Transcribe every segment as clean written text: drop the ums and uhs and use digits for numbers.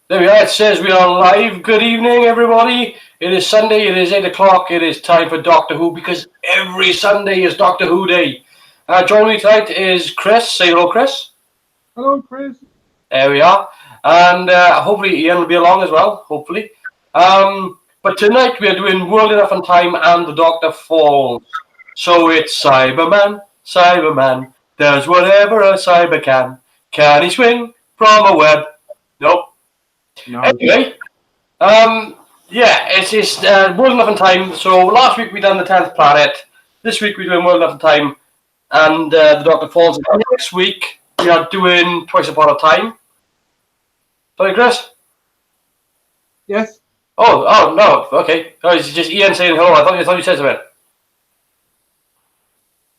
There we are. It says we are live. Good evening, everybody. It is Sunday. It is 8 o'clock. It is time for Doctor Who because every Sunday is Doctor Who Day. Joining me tonight is Chris. Say hello, Chris. Hello, Chris. There we are. And hopefully Ian will be along as well. Hopefully. But tonight we are doing World Enough and Time and the Doctor Falls. So it's Cyberman. Cyberman does whatever a cyber can. Can he swing from a web? Nope. No. Anyway, it's World Enough and Time. So last week we done the 10th planet. This week we're doing World Enough and Time and the Doctor Falls. Next week we are doing Twice Upon a Time. Sorry, Chris? Yes? Oh, no, okay. Oh, it's just Ian saying hello. I thought you said something.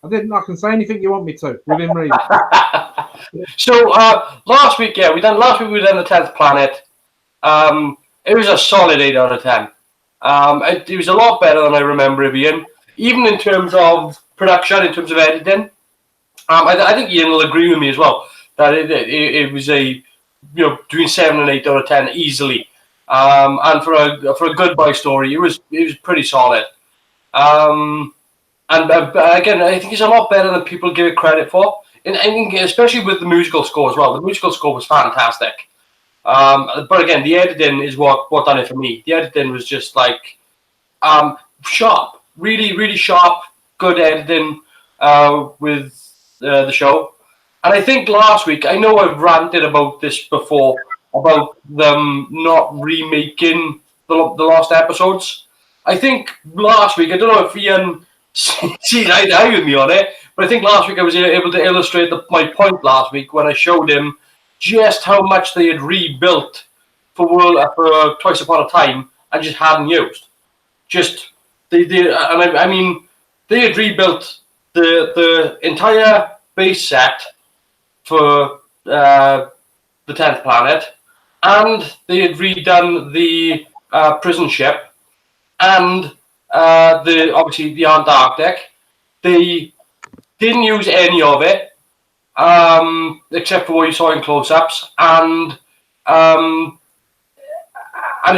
I didn't. I can say anything you want me to within reason. So last week we done the 10th planet. It was a solid 8 out of 10. It was a lot better than I remember it being, even in terms of production, in terms of editing. I think Ian will agree with me as well that it was between 7 and 8 out of 10 easily. And for a goodbye story, it was pretty solid. And again, I think it's a lot better than people give it credit for. And I think especially with the musical score as well. The musical score was fantastic. But again, the editing is what done it for me. The editing was just like sharp, really, really sharp, good editing with the show. And I think last week, I know I've ranted about this before, about them not remaking the lost episodes. I think last week, I don't know if Ian sees eye with me on it, but I think last week I was able to illustrate my point last week when I showed him just how much they had rebuilt for Twice Upon a Time and just hadn't used. They had rebuilt the entire base set for the 10th planet, and they had redone the prison ship and obviously the Antarctic. They didn't use any of it except for what you saw in close-ups, and it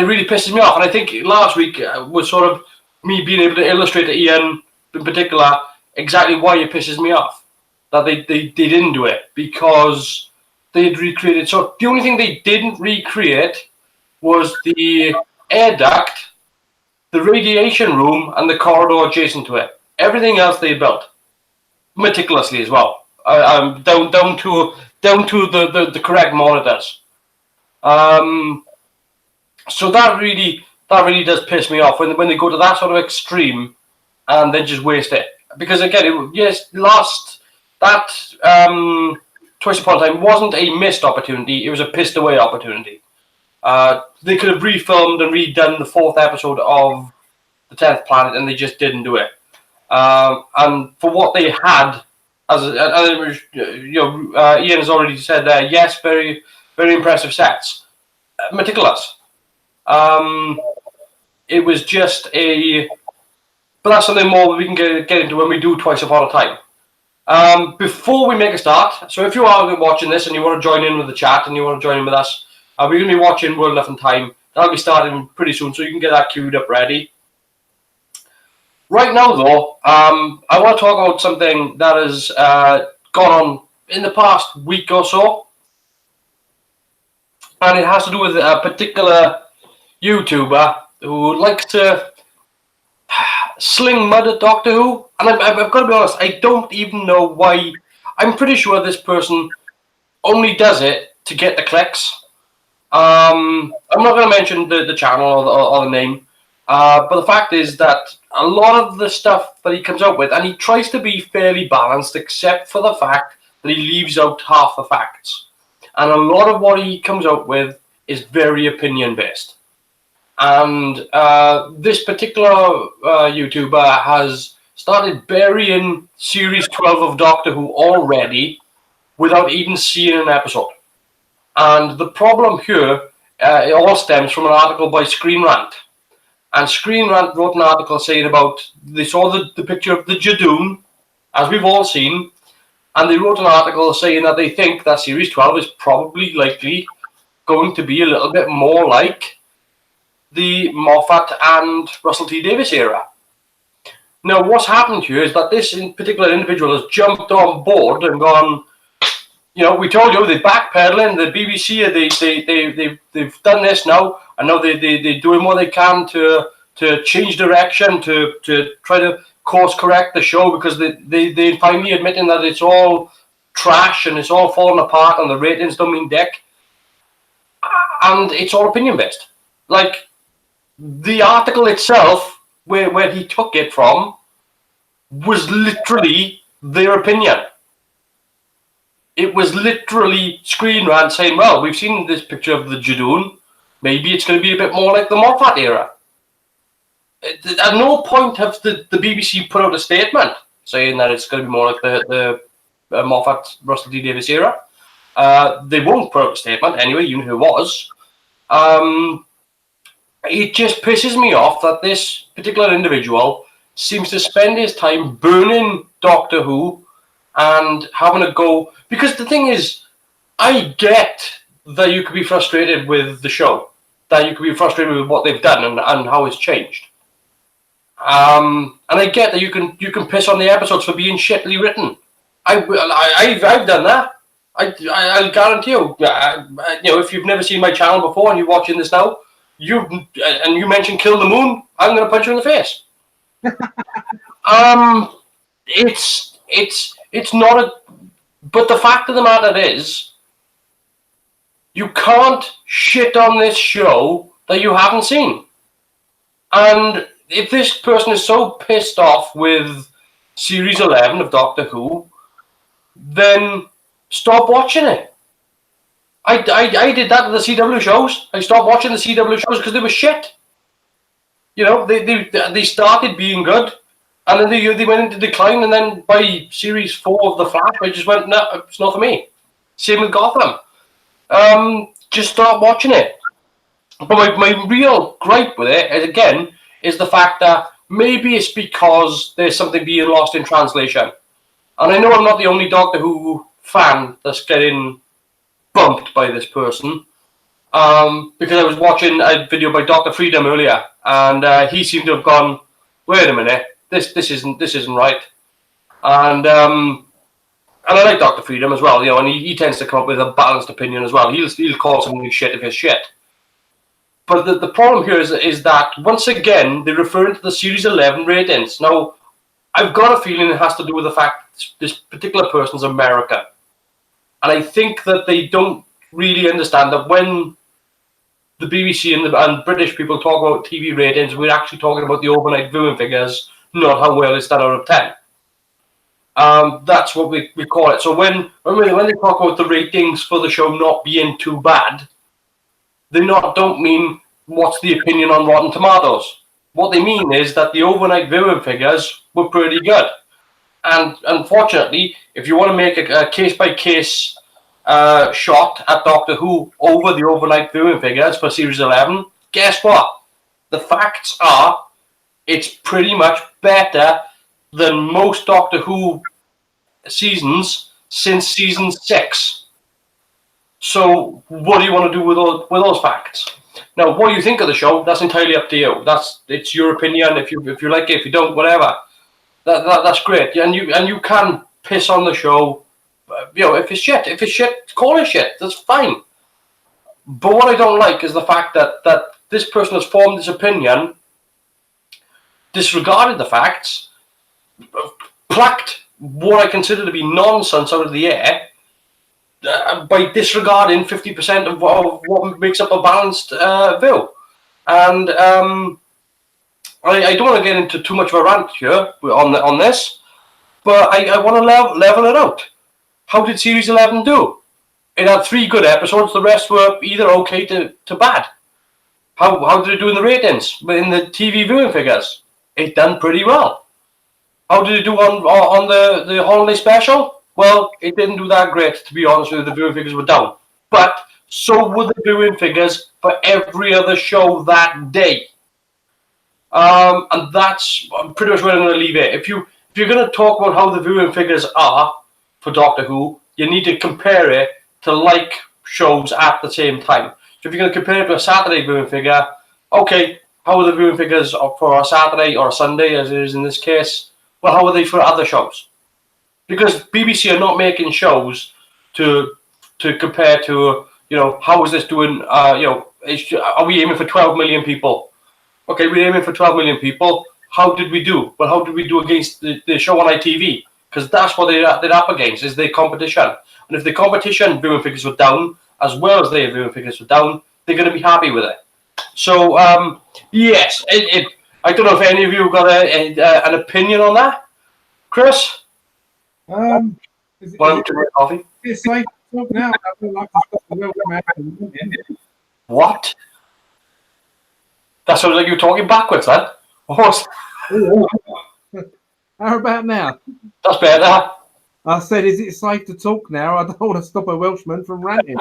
really pisses me off. And I think last week was sort of me being able to illustrate to Ian in particular exactly why it pisses me off that they didn't do it, because they had recreated. So the only thing they didn't recreate was the air duct, the radiation room, and the corridor adjacent to it. Everything else they built meticulously as well. Down to the correct monitors. So that really does piss me off when they go to that sort of extreme and then just waste it. Because again, that Twice Upon a Time wasn't a missed opportunity; it was a pissed away opportunity. They could have refilmed and redone the 4th episode of the 10th planet, and they just didn't do it. And for what they had, Ian has already said there, yes, very, very impressive sets, meticulous. It was just but that's something more we can get into when we do Twice Upon a Time. Before we make a start, so if you are watching this and you want to join in with the chat and you want to join in with us, we're going to be watching World Enough and Time. That'll be starting pretty soon, so you can get that queued up ready. Right now, though, I want to talk about something that has gone on in the past week or so, and it has to do with a particular YouTuber who likes to sling mud at Doctor Who. And I've got to be honest, I don't even know why. I'm pretty sure this person only does it to get the clicks. I'm not going to mention the channel or the name, but the fact is that a lot of the stuff that he comes out with, and he tries to be fairly balanced, except for the fact that he leaves out half the facts. And a lot of what he comes out with is very opinion-based. And this particular YouTuber has started burying Series 12 of Doctor Who already without even seeing an episode. And the problem here, it all stems from an article by Screen Rant. And Screen Rant wrote an article saying about, they saw the picture of the Jadoon, as we've all seen, and they wrote an article saying that they think that Series 12 is probably likely going to be a little bit more like the Moffat and Russell T Davies era. Now, what's happened here is that this particular individual has jumped on board and gone, we told you they're backpedaling. The BBC, they've done this now, and now they're doing what they can to change direction, to try to course correct the show, because they finally admitting that it's all trash and it's all falling apart and the ratings don't mean dick, and it's all opinion based. Like, the article itself, where he took it from, was literally their opinion. It was literally Screen Rant saying, well, we've seen this picture of the Jadoon, maybe it's going to be a bit more like the Moffat era. At no point have the BBC put out a statement saying that it's going to be more like the Moffat, Russell T Davies era. They won't put out a statement anyway, even if it was. It just pisses me off that this particular individual seems to spend his time burning Doctor Who and having a go. Because the thing is, I get that you could be frustrated with the show, that you could be frustrated with what they've done and how it's changed. And I get that you can piss on the episodes for being shittily written. I've done that. I'll guarantee you. If you've never seen my channel before and you're watching this now, you mentioned Kill the Moon, I'm going to punch you in the face. It's not a. But the fact of the matter is, you can't shit on this show that you haven't seen. And if this person is so pissed off with Series 11 of Doctor Who, then stop watching it. I did that with the CW shows. I stopped watching the CW shows because they were shit. They started being good, and then they went into decline, and then by Series 4 of The Flash, I just went, no, it's not for me. Same with Gotham. Just stop watching it. But my real gripe with it, again, is the fact that maybe it's because there's something being lost in translation. And I know I'm not the only Doctor Who fan that's getting bumped by this person, because I was watching a video by Dr. Freedom earlier, and he seemed to have gone, wait a minute, this isn't right. And I like Dr. Freedom as well, and he tends to come up with a balanced opinion as well. He'll call something shit if it's shit. But the problem here is that, once again, they're referring to the Series 11 ratings. Now, I've got a feeling it has to do with the fact that this particular person's American. And I think that they don't really understand that when the BBC and British people talk about TV ratings, we're actually talking about the overnight viewing figures, not how well it's done out of 10. That's what we call it. So when they talk about the ratings for the show not being too bad, they don't mean what's the opinion on Rotten Tomatoes. What they mean is that the overnight viewing figures were pretty good. And unfortunately, if you want to make a case-by-case shot at Doctor Who over the overnight viewing figures for Series 11, guess what? The facts are it's pretty much better than most Doctor Who seasons since season 6. So what do you want to do with those facts? Now, what you think of the show, that's entirely up to you. It's your opinion. If you like it, if you don't, whatever. That's great. And you can piss on the show. If it's shit, call it shit. That's fine. But what I don't like is the fact that this person has formed this opinion, disregarded the facts, plucked what I consider to be nonsense out of the air, by disregarding 50% of what makes up a balanced view. And I don't want to get into too much of a rant here on this, but I want to level it out. How did Series 11 do? It had 3 good episodes. The rest were either okay to bad. How did it do in the ratings? In the TV viewing figures? It done pretty well. How did it do on the holiday special? Well, it didn't do that great, to be honest with you. The viewing figures were down. But so were the viewing figures for every other show that day. And that's pretty much where I'm going to leave it. If you're going to talk about how the viewing figures are for Doctor Who, you need to compare it to like shows at the same time. So if you're going to compare it to a Saturday viewing figure, okay, how are the viewing figures for a Saturday or a Sunday, as it is in this case? Well, how are they for other shows? Because BBC are not making shows to compare to, how is this doing? Are we aiming for 12 million people? Okay, we're aiming for 12 million people. How did we do? Well, how did we do against the show on ITV? Because that's what they're up against, is the competition. And if the competition viewing figures were down, as well as their viewing figures were down, they're going to be happy with it. So, yes, I don't know if any of you have got an opinion on that. Chris? Is it Coffee? safe to talk now? I don't like to stop the welcome action. What? That sounds like you were talking backwards, then. What? How about now? That's better. I said, is it safe to talk now? I don't want to stop a Welshman from ranting.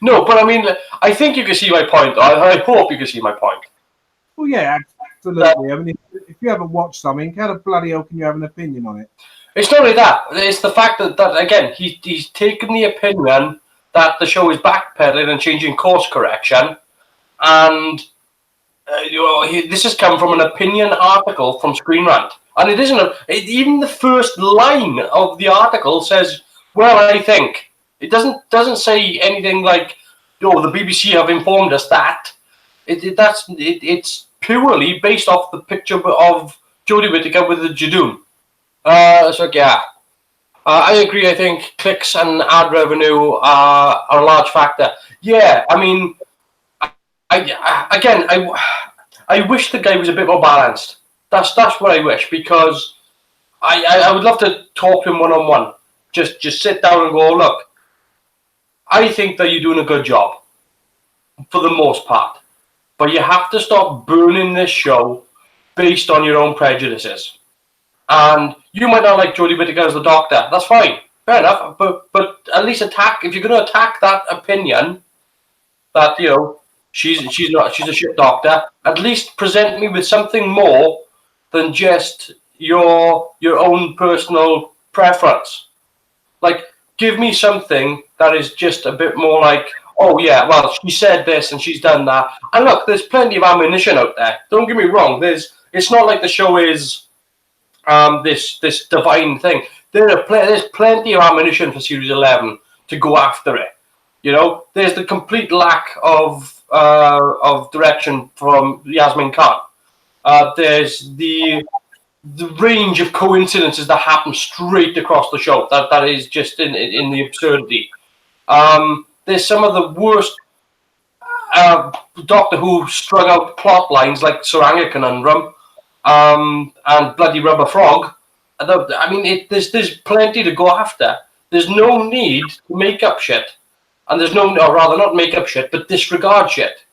No, but I mean, I think you can see my point. I hope you can see my point. Well, yeah, absolutely. I mean, if you haven't watched something, how the bloody hell can you have an opinion on it? It's not only that. It's the fact that again, he's taken the opinion that the show is backpedaling and changing course correction, and this has come from an opinion article from Screen Rant. And it isn't even the first line of the article says, "Well, I think." It doesn't say anything like, "Oh, the BBC have informed us that." It's purely based off the picture of Jodie Whittaker with the Jadoon. So yeah, I agree. I think clicks and ad revenue are a large factor. Yeah, I mean, I wish the guy was a bit more balanced. That's what I wish, because I would love to talk to him one-on-one. Just sit down and go, look, I think that you're doing a good job for the most part, but you have to stop burning this show based on your own prejudices. And you might not like Jodie Whittaker as the Doctor. That's fine, fair enough. But at least if you're going to attack that opinion, that she's a shit Doctor, at least present me with something more than just your own personal preference. Like, give me something that is just a bit more like, oh yeah, well, she said this and she's done that. And look, there's plenty of ammunition out there. Don't get me wrong. It's not like the show is this divine thing. There's plenty of ammunition for Series 11 to go after it. There's the complete lack of direction from Yasmin Khan. There's the range of coincidences that happen straight across the show. That is just in the absurdity. There's some of the worst Doctor Who strung out plot lines, like Saranga Conundrum and Bloody Rubber Frog. I mean, there's plenty to go after. There's no need to make up shit, and there's no, or rather, not make up shit, but disregard shit.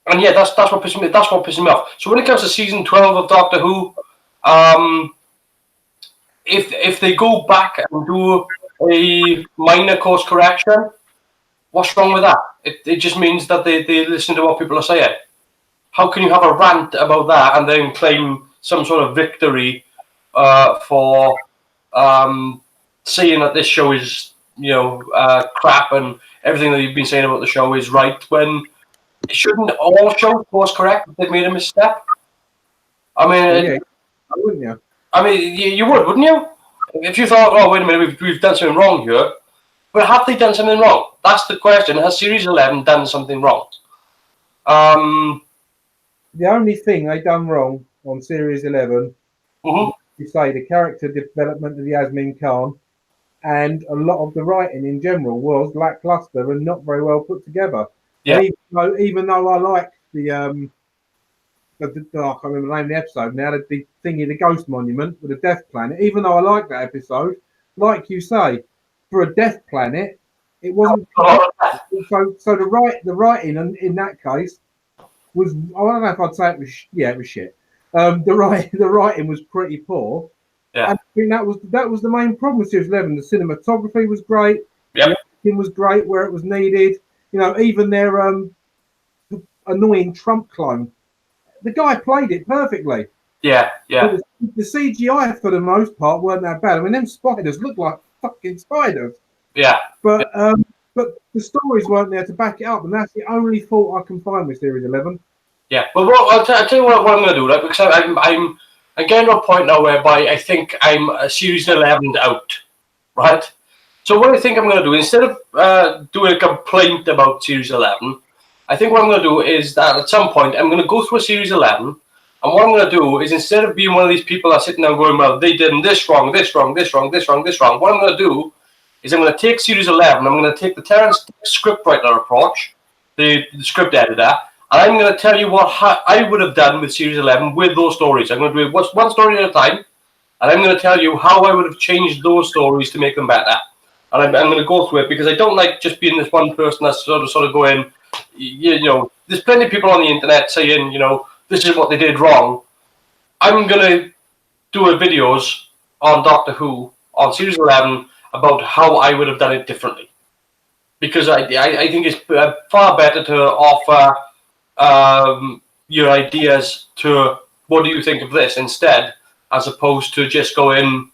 And yeah, that's what pisses me. That's what pisses me off. So when it comes to season 12 of Doctor Who, if they go back and do a minor course correction, what's wrong with that? It just means that they listen to what people are saying. How can you have a rant about that and then claim some sort of victory for saying that this show is crap and everything that you've been saying about the show is right, when shouldn't all shows course correct if they've made a misstep? I mean, Yeah, wouldn't you? I mean, you would, wouldn't you? If you thought, oh, wait a minute, we've done something wrong here. But have they done something wrong? That's the question. Has Series 11 done something wrong? The only thing they done wrong on Series 11, you say the character development of Yasmin Khan, and a lot of the writing in general was lackluster and not very well put together. Yeah. Even though I like I can't remember the name of the episode now, the thingy, the Ghost Monument with the Death Planet. Even though I like that episode, like you say, for a Death Planet, it wasn't. So the writing in that case was, I don't know if I'd say it was shit. The writing was pretty poor. Yeah. And I think that was the main problem with Series 11. The cinematography was great. Yep. The acting was great where it was needed. Even their annoying Trump clone, the guy played it perfectly. Yeah. The CGI for the most part weren't that bad. I mean, them spiders look like fucking spiders. Yeah. But but the stories weren't there to back it up, and that's the only fault I can find with Series 11. Yeah, but I'll tell you what I'm going to do, right? Because I'm getting to a point now whereby I think I'm a Series 11 out, right? So what I think I'm going to do, instead of doing a complaint about Series 11, I think what I'm going to do is that at some point I'm going to go through a Series 11, and what I'm going to do is, instead of being one of these people that are sitting there going, well, they did this wrong, this wrong, this wrong, this wrong, this wrong, what I'm going to do is I'm going to take Series 11, I'm going to take the Terrence scriptwriter approach, the script editor, and I'm going to tell you what I would have done with Series 11 with those stories. I'm going to do it one story at a time, and I'm going to tell you how I would have changed those stories to make them better. And I'm going to go through it because I don't like just being this one person that's sort of going, you know, there's plenty of people on the internet saying, you know, this is what they did wrong. I'm going to do a videos on Doctor Who, on Series 11, about how I would have done it differently. Because I think it's far better to offer your ideas to what do you think of this instead, as opposed to just going,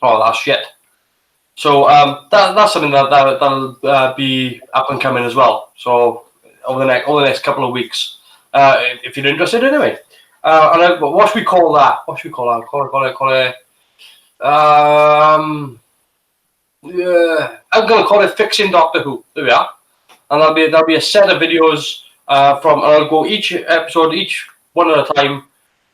oh, that's shit. So that's something that'll be up and coming as well. So over the next couple of weeks, if you're interested, anyway. And what should we call that? What should we call that? Call it. Yeah, I'm gonna call it Fixing Doctor Who. There we are. And there'll be a set of videos and I'll go each episode, each one at a time.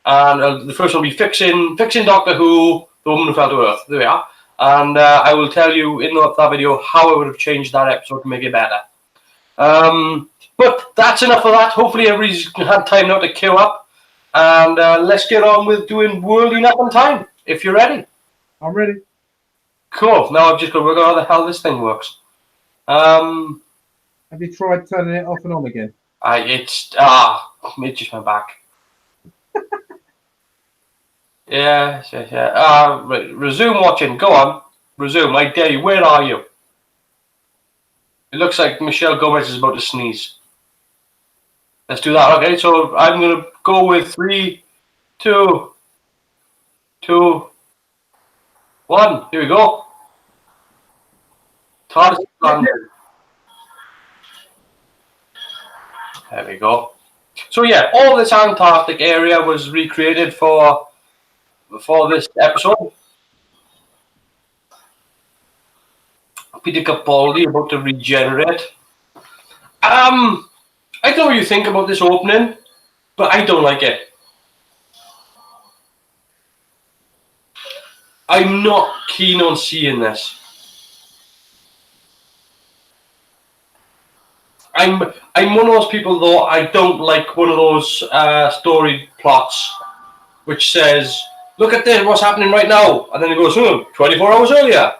And the first one will be fixing Doctor Who, the woman who fell to Earth. There we are. And I will tell you in that video how I would have changed that episode to make it better. But that's enough of that. Hopefully everybody's had time now to queue up. And let's get on with doing Worlding Up on Time, if you're ready. I'm ready. Cool. Now I've just got to work out how the hell this thing works. Have you tried turning it off and on again? It just went back. Yeah. Resume watching. Go on. Resume. I dare you. Where are you? It looks like Michelle Gomez is about to sneeze. Let's do that. Okay, so I'm going to go with 3, 2, 1. Here we go. There we go. So yeah, all this Antarctic area was recreated for this episode. Peter Capaldi about to regenerate. I don't know what you think about this opening, but I don't like it. I'm not keen on seeing this. I'm one of those people, though. I don't like one of those story plots which says, "Look at this, what's happening right now," and then it goes, 24 hours earlier.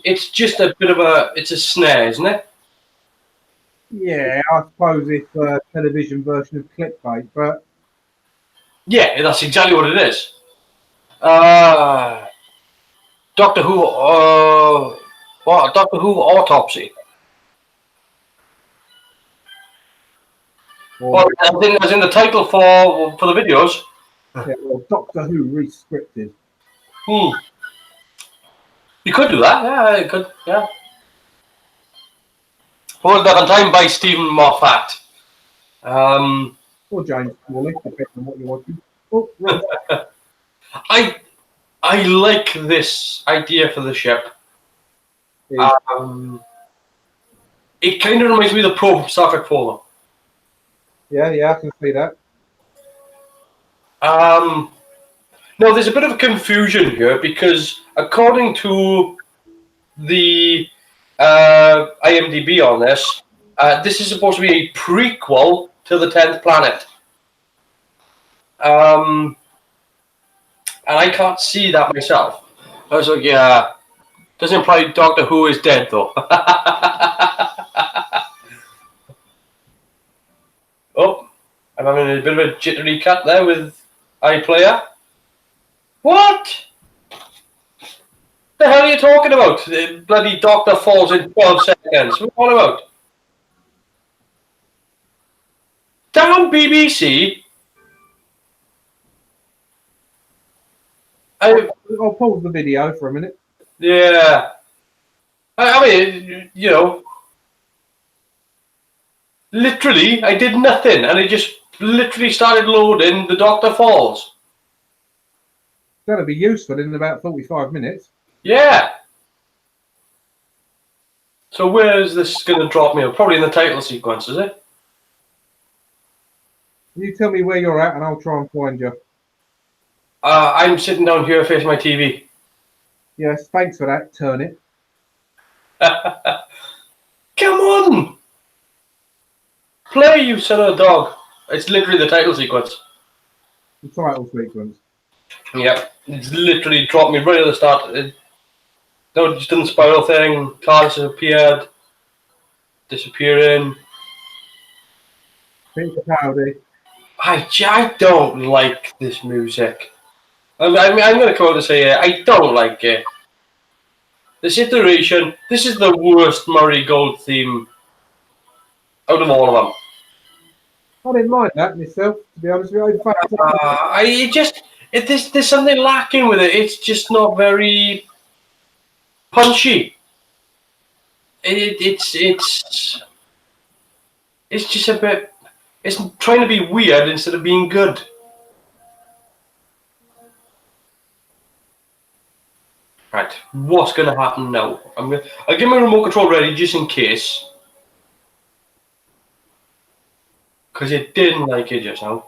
It's just a bit of it's a snare, isn't it? Yeah, I suppose it's a television version of clickbait, but yeah, that's exactly what it is. Doctor Who, what? Doctor Who autopsy. Well, as in the title for the videos. Yeah, well, Doctor Who re-scripted. You could do that. Yeah, you could. Yeah. World Up on Time by Stephen Moffat. Or James Wally, depending on what you're watching. Oh, right. I like this idea for the ship. Yeah. It kind of reminds me of the probe from Star Trek 4, though. Yeah, I can see that. No, there's a bit of a confusion here because according to the IMDb on this, this is supposed to be a prequel to the 10th Planet. And I can't see that myself. I was like, yeah, doesn't imply Doctor Who is dead, though. Oh, I'm having a bit of a jittery cut there with iPlayer. What? The hell are you talking about? The bloody Doctor falls in 12 seconds. What are you on about? Damn BBC. I'll pause the video for a minute. Yeah. I I mean, you know, literally, I did nothing, and it just literally started loading. The Doctor falls. That'll be useful in about 45 minutes. Yeah. So where is this going to drop me? Probably in the title sequence, is it? You tell me where you're at, and I'll try and find you. I'm sitting down here facing my TV. Yes, thanks for that. Turn it. Come on! Play, you son of a dog. It's literally the title sequence. The title sequence. Yep. It's literally dropped me right at the start. No, just done the spiral thing. Cars appeared. Disappearing. Pink Capaldi. I don't like this music. I'm going to come out and say it. I don't like it. This iteration, this is the worst Murray Gold theme out of all of them. I didn't mind that myself, to be honest with you. In fact, There's something lacking with it. It's just not very punchy. It's just a bit. It's trying to be weird instead of being good. Right, what's going to happen now? I'll get my remote control ready just in case. Because you didn't like it just now.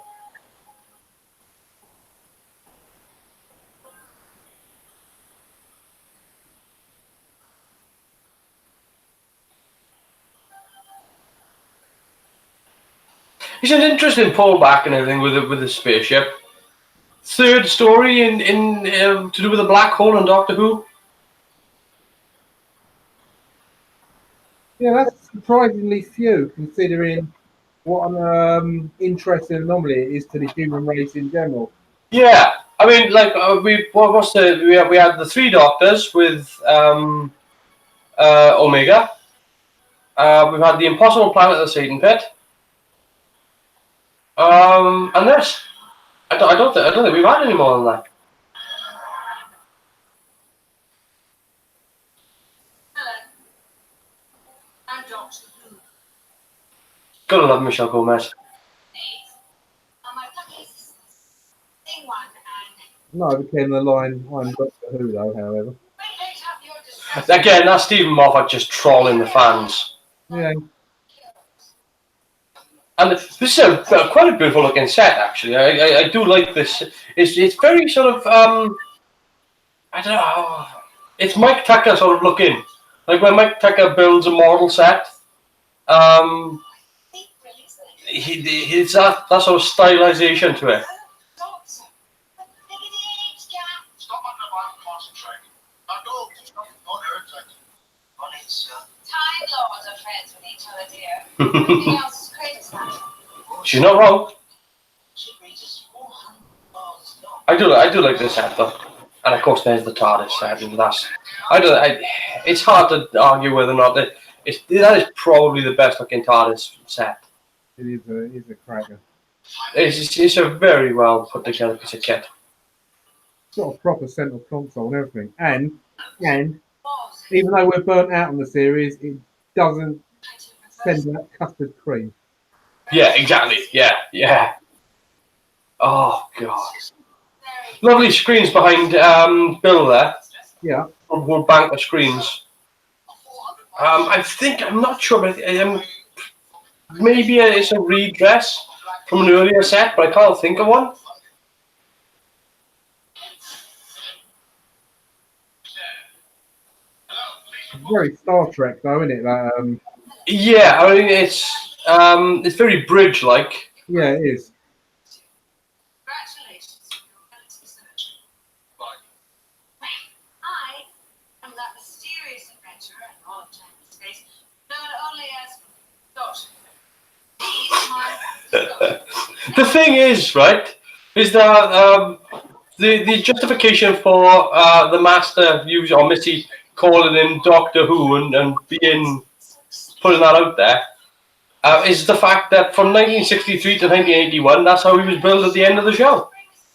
It's an interesting pullback and everything with the spaceship. Third story in to do with the black hole and Doctor Who. yeah, that's surprisingly few, considering what an interesting anomaly it is to the human race in general. Yeah, I mean, like we had the three Doctors with Omega. We've had the Impossible Planet of the Satan Pit. And this. I don't think we've had any more than that. Hello. I'm Doctor Who. Gotta love Michelle Gomez. My lucky assistants. Thing one and No, it became the line, I'm Doctor Who, though, however. we picked up your distress. Again, that's Stephen Moffat just trolling the fans. Yeah. And this is quite a beautiful looking set, actually. I do like this. It's very sort of I don't know. It's Mike Tucker sort of looking, like when Mike Tucker builds a model set. He's that sort of stylization to it. Doctor. Look at the age gap. Stop on the bike and concentrate. I know, it's not irritating. Honey, sir. Time Lords are friends with each other, dear. Everything else is crazy stuff. She's not wrong. She reads 400 miles long. I do like this set though, and of course there's the TARDIS set, and that's it's hard to argue whether or not that is probably the best looking TARDIS set. It is a cracker. It's a very well put together piece of kit. It's got a proper central console and everything. And even though we're burnt out on the series, it doesn't send out custard cream. Yeah, exactly. Yeah. Oh god, lovely screens behind Bill there. Yeah. Whole bank of screens. I'm not sure, but maybe it's a redress from an earlier set, but I can't think of one. Very Star Trek, though, isn't it? That, Yeah, I mean it's very bridge-like. yeah, it is. Congratulations on your ability search. I am that mysterious adventurer in odd time and space, known only as Doctor Who. These are my The thing is, right, is that the justification for the Master or Missy calling him Doctor Who and putting that out there is the fact that from 1963 to 1981, that's how he was billed at the end of the show.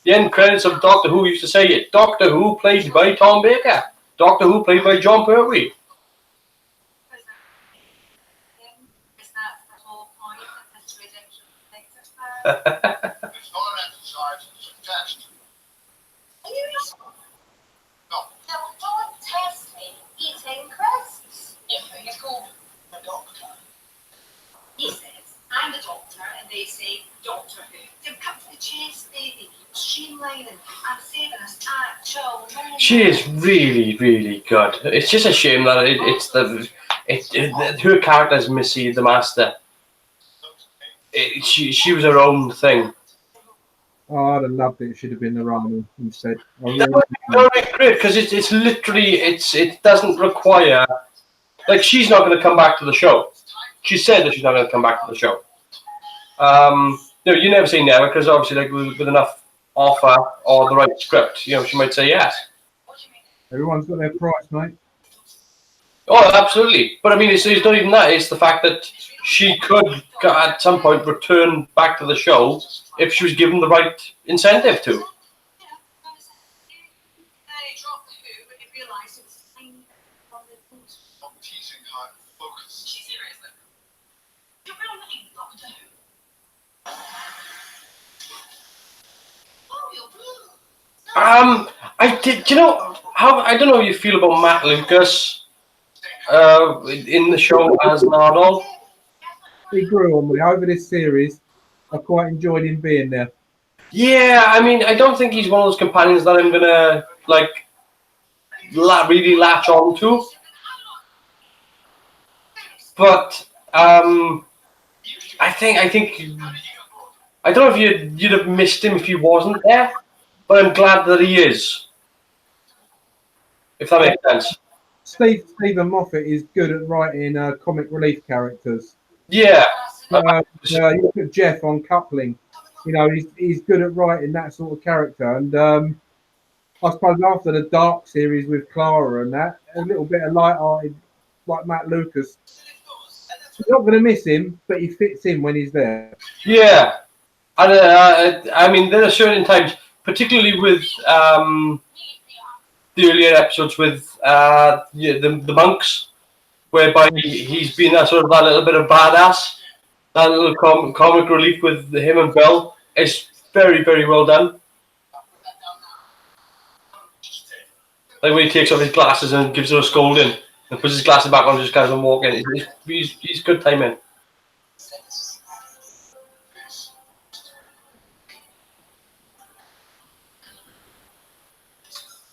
The end credits of Doctor Who used to say it. Doctor Who played by Tom Baker. Doctor Who played by John Pertwee. It's not an exercise, it's a test. Are you not? No. No, don't test me eating crisps. Yeah, he's called the doctor. He says, I'm the doctor, and they say, Doctor Who. They've cut to the chase, baby. Streamlining. I'm saving us actual money. She is really, really good. It's just a shame that her character is Missy the Master. She was her own thing. Oh, I'd have loved it. It should have been the Rani instead. I That really would be great because it's literally it doesn't require, like, she's not going to come back to the show. She said that she's not going to come back to the show. You never say never, because obviously, like, with enough offer or the right script, she might say yes. Everyone's got their price, mate. Oh, absolutely. But I mean, it's not even that. It's the fact that she could, at some point, return back to the show if she was given the right incentive to. They dropped the Who when they realised it was a sign from the boots. Stop teasing her. Focus. She's serious, though. Your real name, Doctor Who. Oh, you're blue. I did. Do you know how? I don't know how you feel about Matt Lucas in the show as Nardole. He grew on me over this series. I quite enjoyed him being there. Yeah, I mean, I don't think he's one of those companions that I'm gonna really latch on to. But I think I don't know if you'd have missed him if he wasn't there, but I'm glad that he is. If that makes sense. Stephen Moffat is good at writing comic relief characters. Yeah. You look at Jeff on Coupling. He's good at writing that sort of character. And I suppose after the Dark series with Clara and that, a little bit of light-hearted like Matt Lucas. You're not going to miss him, but he fits in when he's there. Yeah. And I mean, there are certain times, particularly with the earlier episodes with the monks, whereby he's been that little bit of badass, that little comic relief with him and Bill is very, very well done. Like when he takes off his glasses and gives her a scolding and puts his glasses back on and just carries on walking. He's good timing.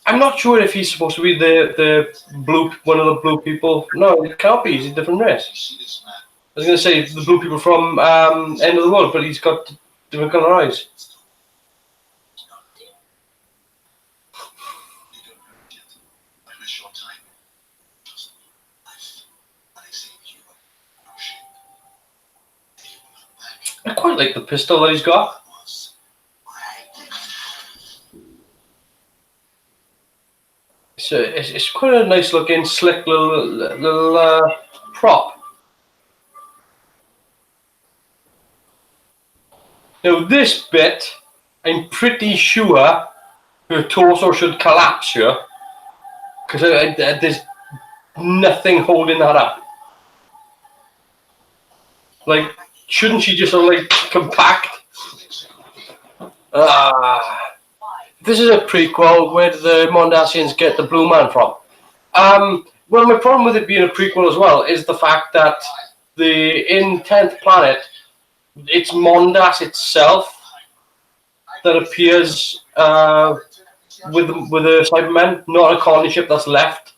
I'm not sure if he's supposed to be one of the blue people. No, it can't be. He's a different race. I was going to say the blue people from End of the World, but he's got different colour eyes. I quite like the pistol that he's got. So it's quite a nice looking, slick little prop. Now this bit, I'm pretty sure her torso should collapse here, because there's nothing holding that up. Like, shouldn't she just compact? This is a prequel. Where did the Mondasians get the Blue Man from? Well, my problem with it being a prequel as well is the fact that in 10th Planet, it's Mondas itself that appears with the Cybermen, not a colony ship that's left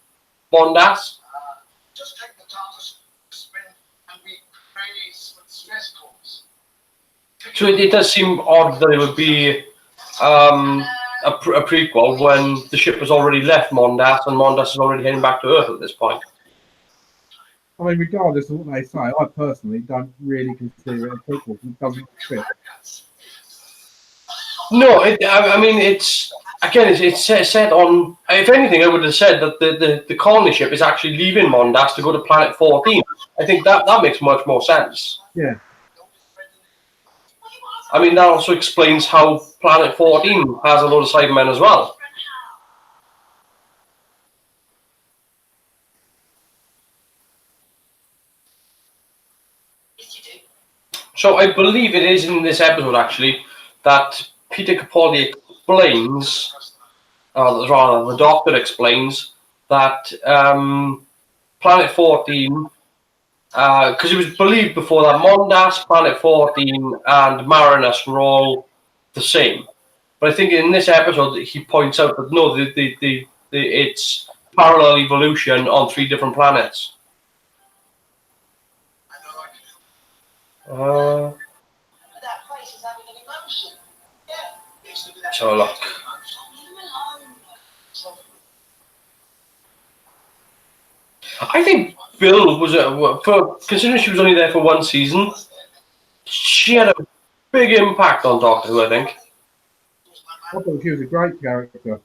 Mondas. Just take the TARDIS spin and we craze with stress cores. So it does seem odd that it would be a prequel when the ship has already left Mondas and Mondas is already heading back to Earth at this point. I mean, regardless of what they say, I personally don't really consider it a prequel. It doesn't fit. No, I mean, it's set on. If anything, I would have said that the colony ship is actually leaving Mondas to go to Planet 14. I think that makes much more sense. Yeah. I mean, that also explains how Planet 14 has a lot of Cybermen as well. So I believe it is in this episode actually that Peter Capaldi explains, or rather the Doctor explains that Planet 14, because it was believed before that Mondas, Planet 14, and Marinus were all the same. But I think in this episode he points out that no, it's parallel evolution on 3 different planets. That place is having an emotion. Yeah. So look. I think Bill was considering she was only there for 1 season, she had a big impact on Doctor Who. I think. I thought she was a great character.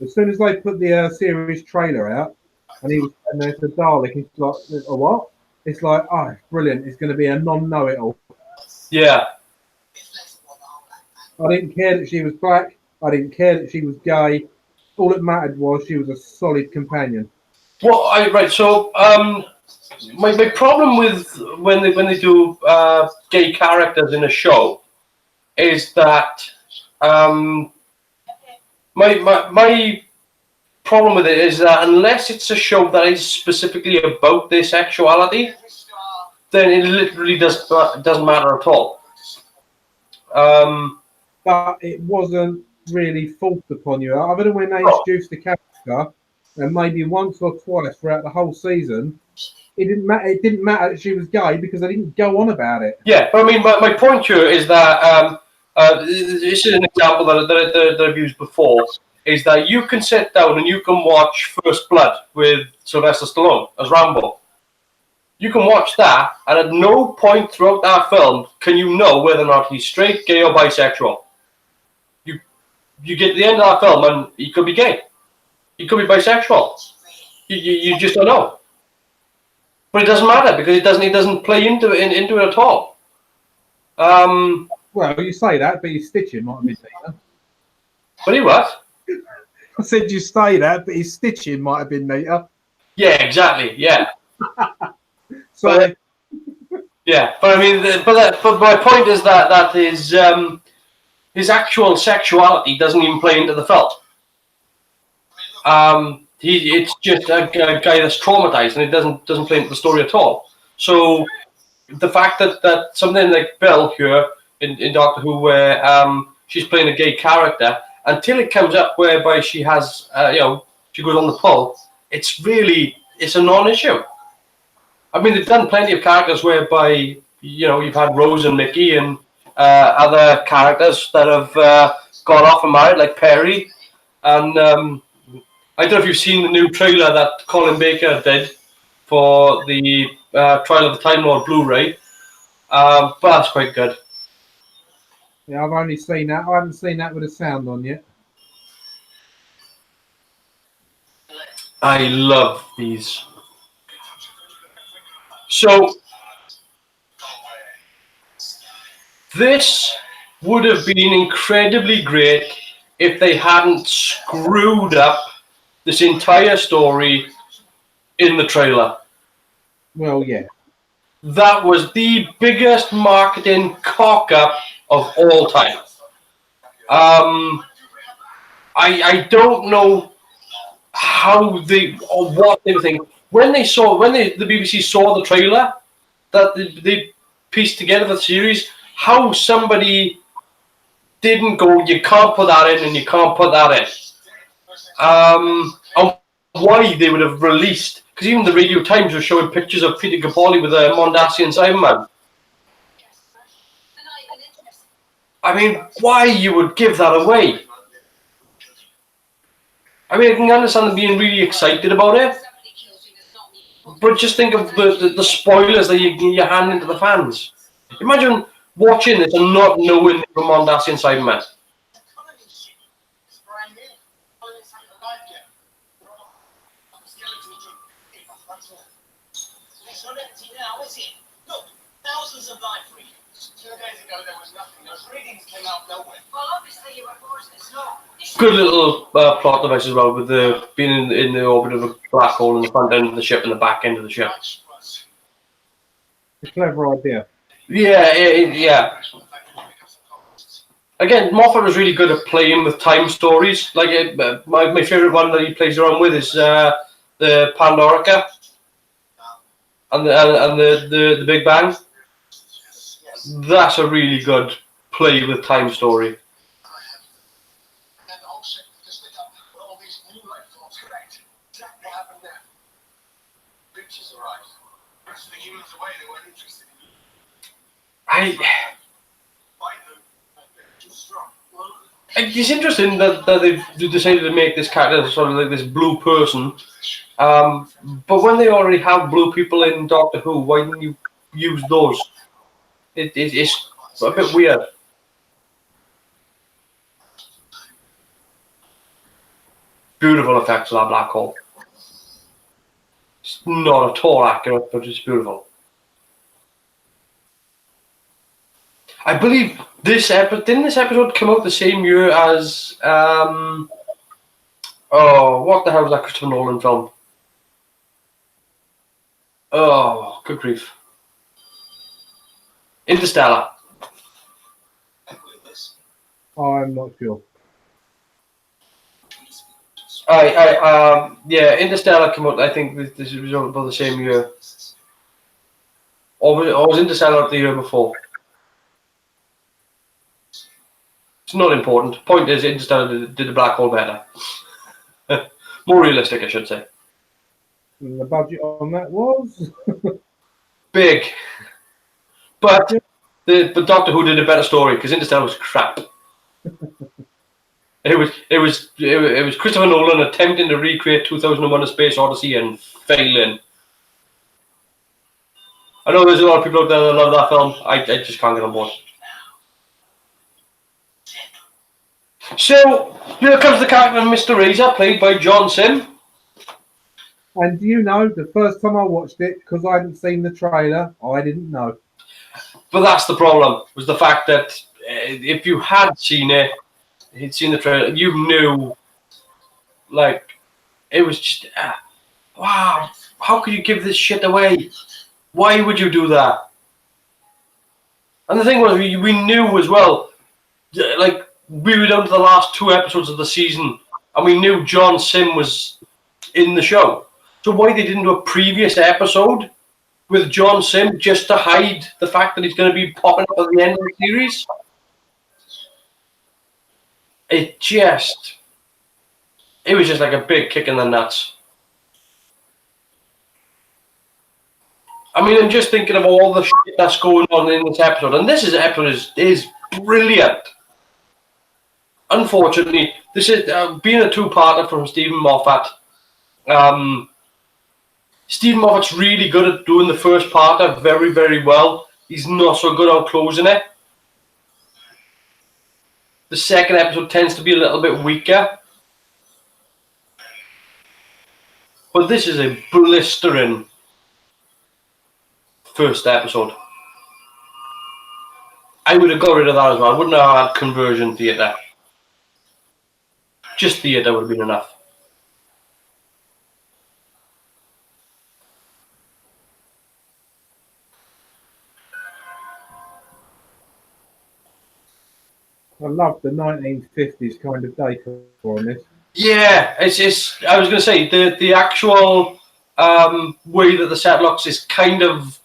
As soon as they put the series trailer out, and he was and there's the Dalek, it's like, a what? It's like, oh, brilliant! It's going to be a non-know-it-all. Yeah. I didn't care that she was black. I didn't care that she was gay. All that mattered was she was a solid companion. Well, right. So, my problem with when they do gay characters in a show is that my problem with it is that unless it's a show that is specifically about their sexuality, then it literally doesn't matter at all. But it wasn't really forced upon you. Other than when they introduced the character, and maybe once or twice throughout the whole season, it didn't matter. It didn't matter that she was gay because they didn't go on about it. Yeah, but I mean, my point here is that this is an example that I've used before. Is that you can sit down and you can watch First Blood with Sylvester Stallone as Rambo. You can watch that, and at no point throughout that film can you know whether or not he's straight, gay, or bisexual. You get to the end of that film, and he could be gay. He could be bisexual. You just don't know. But it doesn't matter because it doesn't play into it at all. Well, you say that, but his stitching might have been neater. But he what? I said you say that, but his stitching might have been neater. Yeah, exactly. Yeah. So yeah, but I mean, but my point is that his actual sexuality doesn't even play into the film. It's just a guy that's traumatized, and it doesn't play into the story at all. So the fact that something like Bill here in Doctor Who, where she's playing a gay character, until it comes up whereby she has, she goes on the pull, it's a non-issue. I mean, they've done plenty of characters whereby, you've had Rose and Mickey and other characters that have gone off and married, like Perry. And I don't know if you've seen the new trailer that Colin Baker did for the Trial of the Time Lord Blu-ray. But that's quite good. yeah, I've only seen that. I haven't seen that with a sound on yet. I love these. So, this would have been incredibly great if they hadn't screwed up this entire story in the trailer. Well, yeah. That was the biggest marketing cock-up of all time. I don't know how or what they were thinking. When the BBC saw the trailer, that they pieced together the series, how somebody didn't go, you can't put that in and you can't put that in. And why they would have released, because even the Radio Times was showing pictures of Peter Capaldi with a mondasian cybermen. I mean, why you would give that away? I mean, I can understand them being really excited about it, but just think of the spoilers that you hand into the fans. Imagine watching this and not knowing the mondasian cybermen. Thousands of live readings. 2 days ago there was nothing. Those readings came out nowhere. Well, obviously you were forced to stop. Good little plot device as well, with the being in the orbit of a black hole in the front end of the ship and the back end of the ship. A clever idea. Yeah. Again, Moffat was really good at playing with time stories. Like my favorite one that he plays around with is the Pandorica and the Big Bang. That's a really good play with time story. It's interesting that they've decided to make this character sort of like this blue person. But when they already have blue people in Doctor Who, why didn't you use those? It's a bit weird. Beautiful effects of that black hole. It's not at all accurate, but it's beautiful. I believe didn't this episode come out the same year as what the hell was that Christopher Nolan film? Oh, good grief. Interstellar. I'm not sure. Yeah, Interstellar came out. I think this was about the same year, or was Interstellar the year before? It's not important. Point is, Interstellar did the black hole better, more realistic, I should say. And the budget on that was Big, but Doctor Who did a better story because Interstellar was crap. It was Christopher Nolan attempting to recreate 2001: A Space Odyssey and failing. I know there's a lot of people out there that love that film. I just can't get on board. So here comes the character of Mr. Razor, played by John Sim. And do you know, the first time I watched it, because I hadn't seen the trailer, I didn't know. But that's the problem, was the fact that if you had seen it, he'd seen the trailer, you knew, like, it was just, wow, how could you give this shit away? Why would you do that? And the thing was, we knew as well, like, we were down to the last 2 episodes of the season, and we knew John Sim was in the show. So why they didn't do a previous episode with John Sim just to hide the fact that he's going to be popping up at the end of the series? It was just like a big kick in the nuts. I mean, I'm just thinking of all the shit that's going on in this episode, and this episode is brilliant. Unfortunately, this is being a 2-parter from Stephen Moffat. Stephen Moffat's really good at doing the first parter very, very well. He's not so good on closing it. The second episode tends to be a little bit weaker. But this is a blistering first episode. I would have got rid of that as well. I wouldn't have had conversion theatre. Just theatre would have been enough. I love the 1950s kind of decor on this. Yeah, it's. I was going to say the actual way that the set looks is kind of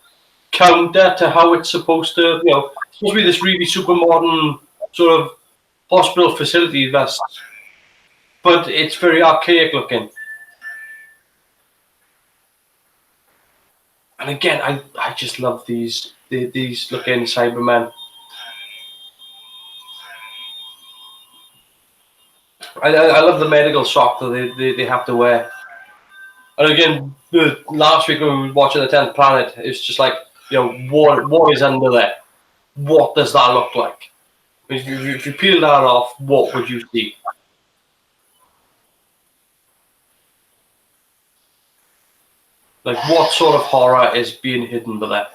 counter to how it's supposed to. It's supposed to be this really super modern sort of hospital facility, but it's very archaic looking. And again, I just love these looking cybermen. I love the medical sock that they have to wear. And again, last week when we were watching the 10th Planet, it's just like, what is under there? What does that look like? If you peel that off, what would you see? Like, what sort of horror is being hidden by there?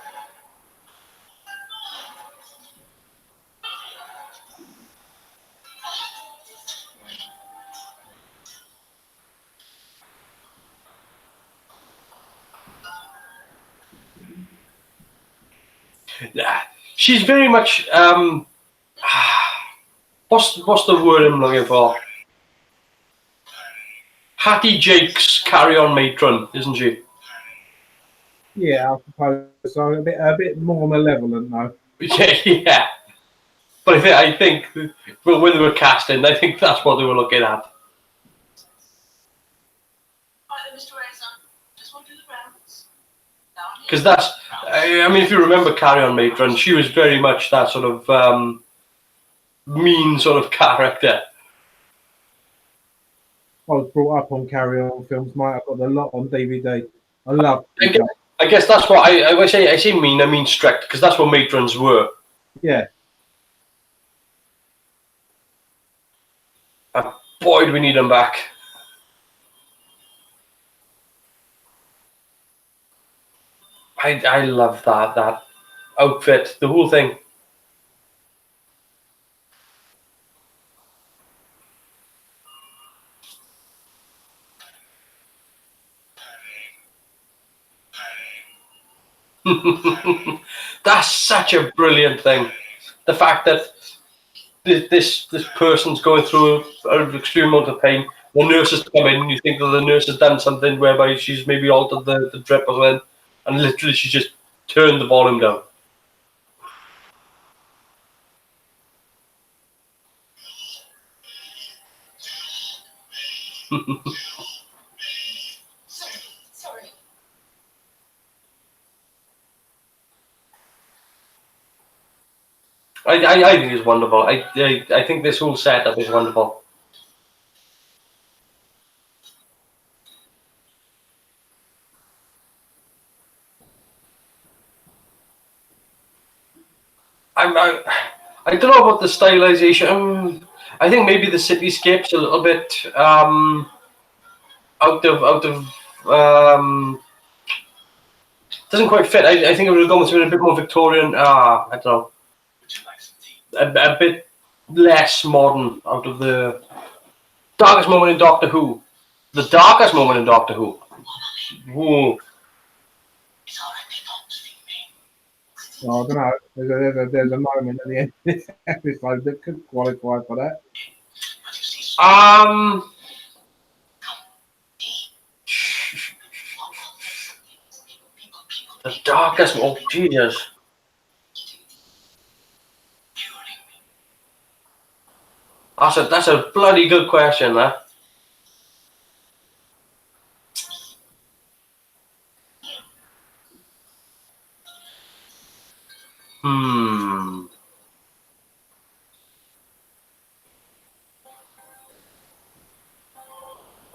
Yeah, she's very much what's the word I'm looking for? Hattie Jake's Carry On Matron, isn't she? Yeah, I suppose so. A bit more malevolent though. Yeah, yeah. But I think well, when they were casting, I think that's what they were looking at. Right then, Mr. Razor, just want to do the rounds. Because that's, I mean, if you remember Carry On Matron, she was very much that sort of mean sort of character. I was brought up on Carry On films, mate. I've got a lot on DVD. I love it. I guess that's what I say mean. I mean strict, because that's what matrons were. Yeah. Boy, do we need them back. I love that outfit, the whole thing. That's such a brilliant thing. The fact that this person's going through an extreme amount of pain. The nurse has come in, and you think that the nurse has done something whereby she's maybe altered the drip or something, and literally she just turned the volume down. Sorry. I think it's wonderful. I think this whole setup is wonderful. I don't know about the stylization. I think maybe the cityscape's a little bit out of doesn't quite fit. I think it would have gone to a bit more Victorian. I don't know. A bit less modern out of the darkest moment in Doctor Who. The darkest moment in Doctor Who. Ooh. Oh, I don't know. There's a moment at the end of this episode that could qualify for that. The darkest. Oh, Jesus. That's a bloody good question, that.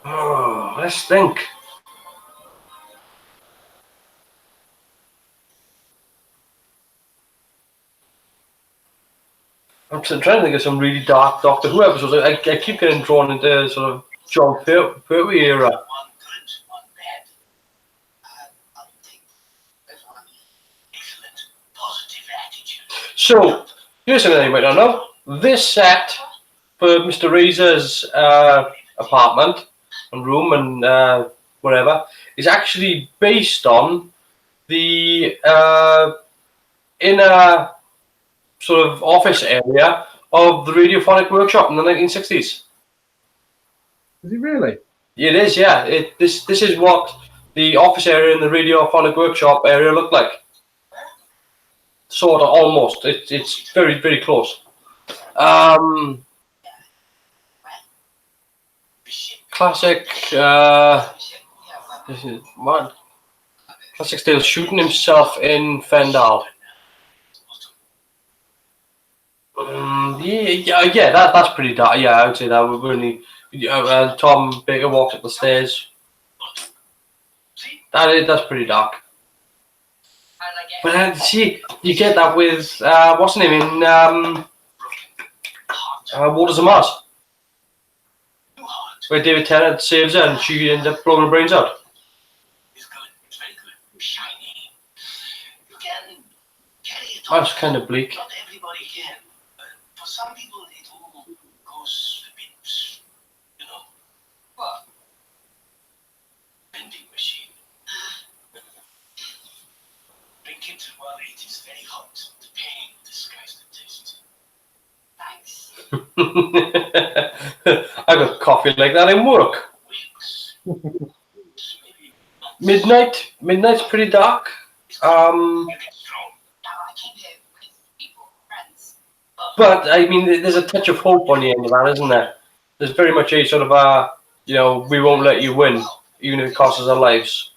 Oh, let's think. I'm trying to think of some really dark Doctor Who episodes. I keep getting drawn into sort of John Pertwee era. So, here's something you might not know. This set for Mr. Razor's apartment and room and whatever is actually based on the inner sort of office area of the radiophonic workshop in the 1960s. Is it really? It is, yeah. This is what the office area in the radiophonic workshop area looked like. Sort of, almost. It's very, very close. Classic. This is what? Classic still shooting himself in Fendal. Yeah. That's pretty dark. Yeah, I would say that. We're only. Tom Baker walks up the stairs. That's pretty dark. But see, you get that with what's her name in Waters of Mars, where David Tennant saves her and she ends up blowing her brains out. That's kind of bleak. Not everybody can, but for some people it all goes a bit, you know. What? Vending machine. Drinking eaten while it is very hot. The pain disguised the taste. Thanks. I got coffee like that in work. Weeks. Maybe Midnight's pretty dark. strong. Now I came here with people, friends. But I mean, there's a touch of hope on the end of that, isn't there? There's very much a sort of a, we won't let you win, even if it costs us our lives.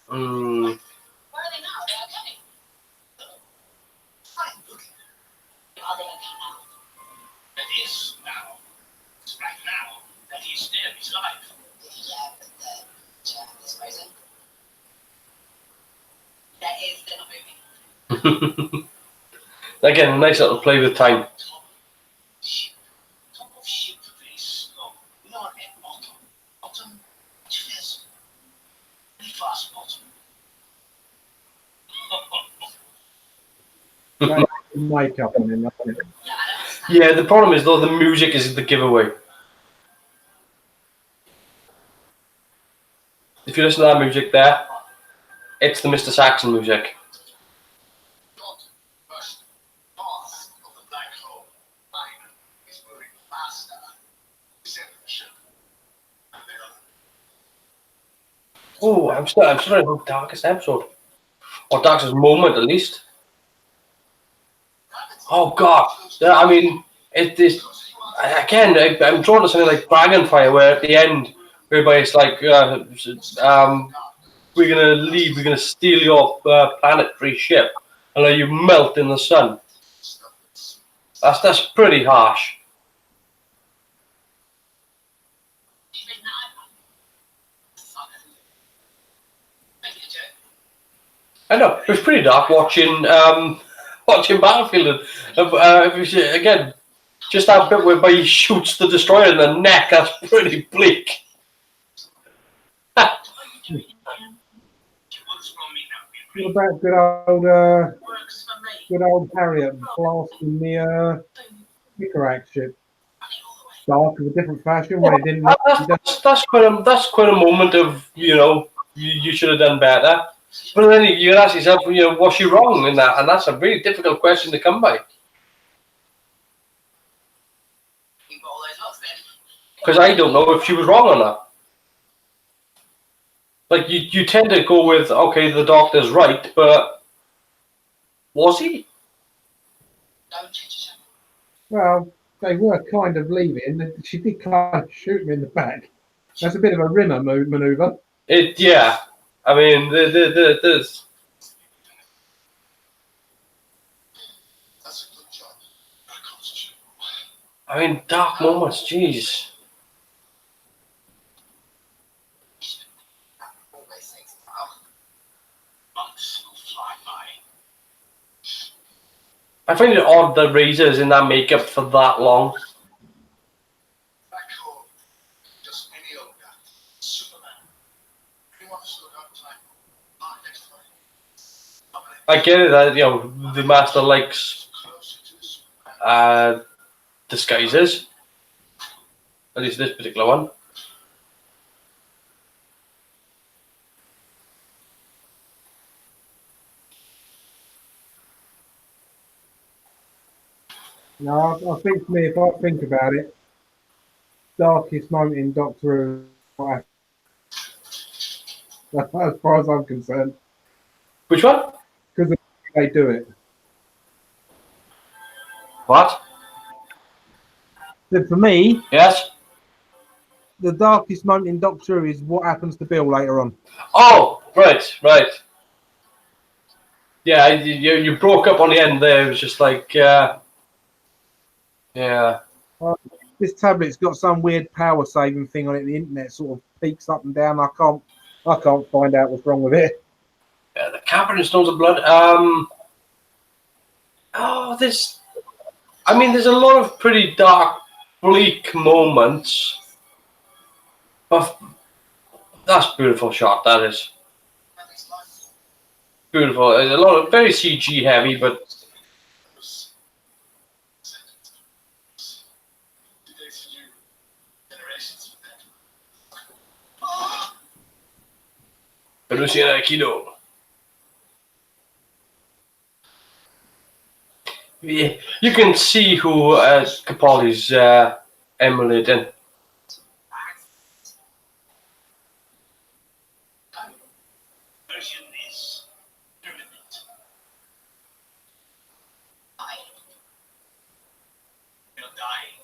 Where are they now? They okay? Fine. Are they okay now? It is now. It's right now that he's there, his life. Yeah, but the chair is frozen. There is, they're not moving. Again, a nice little play with time. Top of ship, very slow. Not at bottom. Bottom, much faster. Very fast bottom. Makeup on him. Nothing. Yeah, I don't understand. Yeah, the problem is though, the music is the giveaway. If you listen to that music there, it's the Mr. Saxon music. Not first. North of the black hole. Mine is moving faster. Center of the ship. And the other. Oh, I'm still in the darkest episode, or darkest moment at least. Oh God! Yeah, I mean, it is again. I'm drawn to something like Dragonfire, where at the end, whereby it's like, we're gonna leave, we're gonna steal your planetary ship, and let you melt in the sun. That's pretty harsh. Even now. Fuck. Make it a joke. I know it was pretty dark watching watching Battlefield. Again, just that bit whereby he shoots the destroyer in the neck. That's pretty bleak. She works for me now. What about Works for me. good old Harriet blasting the Nicarac ship? Dark of a different fashion when it didn't. That's quite a moment of you should have done better. But then you ask yourself, was she wrong in that? And that's a really difficult question to come by. You got all those locks then. Because I don't know if she was wrong or not. Like, you tend to go with, okay, the doctor's right, but was he? Don't change it. Well, they were kind of leaving. She did kind of shoot him in the back. That's a bit of a Rimmer maneuver. Yeah. I mean, there's... That's a good job. I concentrate. I mean, dark moments, jeez. Always takes a while. Months will fly by. I find it odd that Razor's in that makeup for that long. Back home, just any old guy. Superman. He wants to look up time. Not next time. I get it that, the Master likes Closer to the Superman. disguises. At least this particular one. No, I think for me, if I think about it, darkest moment in Doctor Who, as far as I'm concerned, Which one? because they do it. What? But for me, Yes? the darkest moment in Doctor Who is what happens to Bill later on. Oh, right. Yeah, you broke up on the end there. It was just like, yeah. This tablet's got some weird power saving thing on it. The internet sort of peaks up and down. I can't find out what's wrong with it. The Camper and Stones of Blood. There's a lot of pretty dark, bleak moments. But that's beautiful shot. That is beautiful. A lot of very CG heavy, but Perusian Aikido. Yeah, you can see who Capaldi's emulating. Version is pyramid. You're dying.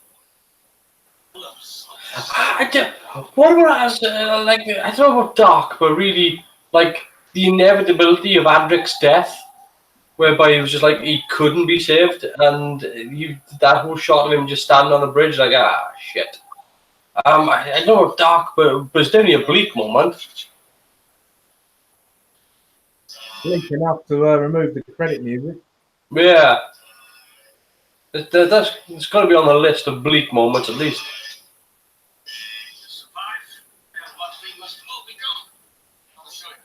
What about as like I don't know about dark, but really like the inevitability of Adric's death, whereby it was just like he couldn't be saved, and that whole shot of him just standing on the bridge, like shit. I know about dark, but it's definitely a bleak moment. Bleak enough to remove the credit music. Yeah, it's got to be on the list of bleak moments at least. To survive, and what we must all become. I'll show you.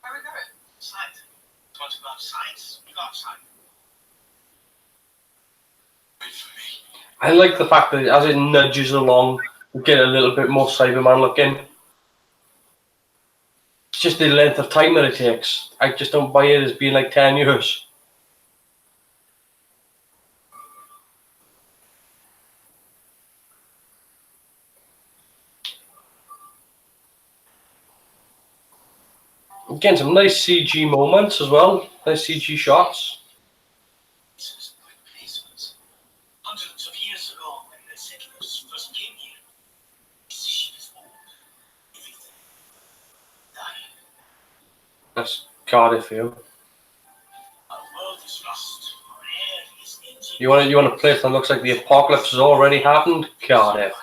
Where are we going? Science. Talk about science without science. Wait for me. I like the fact that as it nudges along, we get a little bit more Cyberman looking. It's just the length of time that it takes. I just don't buy it as being like 10 years. Again, some nice CG moments as well. Nice CG shots. This is like basements. Hundreds of years ago, when the settlers first came here, this ship is old. Everything dying. That's Cardiff for you. Our world is lost. Our air is injured. You want a place that looks like the apocalypse has already happened? Cardiff.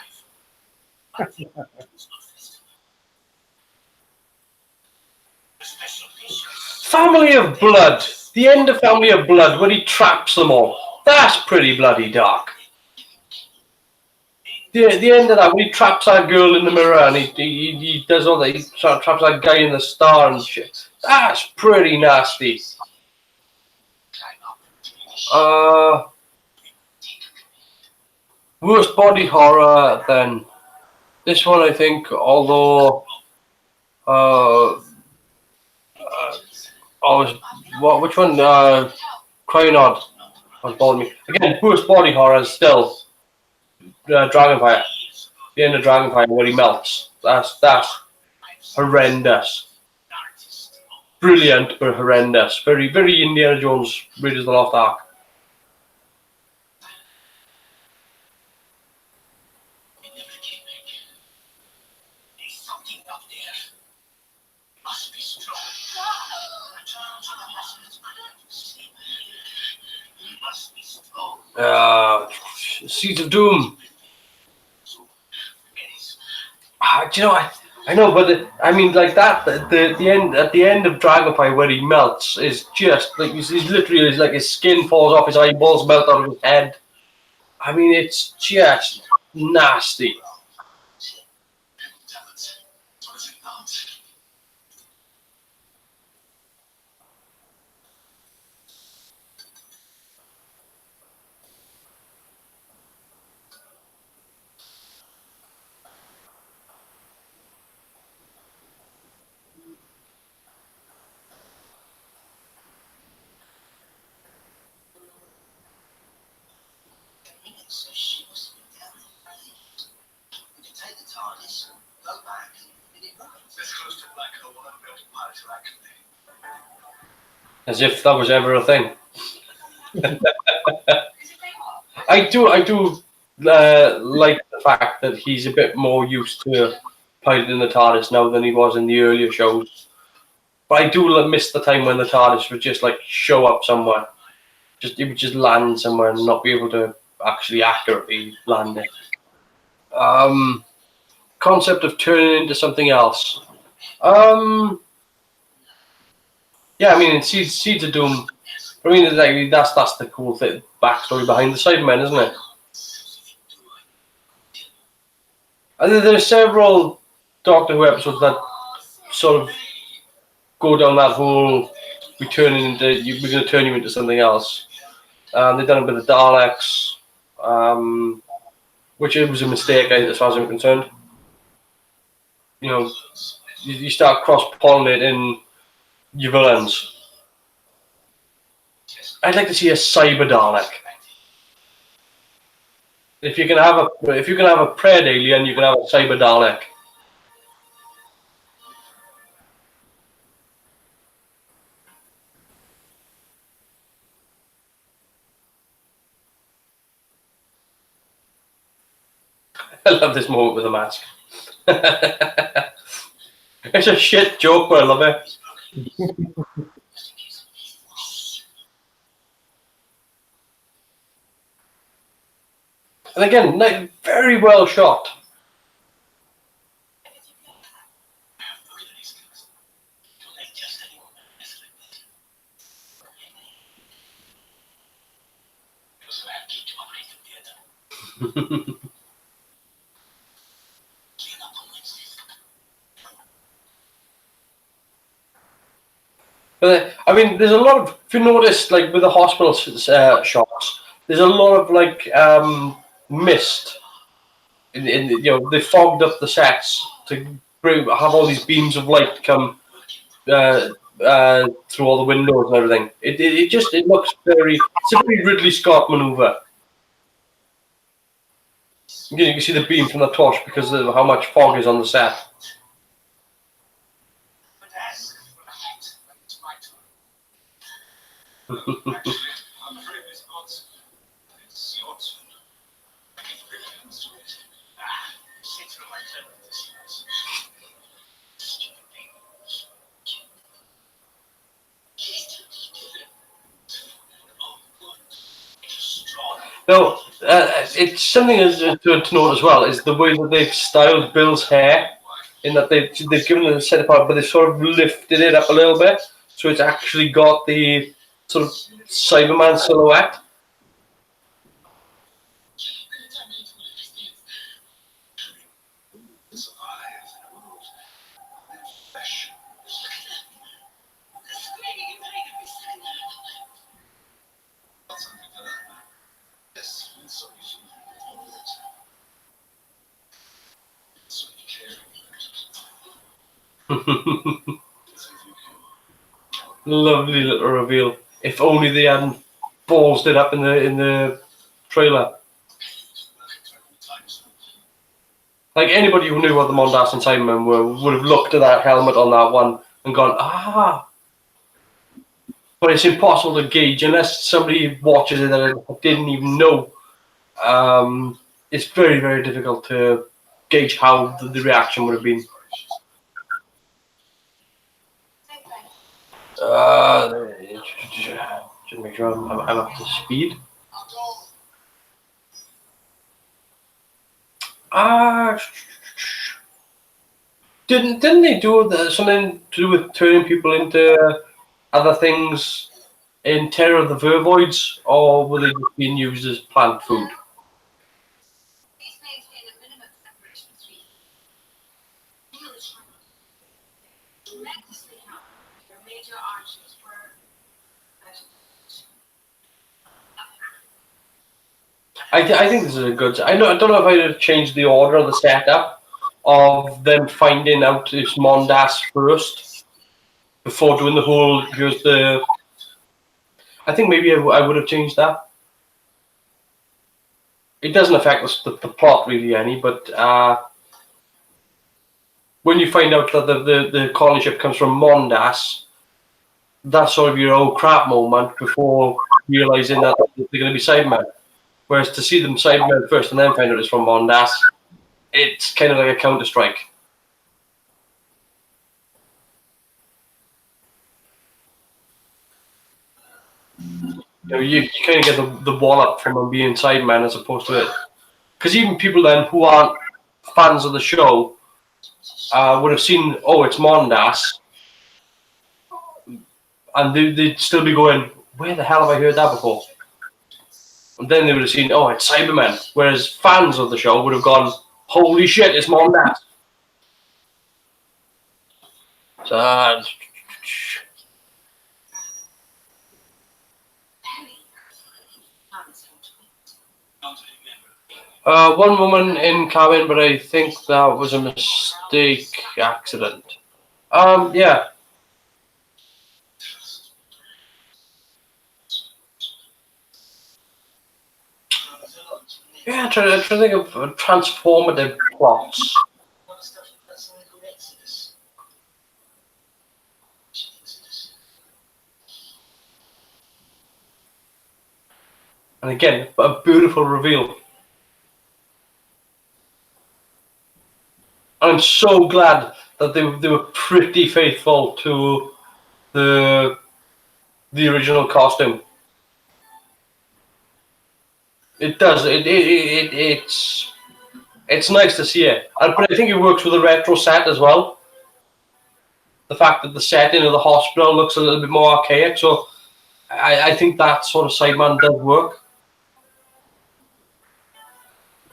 Family of Blood. The end of Family of Blood when he traps them all. That's pretty bloody dark. The end of that when he traps that girl in the mirror and he does all that. He traps that guy in the star and shit. That's pretty nasty. Worst body horror then. This one I think, although which one? Crying Odd. Was bothering me. Again, worst body horror is still Dragonfire. The end of Dragonfire where he melts. That's horrendous. Brilliant but horrendous. Very, very Indiana Jones, Raiders of the Lost Ark. Seeds of Doom. Do you know, I know, but I mean, like that. The end at the end of Dragonfire where he melts is just like he's literally like his skin falls off, his eyeballs melt out of his head. I mean, it's just nasty. So she must have been down there. We can take the TARDIS, go back, and it right. This close to black hole, we'll have built a pilot to activate. As if that was ever a thing. I do like the fact that he's a bit more used to piloting the TARDIS now than he was in the earlier shows. But I do miss the time when the TARDIS would just like show up somewhere. It would just land somewhere and not be able to actually accurately land it. Concept of turning into something else. Yeah, I mean, in Seeds of Doom. I mean, like, that's the cool thing, backstory behind the Cybermen, isn't it? And there are several Doctor Who episodes that sort of go down that whole we're going to turn you into something else. They've done it with the Daleks, which it was a mistake as far as I'm concerned. You know, you start cross-pollinating your villains. Yes. I'd like to see a cyber Dalek. If you can have a pred alien, you can have a cyber Dalek. I love this moment with the mask. It's a shit joke, but I love it. And again, like, very well shot. But I mean, there's a lot of. If you notice, like with the hospital shots, there's a lot of like mist. You know, they fogged up the sets to have all these beams of light come through all the windows and everything. It looks very. It's a very Ridley Scott maneuver. Again, you can see the beam from the torch because of how much fog is on the set. Now, it's something to note as well is the way that they've styled Bill's hair, in that they've given it a set apart, but they've sort of lifted it up a little bit, so it's actually got the sort of Cyberman silhouette. Lovely little reveal. If only they hadn't ballsed it up in the trailer. Like anybody who knew what the Mondasian cybermen were would have looked at that helmet on that one and gone, ah. But it's impossible to gauge unless somebody watches it that didn't even know. It's very, very difficult to gauge how the reaction would have been. Just make sure I'm up to speed. Didn't they do something to do with turning people into other things in Terror of the Vervoids, or were they just being used as plant food? I think this is a good. I don't know if I'd have changed the order of the setup of them finding out it's Mondas first before doing the whole. Here's the. I think maybe I would have changed that. It doesn't affect the plot really any, but when you find out that the colony ship comes from Mondas, that's sort of your oh crap moment before realizing that they're going to be Cybermen. Whereas to see them Cybermen first and then find out it's from Mondas, it's kind of like a Counter-Strike. You know, you kind of get the wallop from them being Cybermen as opposed to it. Because even people then who aren't fans of the show would have seen, oh, it's Mondas, and they'd still be going, where the hell have I heard that before? And then they would have seen, oh, it's Cybermen. Whereas fans of the show would have gone, holy shit, it's Mondas. So, one woman in cabin, but I think that was a mistake, accident. Yeah. Yeah, I'm trying to think of transformative plots. That's like an Exodus. Exodus. And again, a beautiful reveal. I'm so glad that they were pretty faithful to the original costume. It does. It's nice to see it, but I think it works with the retro set as well. The fact that the setting of the hospital looks a little bit more archaic, so I think that sort of Cyberman does work.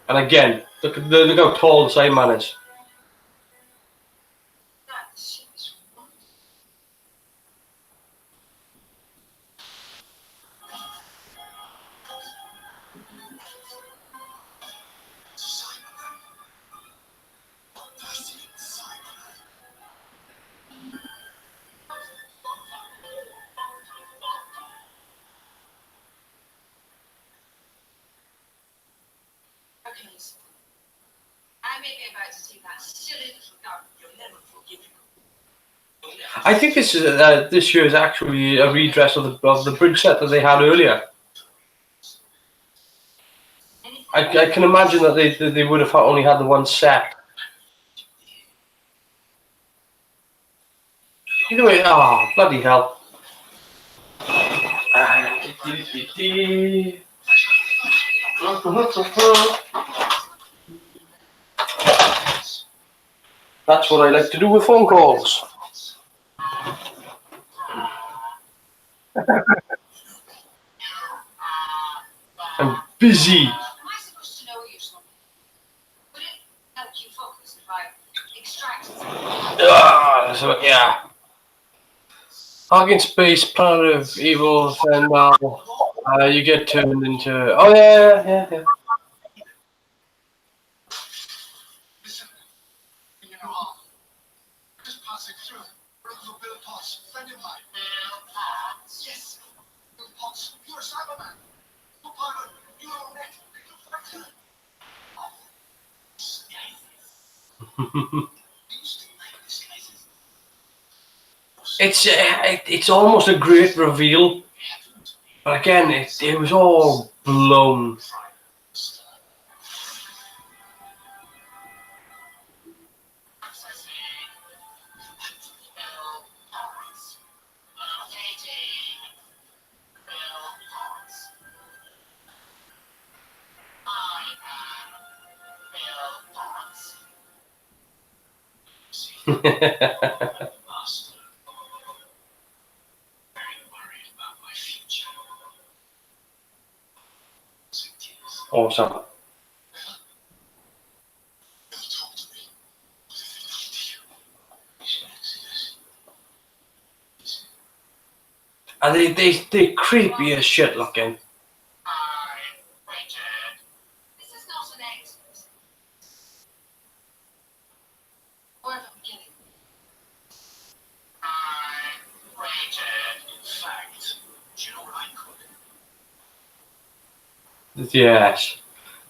And again, look how tall the Cyberman is. That ship is wonderful. Cybermen. Mondasian cybermen. Okay, so I may be about to take that silly little gun. You'll never forgive him. I think this year is actually a redress of the bridge set that they had earlier. I can imagine that they would have only had the one set. Either way, bloody hell. That's what I like to do with phone calls. I'm busy. Am I supposed to know you something? Would it help you focus if I extracted something? So yeah. Argent Space, Planet of Evil, and now you get turned into. Oh yeah. Listen. In your heart. Just passing through. Uncle Bill Potts, friend of mine. Bill Potts. Yes. Bill Potts, you're a Cyberman. You're pilot. You're on net. You're fighter. It's almost a great reveal, but again, it was all blown. Master. Very worried about my future. Awesome. Never talk to me. What if it happened to you? And they creepy as shit looking. This is not an exit. Or the beginning. In fact, do you know what I could? Yes,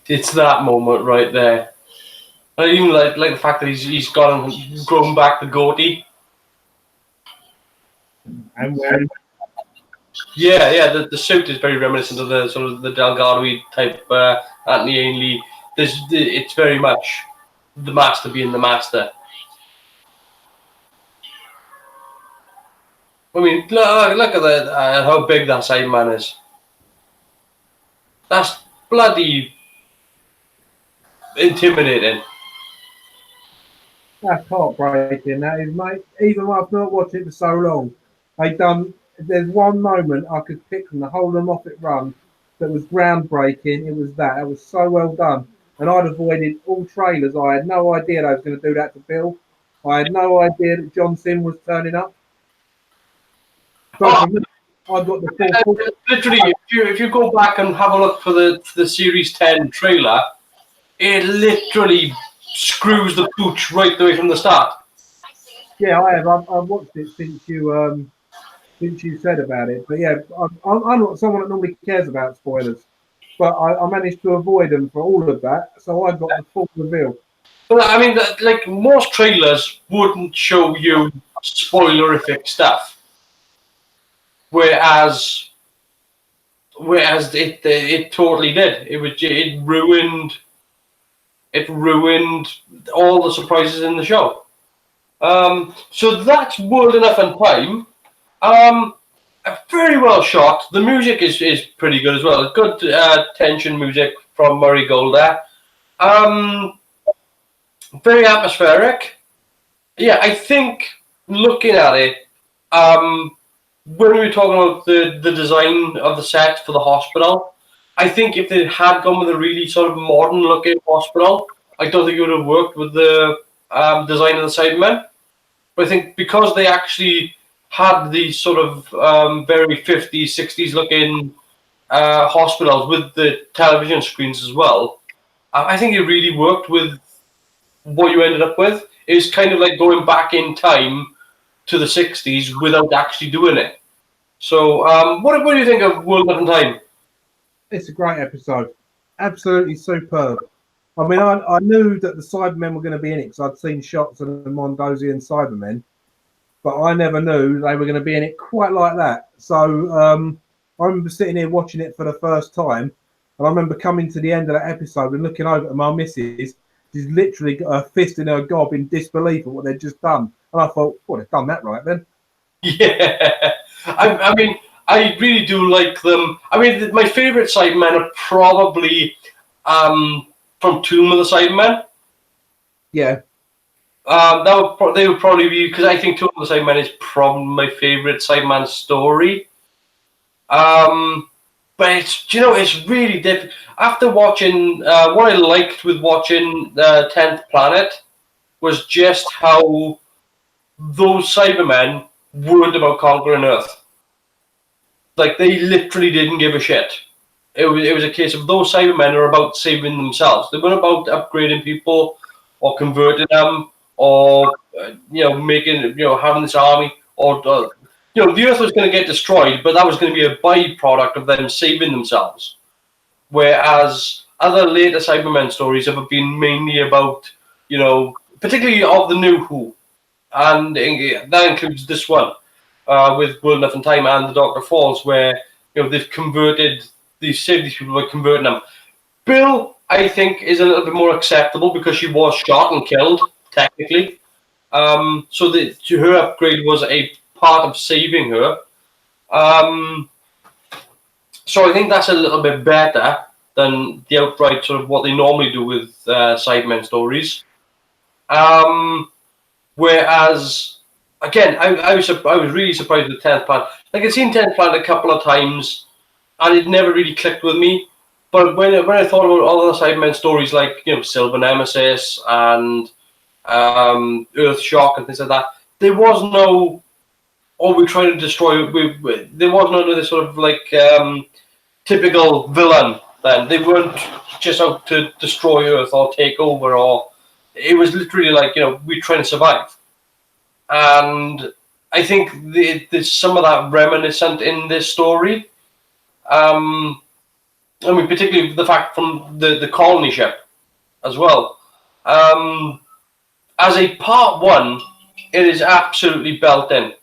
it's that moment right there. I even like the fact that he's gone and grown back the goatee. And wearing Yeah. The suit is very reminiscent of the sort of the Delgado type Anthony Ainley. It's very much the master being the master. I mean, look at that! How big that Cyberman is. That's bloody intimidating. that's heartbreaking. That is, mate. Even though I've not watched it for so long, there's one moment I could pick from the whole of the Moffat run that was groundbreaking. It was that. It was so well done, and I'd avoided all trailers. I had no idea they was going to do that to Bill. I had no idea that John Sim was turning up. So for me, I got the full. Literally, if you go back and have a look for the Series 10 trailer, it literally screws the pooch right the way from the start. Yeah, I have. I've watched it since you said about it. But yeah, I'm not someone that normally cares about spoilers. but I managed to avoid them for all of that, so I got the full reveal. But I mean, like most trailers wouldn't show you spoilerific stuff, whereas it totally did. It ruined all the surprises in the show. So that's World Enough and Time. Very well shot. The music is pretty good as well. Good tension music from Murray Goulder. Very atmospheric. Yeah, I think looking at it, when we were talking about the design of the set for the hospital, I think if they had gone with a really sort of modern looking hospital, I don't think it would have worked with the design of the Cybermen. But I think because they actually had these sort of very 50s, 60s looking hospitals with the television screens as well, I think it really worked with what you ended up with. It's kind of like going back in time to the 60s without actually doing it. So, what do you think of World Enough and Time? It's a great episode, absolutely superb. I mean, I knew that the Cybermen were going to be in it because I'd seen shots of the Mondasian Cybermen, but I never knew they were going to be in it quite like that. So I remember sitting here watching it for the first time, and I remember coming to the end of that episode and looking over at my missus. She's literally got her fist in her gob in disbelief at what they'd just done. And I thought, well, they've done that right then. Yeah, I mean, I really do like them. I mean, my favourite Cybermen are probably from Tomb of the Cybermen. Yeah. They would probably be, because I think Tomb of the Cybermen is probably my favourite Cyberman story. But it's really difficult. After watching, what I liked with watching 10th Planet was just how those Cybermen weren't about conquering Earth. Like, they literally didn't give a shit. It was a case of those Cybermen are about saving themselves. They weren't about upgrading people or converting them or, having this army or the Earth was going to get destroyed, but that was going to be a byproduct of them saving themselves. Whereas other later Cybermen stories have been mainly about, particularly of the New Who, and that includes this one with World Enough and Time and the Doctor Falls, where they've saved these people by converting them. Bill, I think, is a little bit more acceptable because she was shot and killed technically. So her upgrade was a part of saving her. So I think that's a little bit better than the outright sort of what they normally do with Cybermen stories. Whereas, again, I was really surprised with 10th Planet. Like, I'd seen 10th Planet a couple of times, and it never really clicked with me. But when I thought about all the Cybermen stories, like Silver Nemesis and Earth Shock and things like that, there was no, we're trying to destroy. There was none of this sort of like typical villain. Then they weren't just out to destroy Earth or take over, or it was literally like we're trying to survive. And I think there's some of that reminiscent in this story. I mean, particularly the fact from the colony ship as well. As a part one, it is absolutely built in.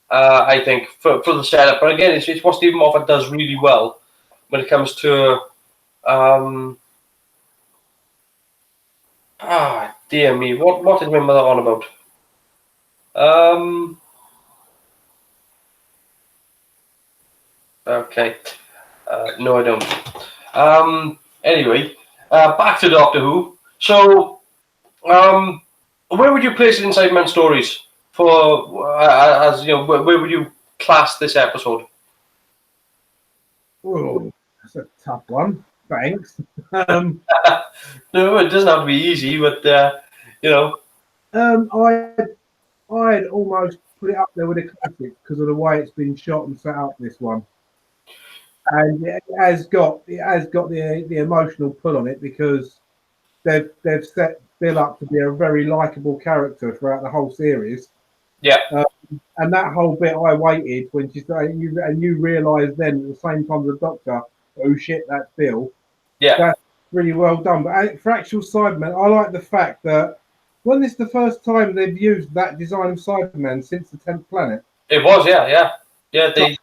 I think for the setup, but again, it's what Stephen Moffat does really well when it comes to. Dear me, what did my mother on about? Okay, no, I don't. Anyway, back to Doctor Who. So, where would you place it in Cybermen stories? For as where would you class this episode? Oh, that's a tough one. Thanks. No, it doesn't have to be easy, but I'd almost put it up there with a classic because of the way it's been shot and set up. This one, and it has got the emotional pull on it because they've set Bill up to be a very likable character throughout the whole series. Yeah. And that whole bit, I waited when she started, and you realise then at the same time as the Doctor, oh shit, that's Bill. Yeah. That's really well done. But for actual Cybermen, I like the fact that wasn't this the first time they've used that design of Cyberman since the 10th Planet? It was, yeah. They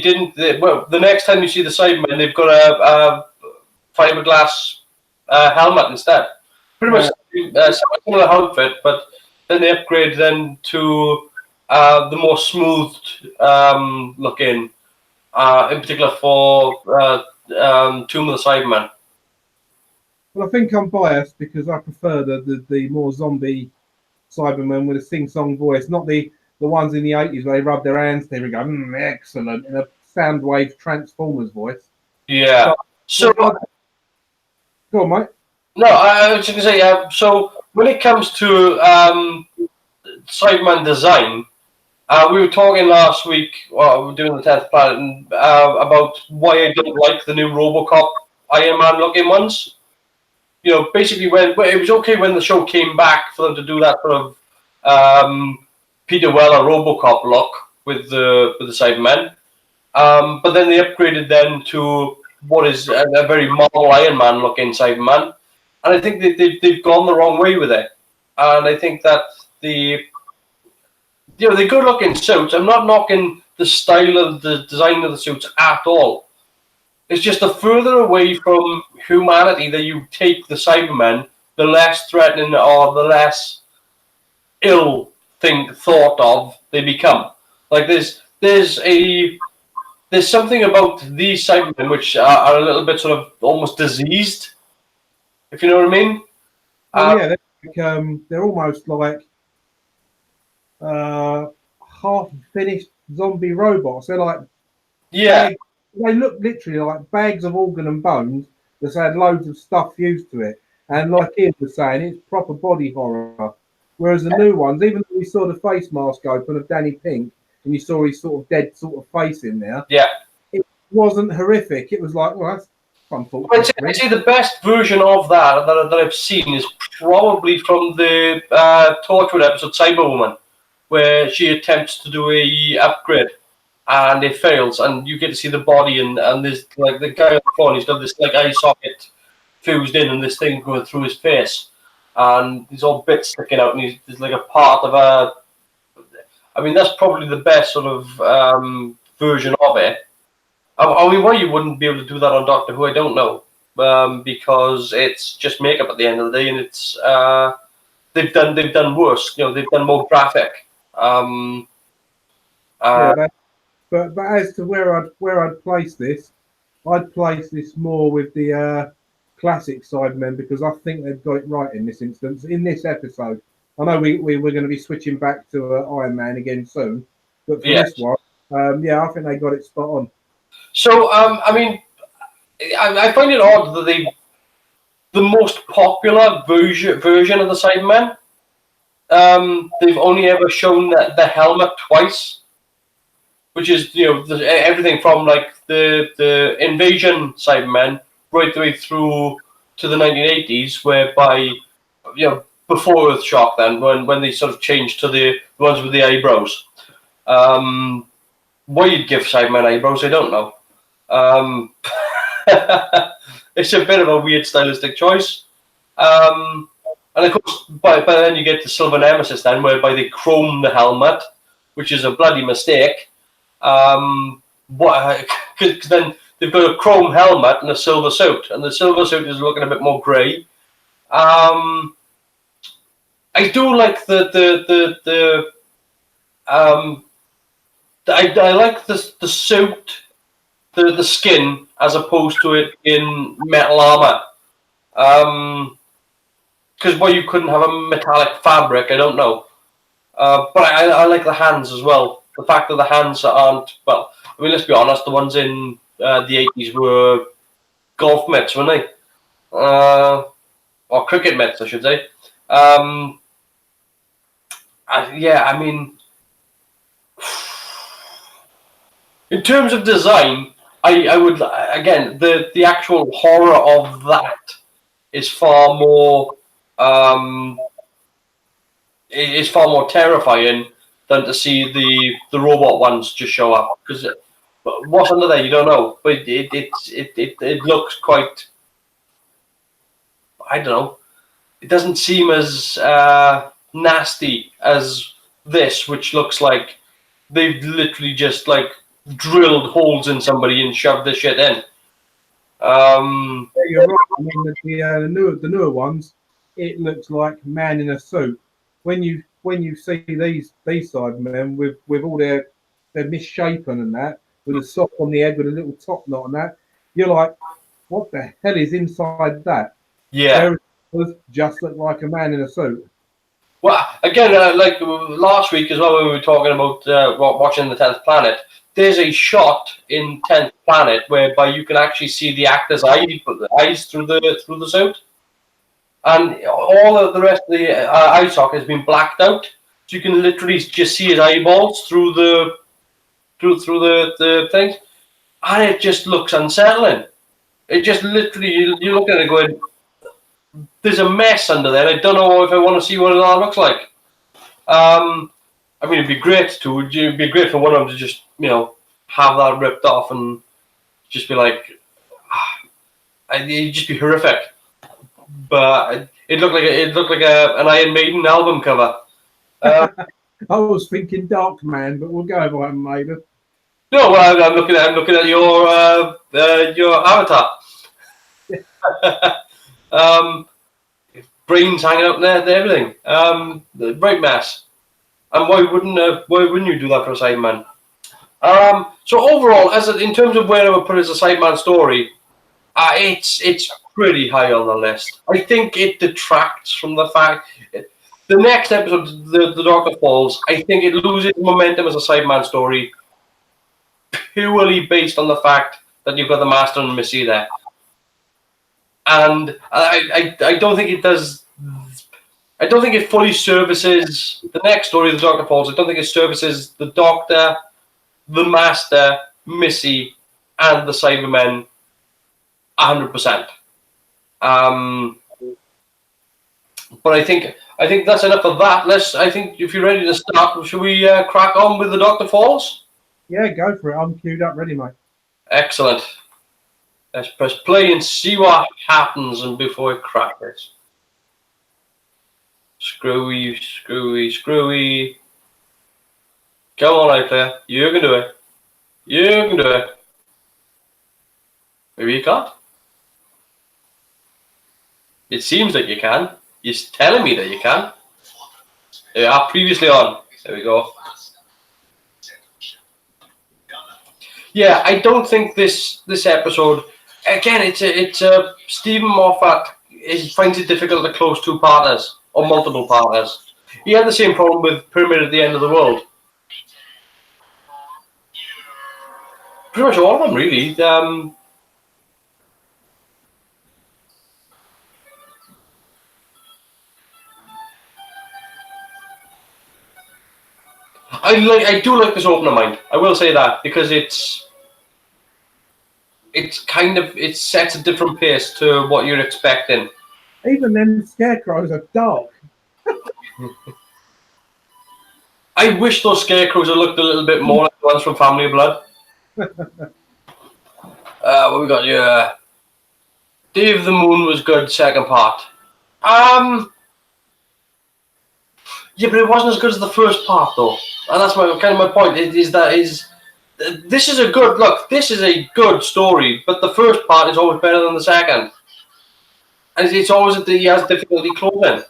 didn't. Well, the next time you see the Cybermen, they've got a fiberglass helmet instead. Pretty much similar outfit, but then they upgrade then to the more smooth looking, in particular for Tomb of the Cybermen. Well, I think I'm biased because I prefer the more zombie Cybermen with a sing-song voice, not the ones in the 80s where they rub their hands together and go, excellent, in a Soundwave Transformers voice. Yeah. So go on, mate. no, I was just gonna say. So when it comes to Cyberman design, we were talking last week, well, we were doing the 10th Planet, and, about why I don't like the new RoboCop Iron Man looking ones. You know, basically, when it was okay when the show came back for them to do that sort of Peter Weller RoboCop look with the Cybermen, but then they upgraded them to what is a very Marvel Iron Man looking Cyberman, and I think they've gone the wrong way with it, and I think that they're good looking suits. I'm not knocking the style of the design of the suits at all. It's just the further away from humanity that you take the Cybermen, the less threatening or the less ill thought of they become. Like there's something about these Cybermen which are a little bit sort of almost diseased, if you know what I mean. Yeah, they're almost like half finished zombie robots. They're like they look literally like bags of organ and bones that's had loads of stuff fused to it. And like Ian was saying, it's proper body horror. Whereas the new ones, even though we saw the face mask open of Danny Pink and you saw his sort of dead sort of face in there, it wasn't horrific. It was like, well, that's unfortunate. I'd say the best version of that I've seen is probably from the Torchwood episode Cyberwoman, where she attempts to do a upgrade and it fails, and you get to see the body and there's like the guy on the phone, he's got this like eye socket fused in and this thing going through his face, and these all bits sticking out, and there's like a part of a. I mean, that's probably the best sort of version of it. I mean, why you wouldn't be able to do that on Doctor Who, I don't know, because it's just makeup at the end of the day, and it's they've done worse. You know, they've done more graphic. But as to where I'd place this, I'd place this more with the classic Cybermen because I think they've got it right in this instance. In this episode, I know we're going to be switching back to Iron Man again soon, but for this one, I think they got it spot on. So, I mean, I find it odd that the most popular version of the Cybermen, they've only ever shown the helmet twice. Which is, you know, everything from like the invasion Cybermen right the way through to the 1980s, whereby, you know, before Earthshock, then when they sort of changed to the ones with the eyebrows. Why you'd give Cybermen eyebrows, I don't know. It's a bit of a weird stylistic choice. And of course, by then you get the Silver Nemesis, then whereby they chrome the helmet, which is a bloody mistake. Because then they've got a chrome helmet and a silver suit, and the silver suit is looking a bit more grey. I do like I like the suit, the skin, as opposed to it in metal armor. Because why you couldn't have a metallic fabric, I don't know. But I like the hands as well. The fact that the hands aren't, well, I mean, let's be honest, the ones in the 80s were golf mitts, weren't they? Or cricket mitts, I should say. I mean, in terms of design, I would, again, the actual horror of that is far more terrifying than to see the robot ones just show up, because what's under there you don't know, but it looks quite I don't know. It doesn't seem as nasty as this, which looks like they've literally just like drilled holes in somebody and shoved this shit in. Yeah, you're right. I mean, the newer ones, it looks like man in a suit. When you see these Cybermen with all their misshapen and that, with a sock on the head with a little top knot and that, you're like, what the hell is inside that? Yeah. Whereas it just look like a man in a suit. Well, again, like last week as well, when we were talking about watching the 10th Planet, there's a shot in 10th Planet whereby you can actually see the actor's eyes through the suit, and all of the rest of the eye socket has been blacked out, so you can literally just see his eyeballs through the things, and it just looks unsettling. It just literally you look at it going, there's a mess under there. I don't know if I want to see what it all looks like. I mean, it'd be great for one of them to just, have that ripped off and just be like, it'd just be horrific. But it looked like an Iron Maiden album cover. I was thinking Dark Man, but we'll go with Iron Maiden. No, well, I'm looking at your avatar. Brains hanging out there and everything. Right mess. And why wouldn't you do that for a Cyberman? So overall, in terms of where I would put it as a Cyberman story, it's pretty high on the list. I think it detracts from the fact the next episode, the Doctor Falls. I think it loses momentum as a Cyberman story purely based on the fact that you've got the Master and Missy there. And I don't think it does. I don't think it fully services the next story, the Doctor Falls. I don't think it services the Doctor, the Master, Missy, and the Cybermen 100%. But I think that's enough of that. I think if you're ready to start, should we crack on with the Doctor Falls? Yeah, go for it. I'm queued up, ready, mate. Excellent. Let's press play and see what happens, and before we crack it. Screwy. Come on, iPlayer. You can do it. You can do it. Maybe you can't. It seems like you can. You're telling me that you can. There you are, previously on. There we go. Yeah, I don't think this episode. Again, it's a Stephen Moffat finds it difficult to close two-parters or multiple parters. He had the same problem with Pyramid at the End of the World. Pretty much all of them, really. I do like this opener mind. I will say that because it sets a different pace to what you're expecting. Even them scarecrows are dark. I wish those scarecrows had looked a little bit more like the ones from Family of Blood. What we got here? Day of the Moon was good, second part. Yeah, but it wasn't as good as the first part, though. And that's my point. This is a good look. This is a good story, but the first part is always better than the second, and it's always that he has difficulty closing.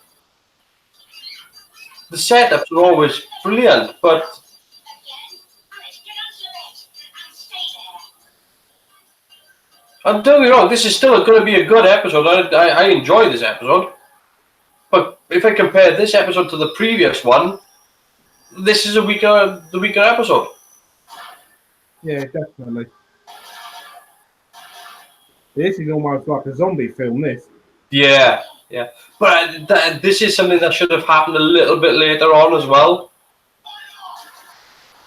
The setups are always brilliant, but don't get me wrong. This is still going to be a good episode. I enjoy this episode, but if I compare this episode to the previous one, this is the weaker episode. Yeah, definitely. This is almost like a zombie film, this. Yeah. But this is something that should have happened a little bit later on as well.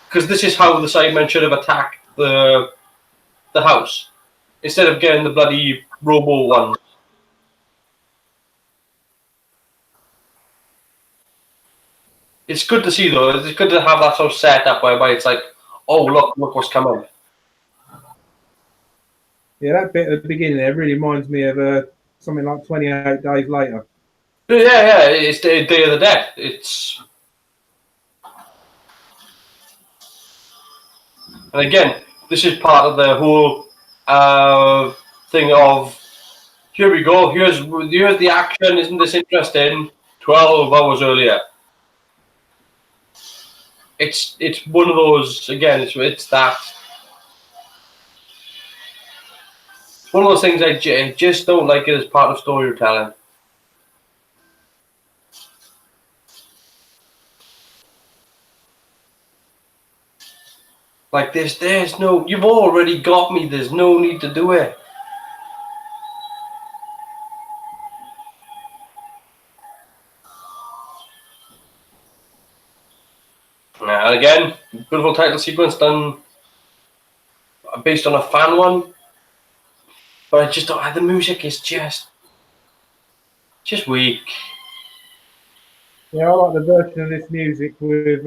Because this is how the Cybermen should have attacked the house. Instead of getting the bloody robo ones. It's good to see, though. It's good to have that sort of setup whereby it's like, oh, look what's coming. Yeah, that bit at the beginning there really reminds me of something like 28 days later. Yeah, it's the Day of the Dead. It's, and again, this is part of the whole thing of, here we go, here's the action, isn't this interesting? 12 hours earlier. It's one of those, again, it's that. It's one of those things I just don't like it as part of storytelling. Like there's no, you've already got me, there's no need to do it. And again, beautiful title sequence done based on a fan one. But I just don't, the music is just weak. Yeah, I like the version of this music with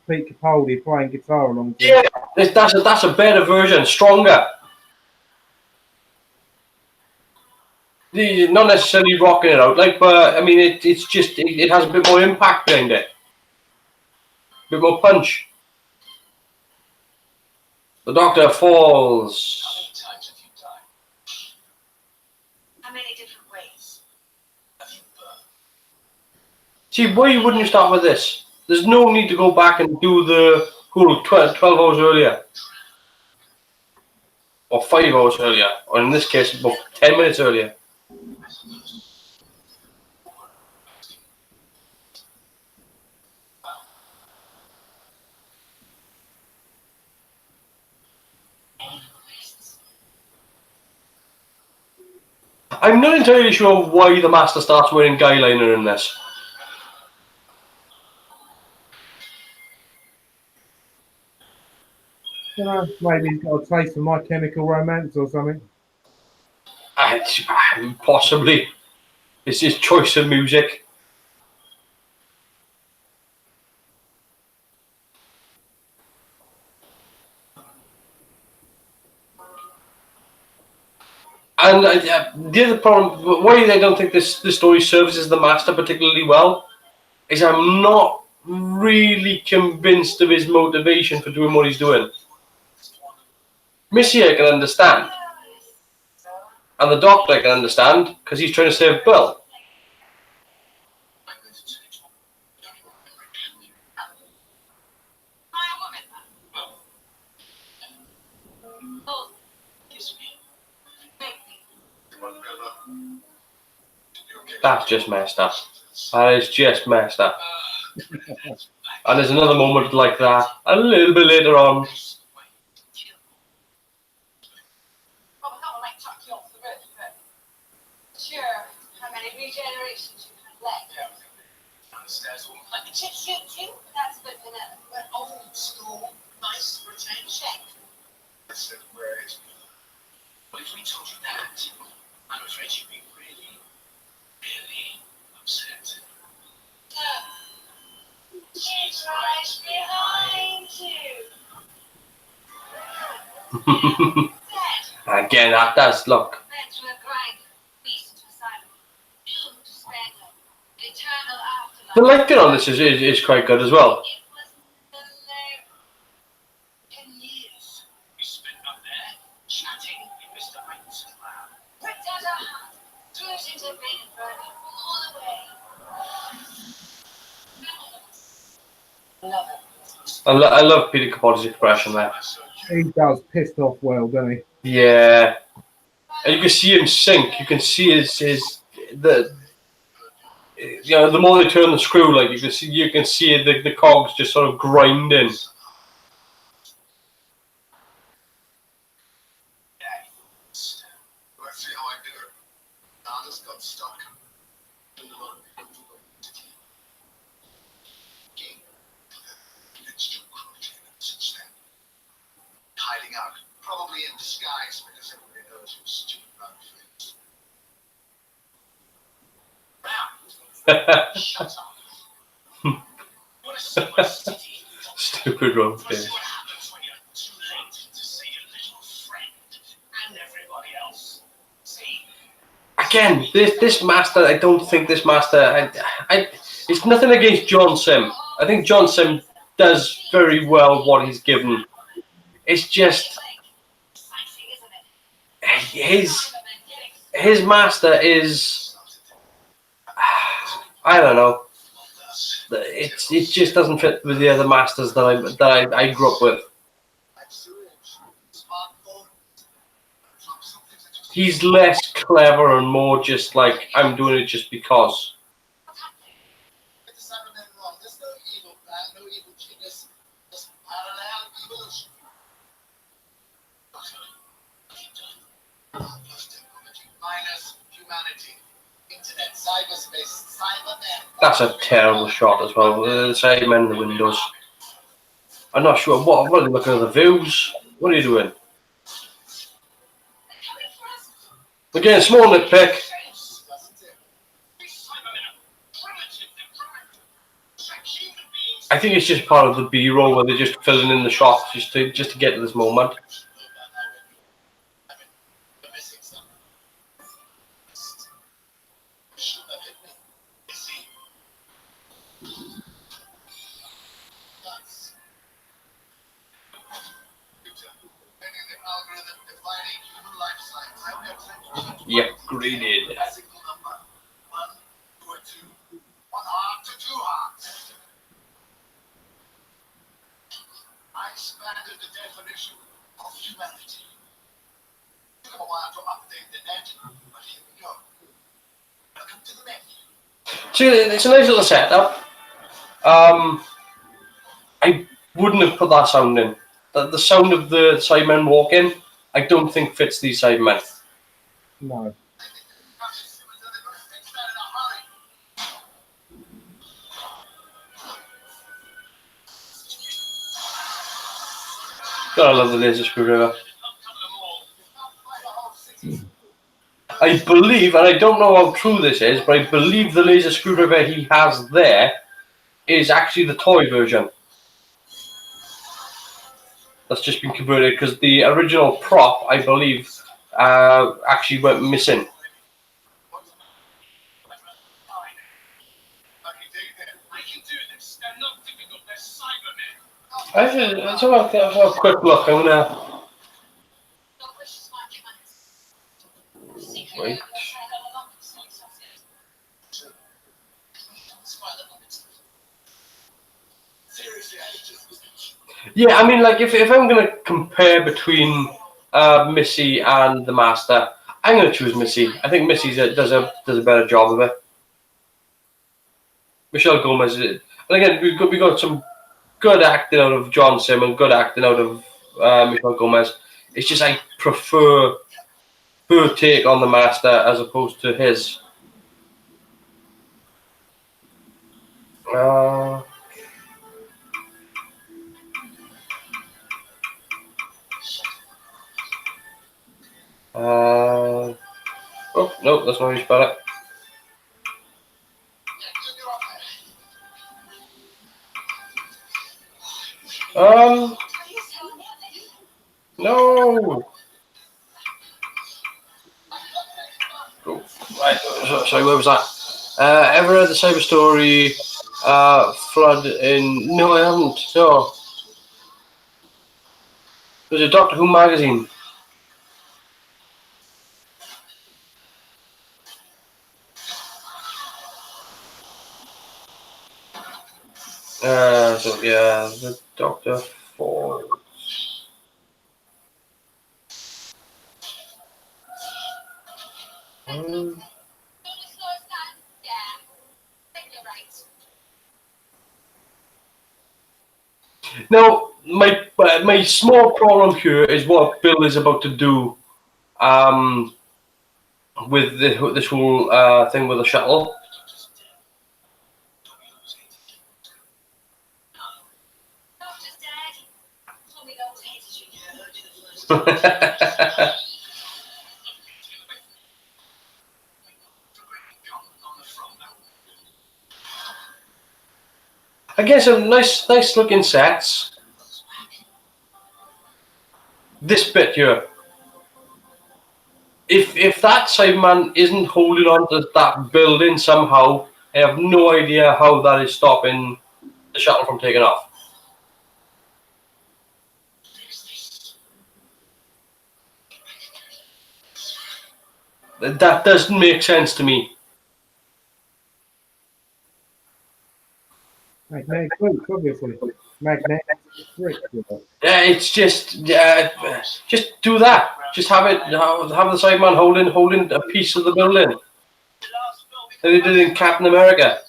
Pete Capaldi playing guitar along to Yeah, it. that's a better version, stronger. Not necessarily rocking it out, like, but I mean, it's just it has a bit more impact behind it, a bit more punch. The Doctor falls. How many times have you died? How many different ways? Have you burned? See, why wouldn't you start with this? There's no need to go back and do the whole 12 hours earlier, or 5 hours earlier, or in this case, about 10 minutes earlier. I'm not entirely sure why the Master starts wearing guy liner in this. You know, maybe he's got a taste of My Chemical Romance or something. Possibly. It's his choice of music. And the other problem, why I don't think this story services the Master particularly well, is I'm not really convinced of his motivation for doing what he's doing. Missy I can understand, and the Doctor I can understand, because he's trying to save Bill. Oh, Kiss me. make me. Come on, brother. You okay? That's just messed up. That is just messed up. And there's another moment like that a little bit later on. Oh, not like chuck you off the roof, but sure, how many regenerations you have left? Yeah, down the stairs all Like the chip shoot too? That's good for that. we're old school, nice for a change. Check. I said, where is me? What if we told you that? I'm afraid you'd be really, really upset. She's right behind you. Dead. Again, that does look. Meant to a grind, beast to silence, doomed to spare her. Eternal afterlife. The lighting on this is quite good as well. It was hilarious. 10 years we spent up there chatting in Mr. Ranks's lab. Ripped out her heart, threw it into a bin and burned it all away. Love it. I love Peter Capaldi's expression there. He does pissed off well, doesn't he? Yeah, and you can see him sink. You can see the the more they turn the screw, like you can see the cogs just sort of grinding. Let's see how I did her. Nana's got stuck. In the mud. It's too cruelty since then. Hiding out, probably in disguise because everybody knows you're stupid about things. Wow. Shut up. What a silly city. Stupid wrong Let's face. see what happens when you're too late to see your little friend and everybody else. See? I again, this master, I don't think this master. It's nothing against John Sim. I think John Sim does very well what he's given. It's just his master is, I don't know. It just doesn't fit with the other masters that I grew up with. He's less clever and more just like, I'm doing it just because. Get the cybermen wrong. There's no evil plan, no evil genius, just parallel evolution. Minus humanity. Internet, cyberspace, cybermen. That's a terrible shot as well. The Cybermen in the windows. I'm not sure. What are they looking at the views? What are you doing? Again, small nitpick. I think it's just part of the B-roll where they're just filling in the shots just to get to this moment. Yep, graded. I expanded the definition of humanity. Took a while to update the net, but here we go. Welcome to the menu. See, it's a nice little setup. I wouldn't have put that sound in. The sound of the Cybermen walking, I don't think fits these Cybermen. No. Gotta love the laser screwdriver. I believe, and I don't know how true this is, but I believe the laser screwdriver he has there is actually the toy version. That's just been converted because the original prop, I believe, actually went missing. Let's have a quick look. I'm gonna wait. Yeah, I mean, like if I'm gonna compare between Missy and the Master, I'm gonna choose Missy. I think Missy does a better job of it. Michelle Gomez, and again, we got some good acting out of John Sim and good acting out of Michelle Gomez. It's just I prefer her take on the Master as opposed to his. Oh no, that's not how you spell it. No. Oh, right, sorry, where was that? Ever read the cyber story? Flood in? No, I haven't. No. It was a Doctor Who magazine. So yeah, the Doctor Falls. Now, my small problem here is what Bill is about to do, with this whole thing with the shuttle. Again, some nice looking sets. This bit here. if that Cyberman isn't holding on to that building somehow, I have no idea how that is stopping the shuttle from taking off. That doesn't make sense to me. Magnetic bricks, obviously. Magnetic bricks. Yeah, it's just do that. Just have the Cyberman holding a piece of the building. Like they did in Captain America.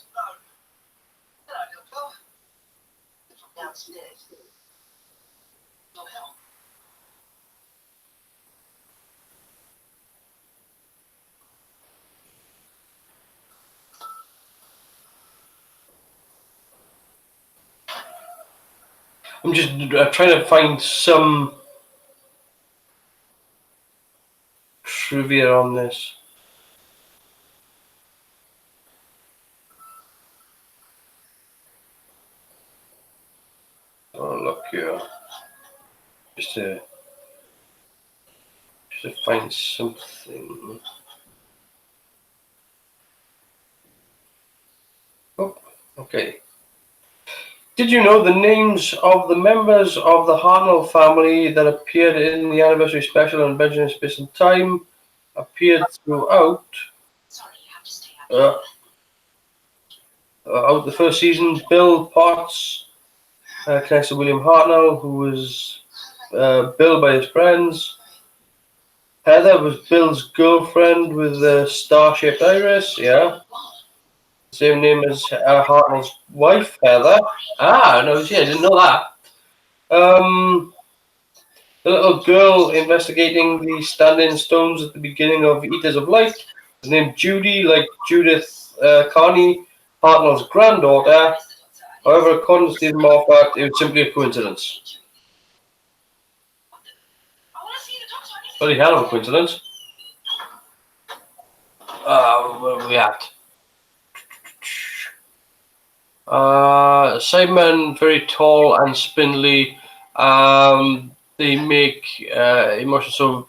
I'm just trying to find some trivia on this. Oh, look here. Just to find something. Oh, okay. Did you know the names of the members of the Hartnell family that appeared in the anniversary special on Benjamin Space and Time appeared throughout out the first season? Bill Potts connects to William Hartnell, who was Bill by his friends. Heather was Bill's girlfriend with the star-shaped iris. Yeah. Same name as Hartnell's wife, Heather. Ah, no, shit, I didn't know that. The little girl investigating the standing stones at the beginning of Eaters of Light is named Judy, like Judith Carney, Hartnell's granddaughter. However, according to Stephen Moffat, it was simply a coincidence. Bloody hell of a coincidence. Where are we at? Cybermen, very tall and spindly. They make emotions so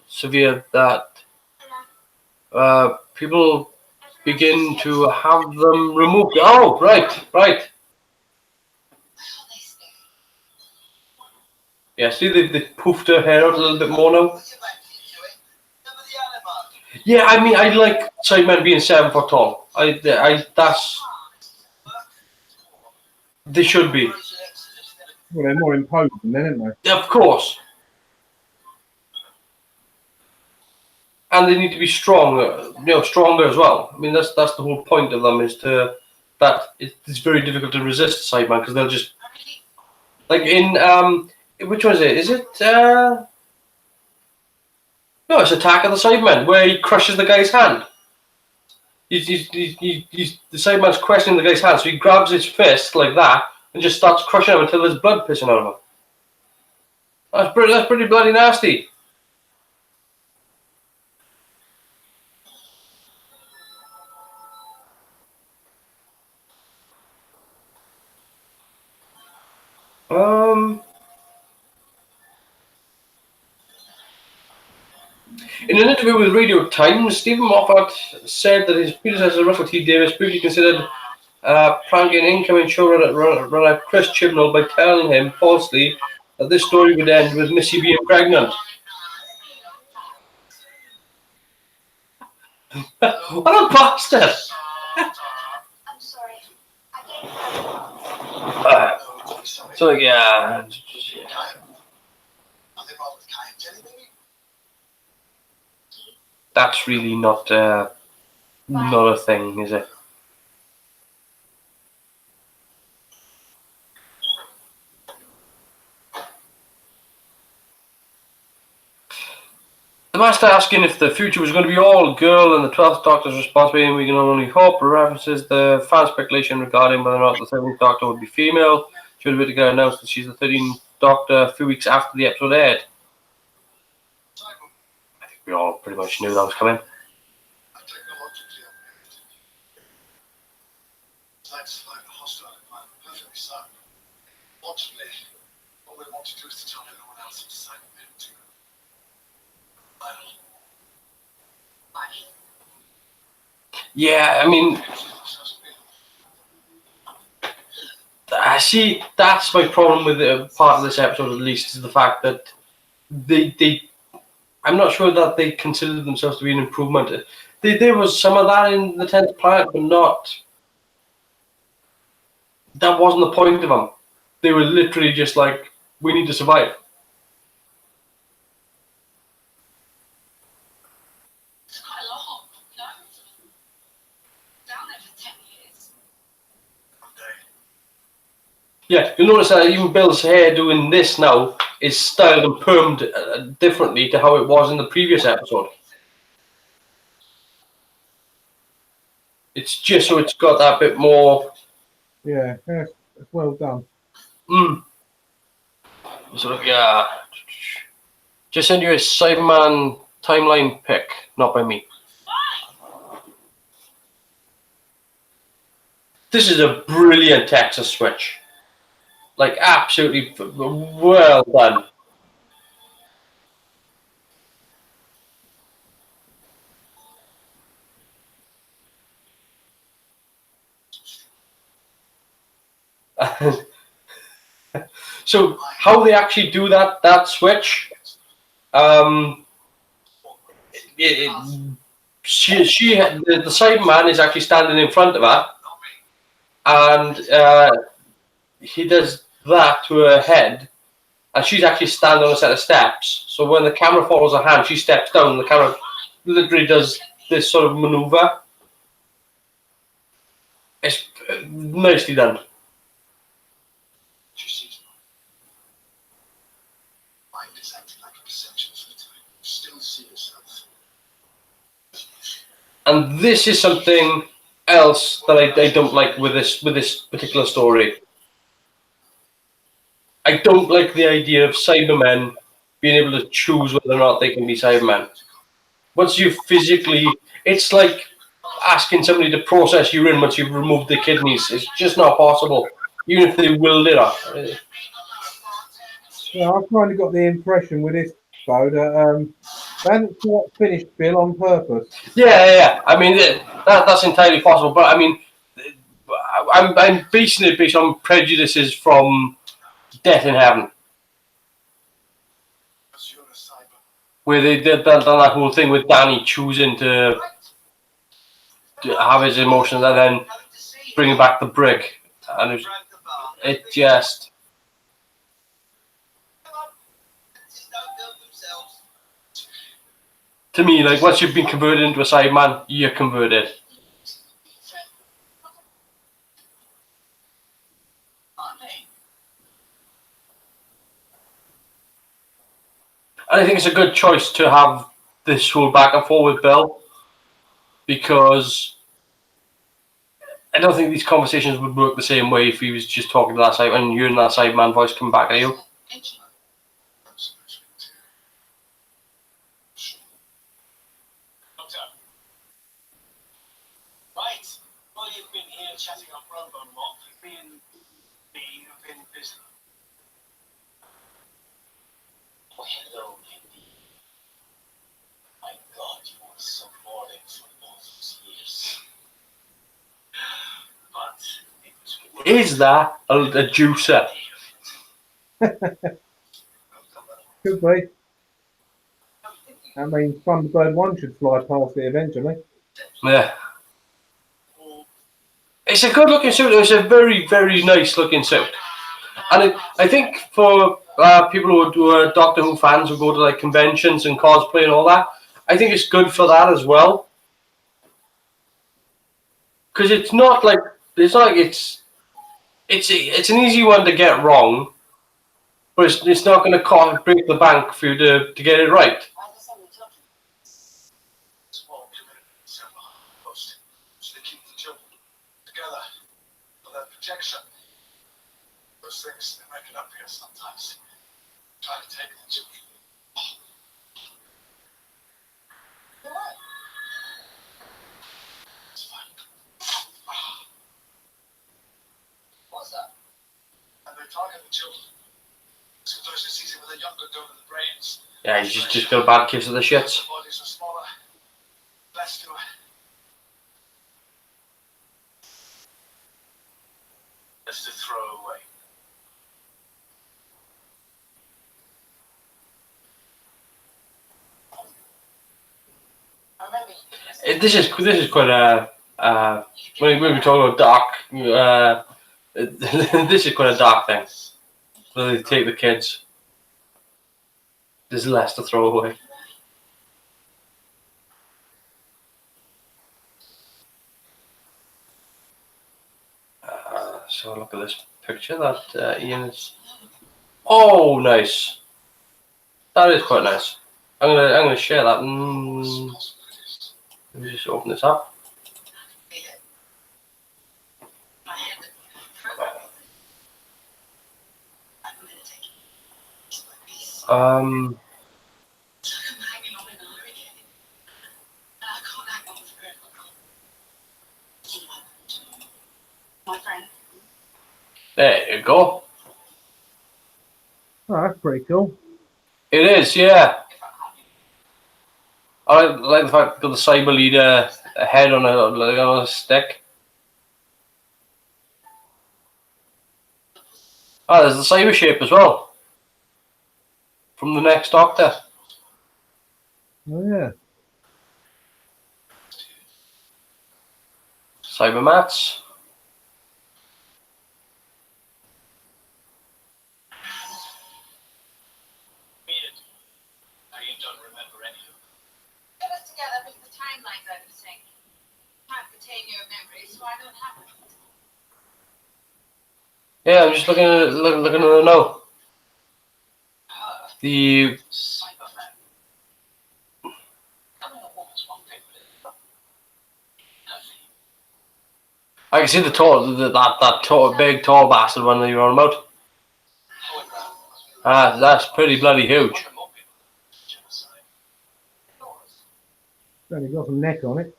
severe that people begin to have them removed. Oh, right. Yeah, see, they poofed her hair out a little bit more now. Yeah, I mean, I like Cybermen being 7 foot tall. They should be. Well, they're more imposing then, aren't they? Of course. And they need to be stronger as well. I mean, that's the whole point of them, is that it's very difficult to resist Cyberman, because they'll just, like in which one is it? Is it no? It's Attack of the Cybermen, where he crushes the guy's hand. The Cyberman's questioning the guy's hand, so he grabs his fist like that and just starts crushing him until there's blood pissing out of him. That's pretty bloody nasty. In an interview with Radio Times, Stephen Moffat said that his predecessor, Russell T Davies, briefly considered pranking incoming showrunner Chris Chibnall by telling him falsely that this story would end with Missy being pregnant. What a bastard! I'm sorry. I So yeah. That's really not a thing, is it? The Master asking if the future was going to be all girl and the 12th Doctor's responsibility, and we can only hope, references the fan speculation regarding whether or not the 13th Doctor would be female. She would have been announced that she's the 13th Doctor a few weeks after the episode aired. I think we all pretty much knew that was coming. Yeah, I mean, I see. That's my problem with part of this episode, at least, is the fact that they. I'm not sure that they considered themselves to be an improvement. There was some of that in the 10th Planet, but not. That wasn't the point of them. They were literally just like, we need to survive. It's quite a lot, you know? Down there for 10 years. Yeah, you'll notice that even Bill's hair doing this now is styled and permed differently to how it was in the previous episode. It's just so it's got that bit more. Yeah, that's well done. Sort of, yeah. Just send you a Cyberman timeline pic, not by me. This is a brilliant Texas switch. Like, absolutely well done. So how they actually do that switch, the Cyberman is actually standing in front of her, and he does that to her head, and she's actually standing on a set of steps. So when the camera follows her hand, she steps down, and the camera literally does this sort of maneuver. It's nicely done. Mind is acting like a perception for the time. You still see yourself. And this is something else that I don't like with this particular story. I don't like the idea of Cybermen being able to choose whether or not they can be Cybermen. Once you physically, it's like asking somebody to process urine once you've removed the kidneys. It's just not possible, even if they willed it up. Yeah, I've kind of got the impression with this though that they haven't quite finished Bill on purpose. Yeah. I mean, that's entirely possible. But I mean, I'm basing it based on prejudices from Death in Heaven, where they did that whole thing with Danny choosing to have his emotions and then bringing back the brick, and it just. To me, like, once you've been converted into a Cyberman, you're converted. And I think it's a good choice to have this whole back and forth with Bill, because I don't think these conversations would work the same way if he was just talking to that side and hearing that Cyberman voice come back at you. Right. Well, you've been here chatting on Robo Mock. Me and me have been busy. Oh, hello, Mindy. My God, you were so boring for all those years. But it was Is that a juicer? Could be. I mean, Thunderbird 1 should fly past it eventually. Yeah. It's a good looking suit. It's a very, very nice looking suit. And I think for people who are Doctor Who fans who go to like conventions and cosplay and all that, I think it's good for that as well. Because it's not like it's an easy one to get wrong, but it's not going to break the bank for you to get it right. small community symbol post. So they keep the children together for their protection. Those things they make it up here sometimes. Try to take the children. It's fine. What's that? And they target the children. It's those who sees it with a younger dome in the brains. Yeah, he's just got a bad case of the shits. Bodies are smaller. Less to it. Less to throw away. This is quite a when we talk about dark. This is quite a dark thing. Where they take the kids. There's less to throw away. So look at this picture that Ian is. Oh, nice. That is quite nice. I'm gonna share that. Let me just open this up. My friend. There you go. Oh, that's pretty cool. It is, yeah. I like the fact that the cyber leader a head on a stick. Oh, there's the cyber shape as well. From the next Doctor. Oh yeah. Cyber mats. I don't remember any of them. Get us together because the timeline's out of sync. Can't retain your memories, so I don't have them. Yeah, I'm just looking at it now. The Cybermen. I don't know what was one thing, but nothing. I can see the that big tall bastard one that you're on about. Ah, that's pretty bloody huge. Only got some neck on it.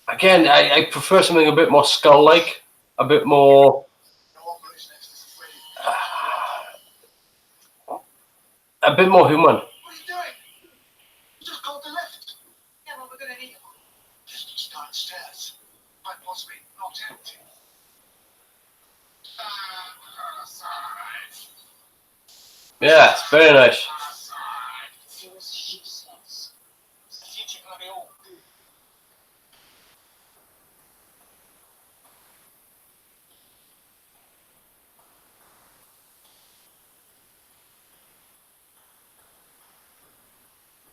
Again, I prefer something a bit more skull-like, a bit more, a bit more human. What are you doing? You just called the lift. Yeah, well, we're gonna need them. Just downstairs. Quite possibly not empty. Yeah, it's very nice.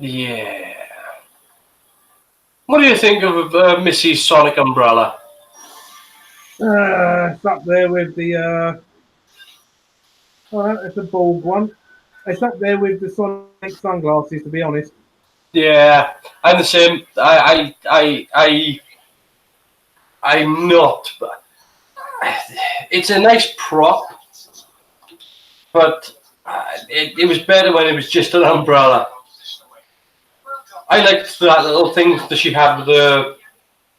Yeah. What do you think of Missy's Sonic umbrella? It's up there with the. Oh, it's a bald one. It's up there with the Sonic sunglasses, to be honest. Yeah, I'm the same. I'm not. It's a nice prop, but it was better when it was just an umbrella. I liked that little thing that she had with the,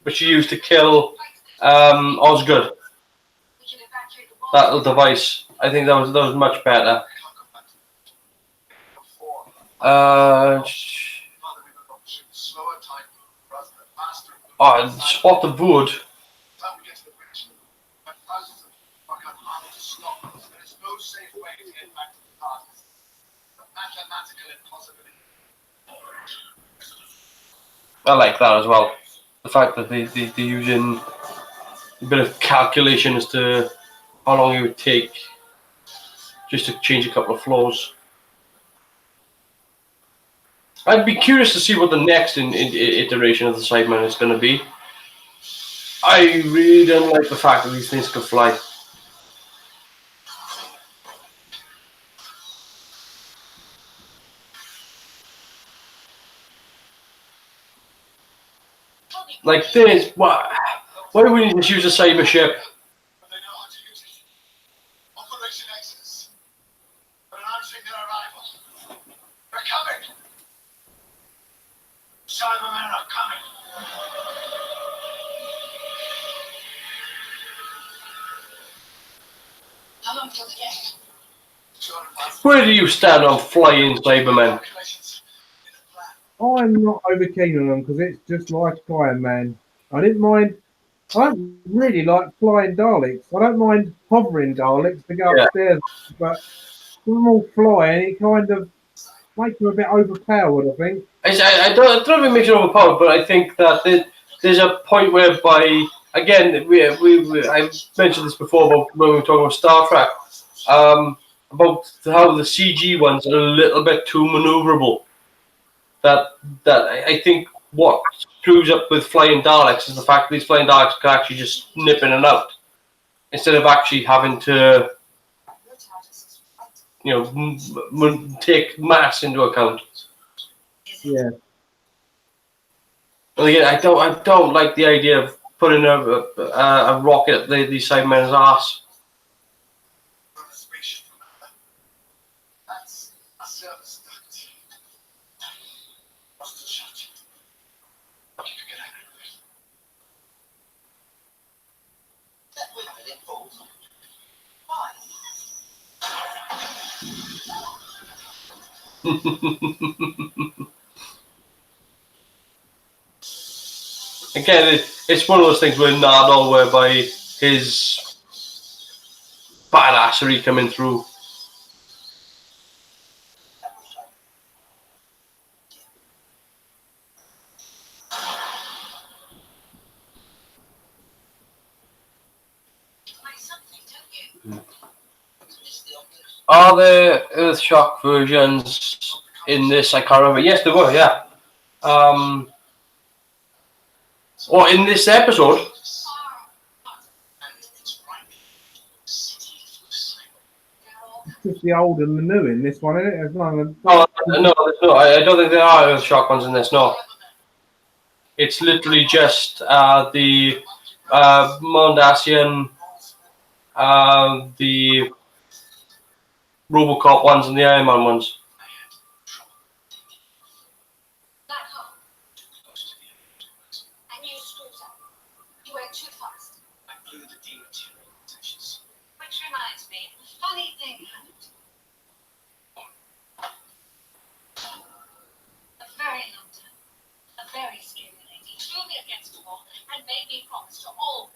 which she used to kill Osgood. That little device. I think that was much better. Spot the wood. I like that as well. The fact that they're using a bit of calculation as to how long it would take just to change a couple of floors. I'd be curious to see what the next iteration of the Cybermen is going to be. I really don't like the fact that these things can fly. Like this, why do we need to use a cyber ship? But they know how to use it. Operation Exodus. They're announcing their arrival. They're coming. Cybermen are coming. How long till they get? 200 miles Where do you stand on flying cybermen? Calculations in a plan. I'm not over keen on them because it's just like Iron Man. I didn't mind. I don't really like flying Daleks. I don't mind hovering Daleks to go Yeah. upstairs, but them all flying, it kind of makes them a bit overpowered. I think. I don't know if it makes it overpowered, but I think that there's a point whereby, again, I mentioned this before about when we were talking about Star Trek, about how the CG ones are a little bit too maneuverable. That I think what screws up with flying Daleks is the fact that these flying Daleks can actually just nip in and out instead of actually having to, you know, take mass into account. Yeah. And again, I don't like the idea of putting a rocket up these Cybermen's ass. Run a spaceship, remember? That's a service duct. Must have shut. You could get angry with it. That would have been involved. Why? Again, it's one of those things where Nardole, whereby his badassery coming through. Like something, don't you? It's the obvious. Are there Earthshock versions in this? I can't remember. Yes, there were. Yeah. Or in this episode. And it's right. City looks like Just the old and the new in this one, isn't it? There's none of Oh no, I don't think there are Earthshock ones in this. No, it's literally just the Mondasian, the RoboCop ones, and the Iron Man ones. Back home, too close to the end. and you screwed up. You went too fast. I blew the dematerialization. Which reminds me, a funny thing happened. A very long time, a very scary lady threw me against a wall and made me promise to always.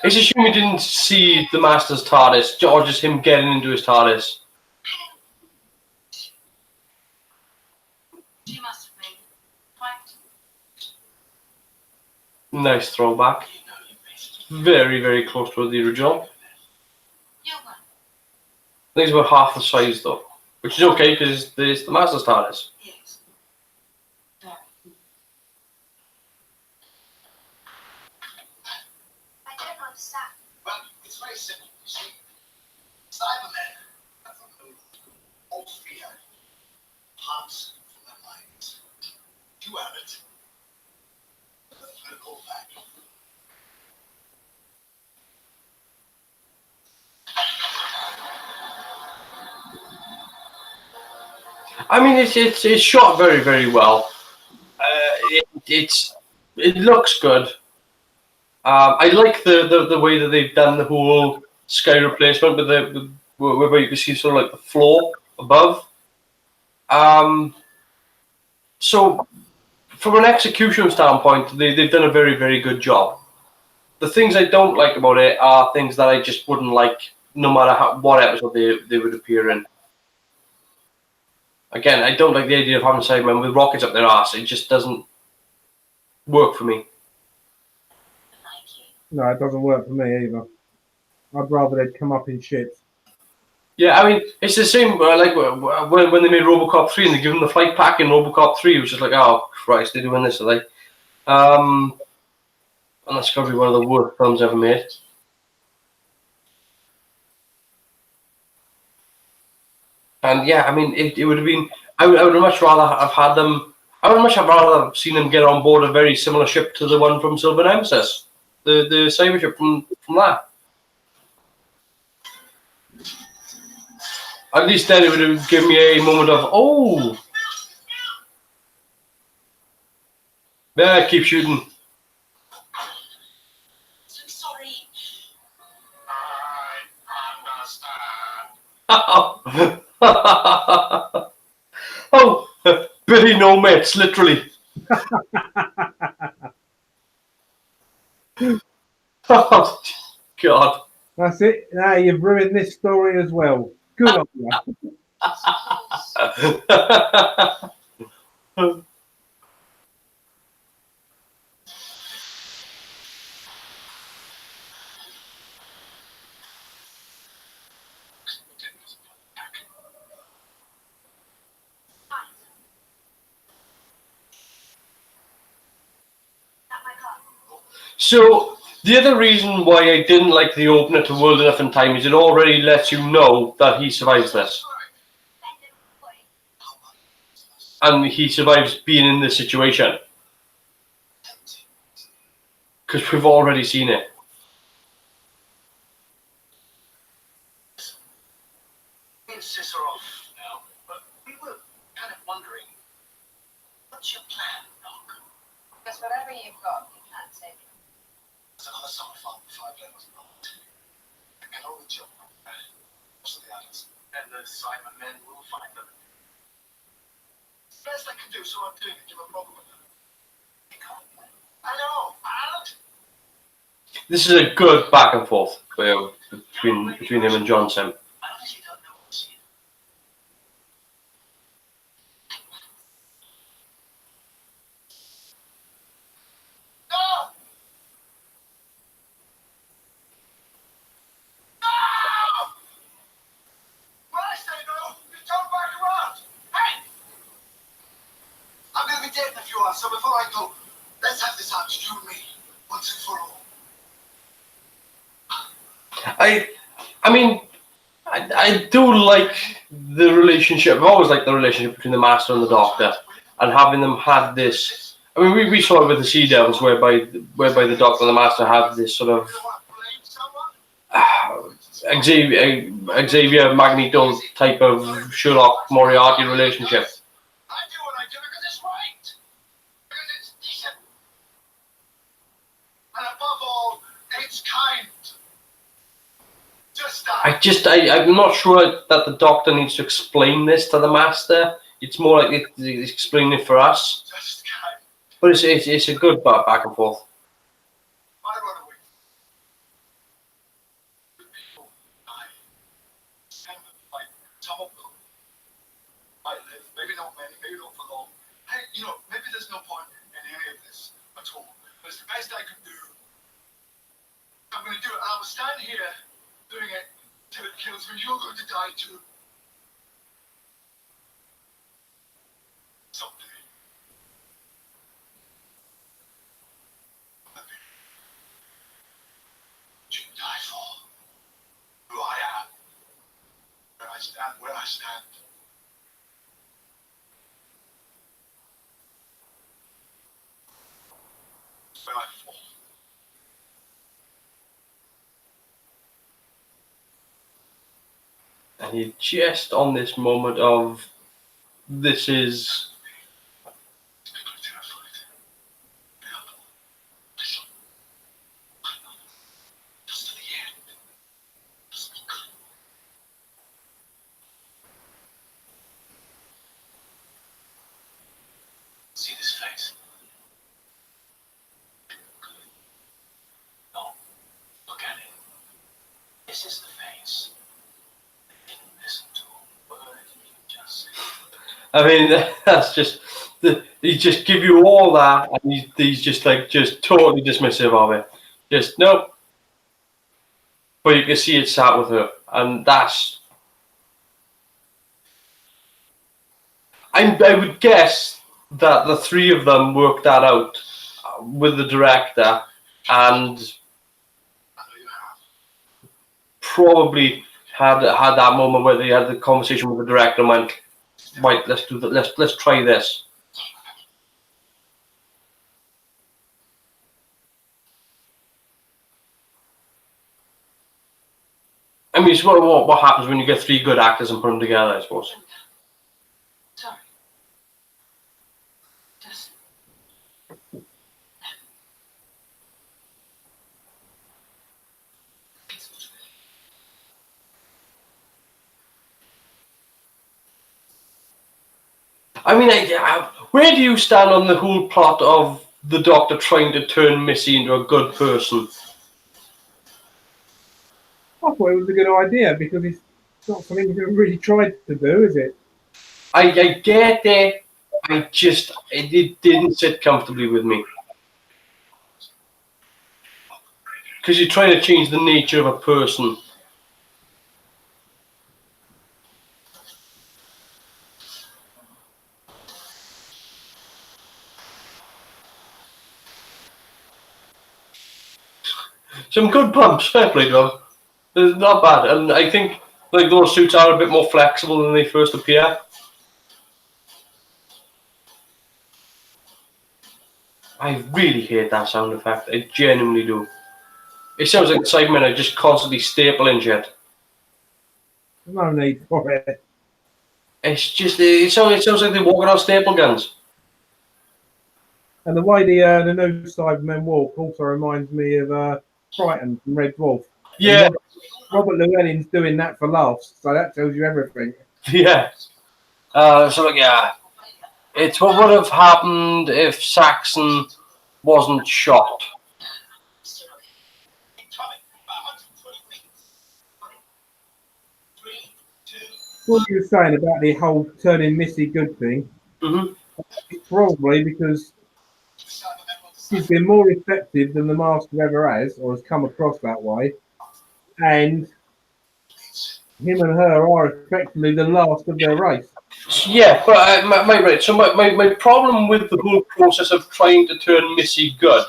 It's a shame we didn't see the Master's TARDIS, or just him getting into his TARDIS. She must have made quite. Nice throwback. You know you made it. Very, very close to the original. You won. I think it's about half the size though, which is okay because it's the Master's TARDIS. Yes. Very. I don't understand. Well, it's very simple, you see. Cybermen have removed all fear, parts from their minds. You have it. The political back. I mean, it's shot very, very well. It looks good. I like the way that they've done the whole sky replacement with where you can see sort of like the floor above. So from an execution standpoint, they've done a very, very good job. The things I don't like about it are things that I just wouldn't like, no matter what episode they would appear in. Again, I don't like the idea of having Cybermen with rockets up their arse. It just doesn't work for me. Like you. No, it doesn't work for me either. I'd rather they'd come up in ships. Yeah, I mean, it's the same like when they made RoboCop 3 and they give them the flight pack in RoboCop 3, it was just like, oh Christ, they're doing this, are they? And that's probably one of the worst films ever made. And yeah, I mean, it would have been. I would much rather have had them. I would much have rather seen them get on board a very similar ship to the one from Silver Nemesis, the cyber ship from that. At least then it would have given me a moment of, oh, yeah, keep shooting. So sorry. I understand. Oh, Billy no mates, literally. Oh, God. That's it. Now you've ruined this story as well. Good on you. So the other reason why I didn't like the opener to World Enough in Time is it already lets you know that he survives this. And he survives being in this situation. Because we've already seen it. Sis are off now, but we were kind of wondering, what's your plan, Doc? Because whatever you've got, you can't take it. It's another summer fun, 5 levels not. I can only jump. Most of the others. And the cybermen will find them. Best I can do, so I'm doing it. Give a problem with them. I know, and This is a good back and forth between him and Johnson. I honestly don't know what's here. No! No! When I say no, you turn back around. Hey! I'm gonna be dead in a few hours, so before I go, let's have this out, you and me, once and for all. I mean, I do like the relationship. I've always liked the relationship between the Master and the Doctor, and having them had this. I mean, we saw it with the Sea Devils, whereby the Doctor and the Master have this sort of Xavier Magneto type of Sherlock Moriarty relationship. I do what I do because it's right. Because it's decent. And above all, it's kind. Just I'm not sure that the Doctor needs to explain this to the Master. It's more like it's explaining it for us. Just kind. But it's a good back and forth. I run away. The people die. And like some of them might live. Maybe not many, maybe not for long. Hey, maybe there's no point in any of this at all. But it's the best I can do. I'm gonna do it. I will stand here doing it till it kills me. You're going to die too. Someday. You die for who I am. Where I stand. Where I fall. And you're just on this moment of this is. See this face? No. Look at it. This is the face. I didn't listen to a word you just said. I mean, that's just. He just give you all that, and he's just totally dismissive of it. Just nope. But you can see it sat with her, and that's. I would guess that the three of them worked that out with the director, and probably had that moment where they had the conversation with the director and went, "Right, let's do that. Let's try this." I mean, it's what happens when you get three good actors and put them together, I suppose. Sorry. Just. I mean, where do you stand on the whole plot of the Doctor trying to turn Missy into a good person? I thought it was a good idea because it's not something you've ever really tried to do, is it? I get it. It didn't sit comfortably with me. Because you're trying to change the nature of a person. Some good pumps, fair play, though. It's not bad, and I think like those suits are a bit more flexible than they first appear. I really hate that sound effect. I genuinely do. It sounds like the Cybermen are just constantly stapling shit. There's no need for it. It sounds like they're walking on staple guns. And the way the new Cybermen walk also reminds me of Triton from Red Dwarf. Yeah, Robert Llewellyn's doing that for laughs, so that tells you everything. yeah. Yeah. It's what would have happened if Saxon wasn't shot. What you were saying about the whole turning Missy good thing, Mm-hmm. it's probably because she's been more effective than the Master ever has, or has come across that way, and him and her are effectively the last of their race. Yeah, but right. So my problem with the whole process of trying to turn Missy good,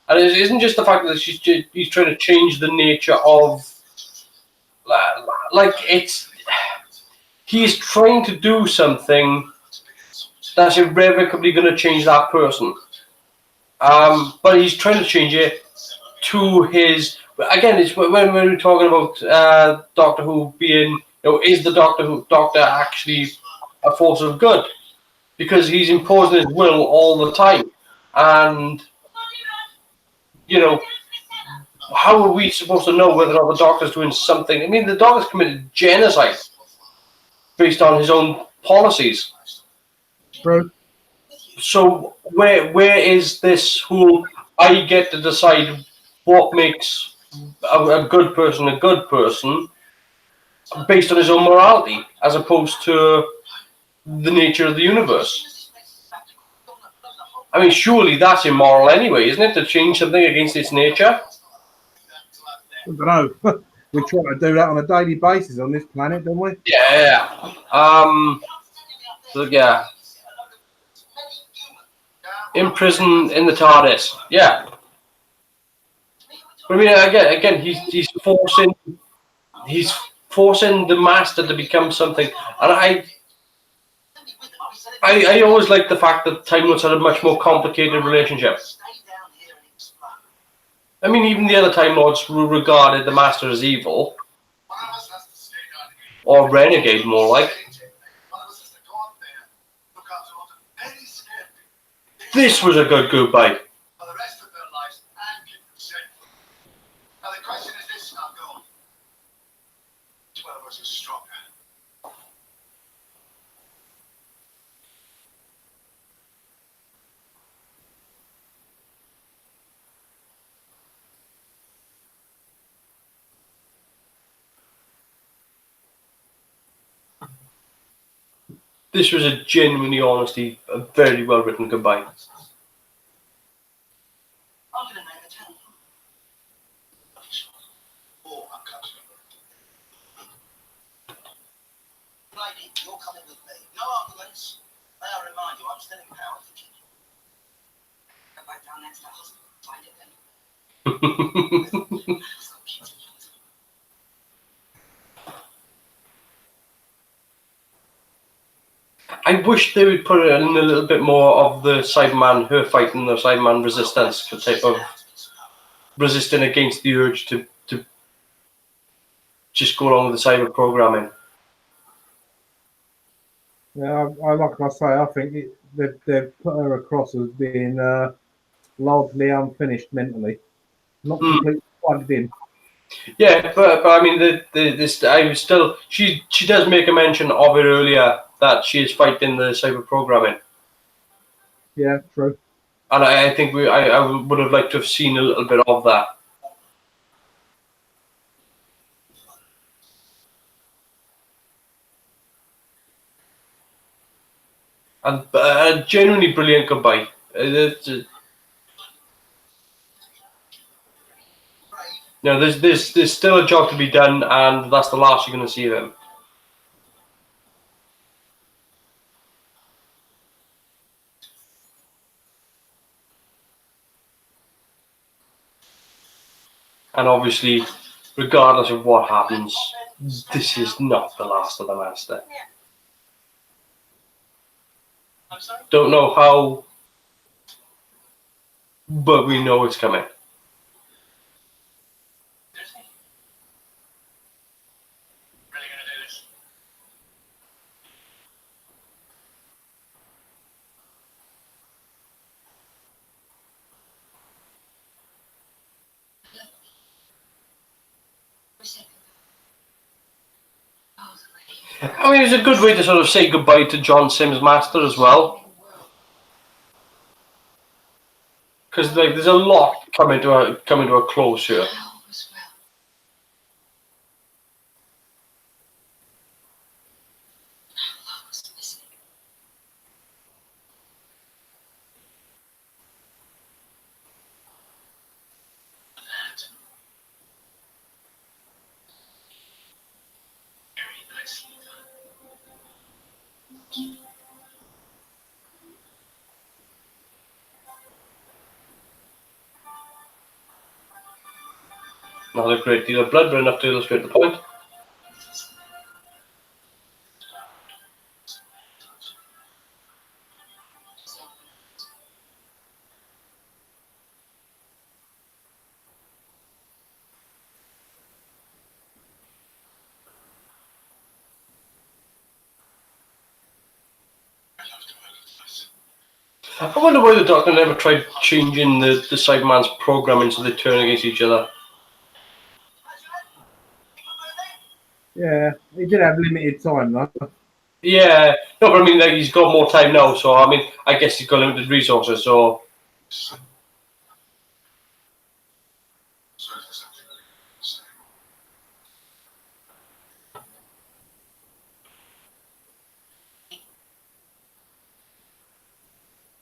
and it isn't just the fact that he's trying to change the nature of, like he's trying to do something that's irrevocably going to change that person. But he's trying to change it to his. Again, it's when we're talking about Doctor Who being, is the Doctor actually a force of good? Because he's imposing his will all the time, and how are we supposed to know whether or not the Doctor's doing something? I mean, the Doctor's committed genocide based on his own policies. True. So where is this whole I get to decide what makes a good person based on his own morality as opposed to the nature of the universe? I mean, surely that's immoral anyway, isn't it, to change something against its nature? I don't know. We try to do that on a daily basis on this planet, don't we? Yeah. So yeah. Imprisoned in the TARDIS. Yeah. I mean, again, he's forcing the Master to become something, and I always like the fact that Time Lords had a much more complicated relationship. I mean, even the other Time Lords regarded the Master as evil, or renegade more like. This was a good goodbye. This was a genuinely, honestly, a very well written goodbye. You're coming with me. No arguments. May I remind you, I'm still in power. Go back down next to hospital. Find it then. I wish they would put in a little bit more of the Cyberman, her fighting the Cyberman resistance, the type of resisting against the urge to just go along with the cyber programming. Yeah, like I say, I think they've put her across as being largely unfinished mentally, not completely plugged in. Yeah, but I mean, I was still she does make a mention of it earlier that she is fighting the cyber programming. Yeah, true. And I think I would have liked to have seen a little bit of that. And a genuinely brilliant goodbye. No, there's still a job to be done, and that's the last you're going to see of him. And obviously, regardless of what happens, this is not the last of the Master. Don't know how, but we know it's coming. I mean, it's a good way to sort of say goodbye to John Sims' Master as well. Because like, there's a lot coming to a close here. Not a great deal of blood, but enough to illustrate the point. I wonder why the Doctor never tried changing the Cyberman's programming so they turn against each other. Yeah, he did have limited time though. Yeah, no, but I mean, like, he's got more time now, so I mean, I guess he's got limited resources, so.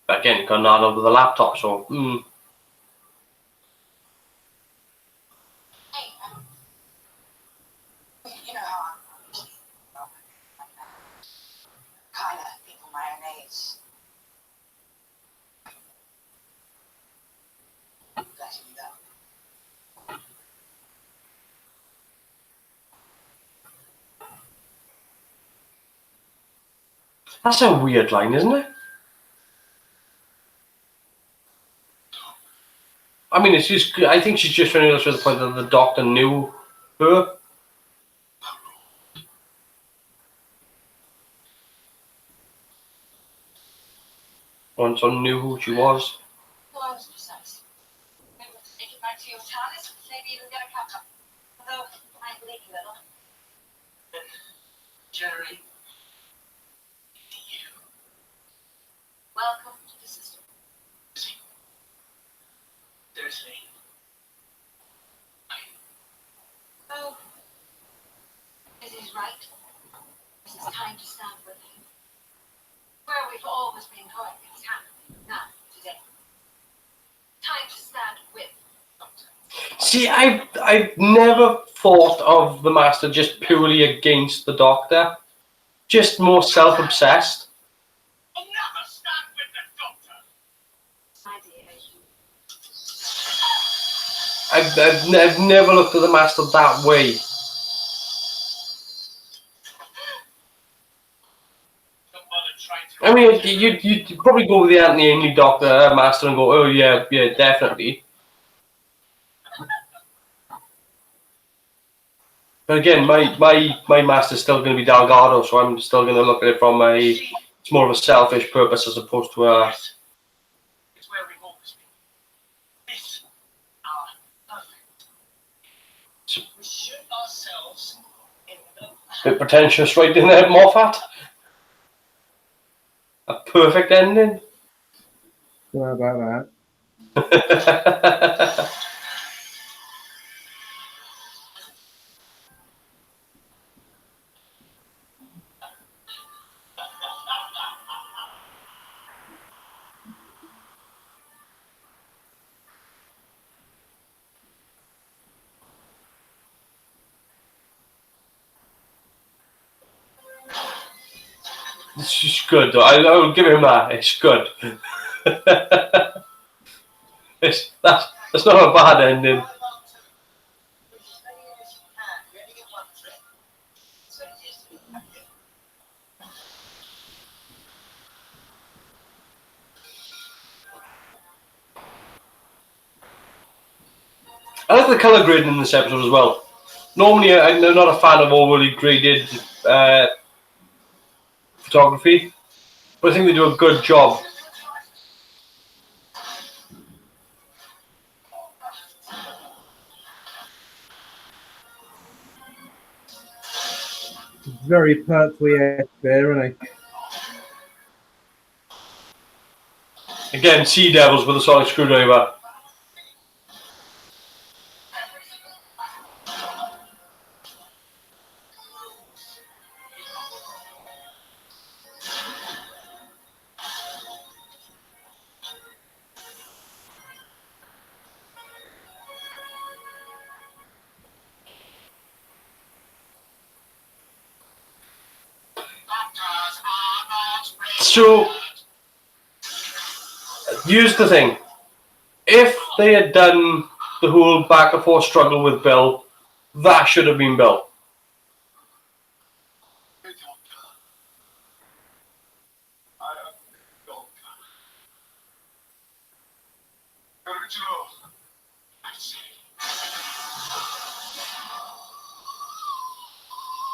But again, he got nod over the laptop, so. You know how I'm kind of people my own age. Letting you go. That's a weird line, isn't it? I mean, it's just. I think she's just trying to illustrate the point that the Doctor knew her. Once I knew who she was. Well, I was precise. Maybe we'll take it back to your TARDIS, maybe even get a catch up. Although, I leak a little. Jerry. You. Welcome to the system. Seriously. Oh. It is right. This is time to stand with him. Where we've always been going is happening now, today. Time to stand with Doctor. See, I've never thought of the Master just purely against the Doctor. Just more self-obsessed. I'll never stand with the Doctor. My dear, I've never looked at the Master that way. I mean, you'd probably go with the Anthony Ainley Doctor Master and go, oh yeah, definitely. But again, my Master's still going to be Delgado, so I'm still going to look at it from it's more of a selfish purpose as opposed to a. It's where we've always been. This our perfect. We shoot ourselves in the Bit pretentious, right in there, Moffat. perfect ending. Don't know about It's just good, though. I will give him that. It's good. That's not a bad ending. I like the colour grading in this episode as well. Normally, I'm not a fan of overly graded photography, but I think they do a good job. that. Very Pertwee-esque there, isn't he? Again, Sea Devils with a sonic screwdriver. So, here's the thing. If they had done the whole back and forth struggle with Bill, that should have been Bill.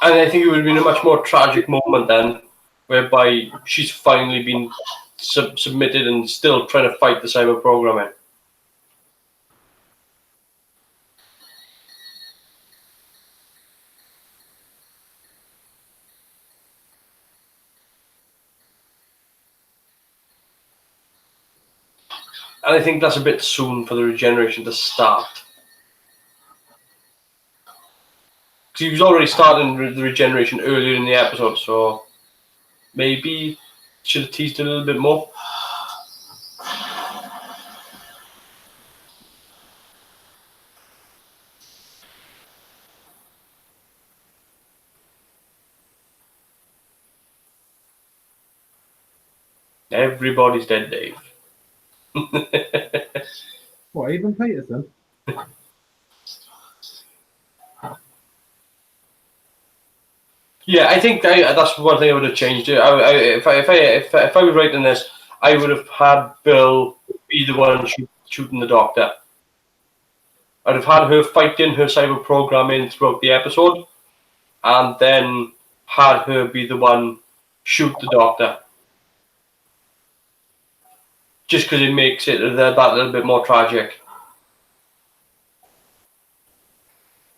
And I think it would have been a much more tragic moment then, whereby she's finally been submitted and still trying to fight the cyber programming. And I think that's a bit soon for the regeneration to start. Because he was already starting the regeneration earlier in the episode, so maybe should have teased it a little bit more. Everybody's dead, Dave. What, even Peterson? Yeah, I think that's one thing I would have changed. If I was writing this, I would have had Bill be the one shooting the doctor. I'd have had her fighting her cyber programming throughout the episode, and then had her be the one shoot the doctor. Just because it makes it that little bit more tragic.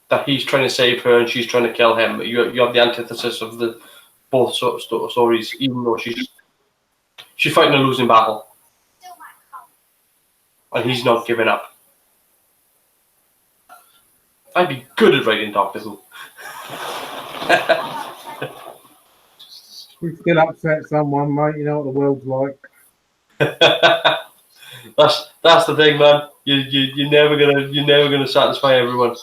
That he's trying to save her and she's trying to kill him. You have the antithesis of the both stories, even though she's fighting a losing battle, and he's not giving up. I'd be good at writing Doctor Who. We still upset someone, mate. You know what the world's like. That's the thing, man. You're never gonna satisfy everyone.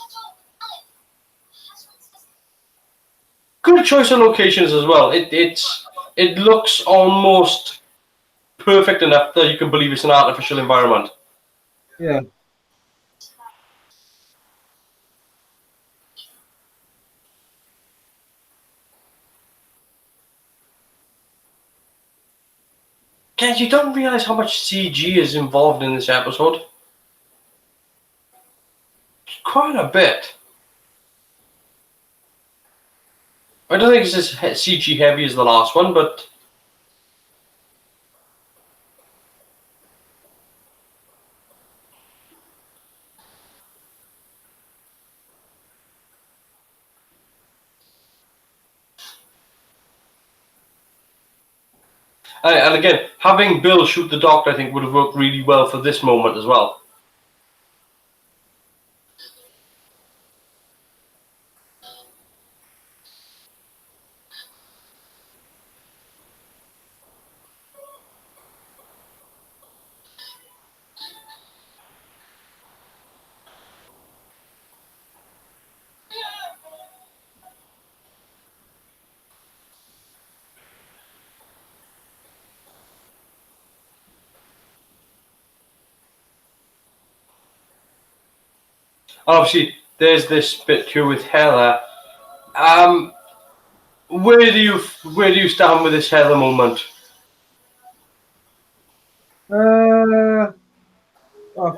Good choice of locations as well. It looks almost perfect enough that you can believe it's an artificial environment. Yeah. Guys, you don't realize how much CG is involved in this episode. Quite a bit. I don't think it's as CG heavy as the last one, but And again, having Bill shoot the Doctor, I think, would have worked really well for this moment as well. Obviously, there's this bit here with Heather. Where do you stand with this Heather moment? I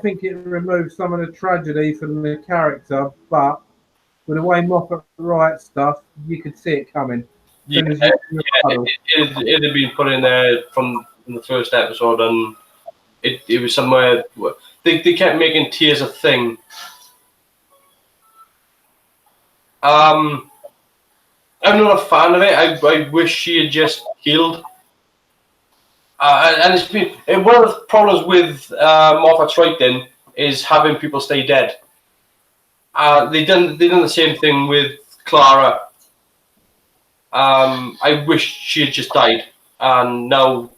think it removes some of the tragedy from the character, but with the way Moffat writes stuff, you could see it coming. Yeah, it had been put in there from the first episode, and it was somewhere they kept making tears a thing. I'm not a fan of it. I wish she had just healed. And it's been one of the problems with Moffat's writing is having people stay dead. They done the same thing with Clara. I wish she had just died, and now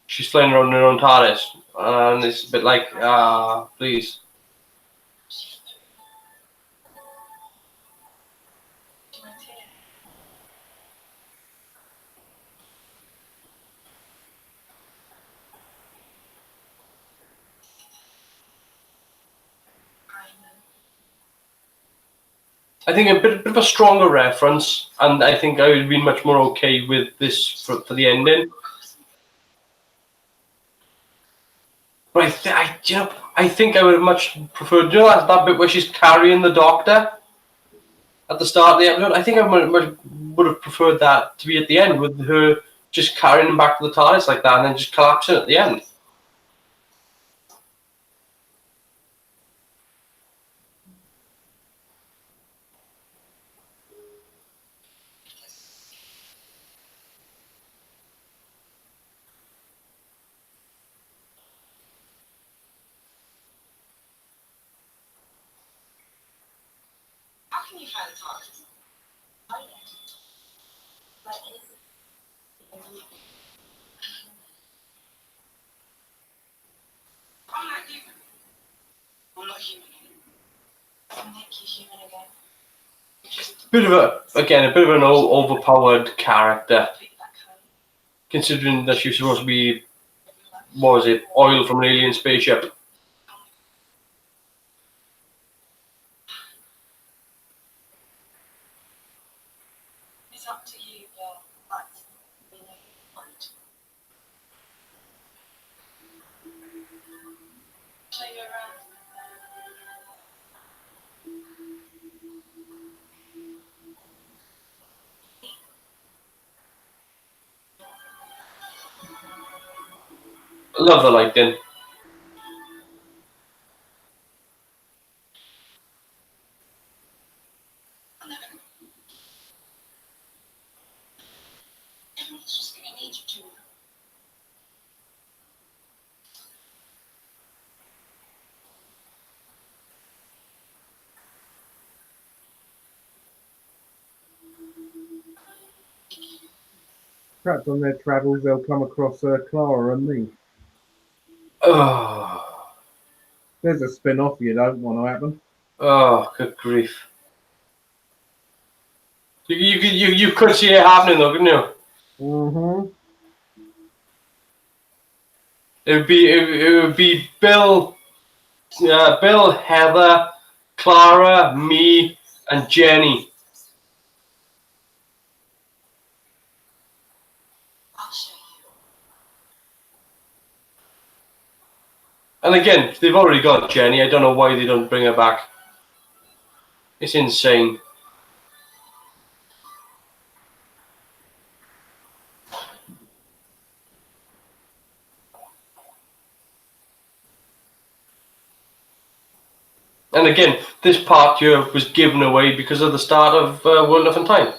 she's flying around in her own TARDIS, and it's a bit like, please. I think a bit of a stronger reference, and I think I would be much more okay with this for the ending. But I think I would have much preferred. You know that bit where she's carrying the Doctor at the start of the episode? I think I would have preferred that to be at the end, with her just carrying him back to the TARDIS like that, and then just collapsing at the end. How can you find the TARDIS? I'm not human. I'm not human. I'll make you human again. Bit of an overpowered character, considering that she's supposed to be, what was it, oil from an alien spaceship. It's up to you, Bill. But we know you want. Show you around. I love the lighting. Everyone's just gonna need you to. Perhaps on their travels they'll come across Clara and me. Oh, There's a spin-off you don't want to happen. oh, good grief! You could see it happening though, couldn't you? Mm-hmm. It would be Bill, Heather, Clara, me, and Jenny. I'll show you. And again, they've already got Jenny. I don't know why they don't bring her back. It's insane. And again, this part here was given away because of the start of World Enough and Time.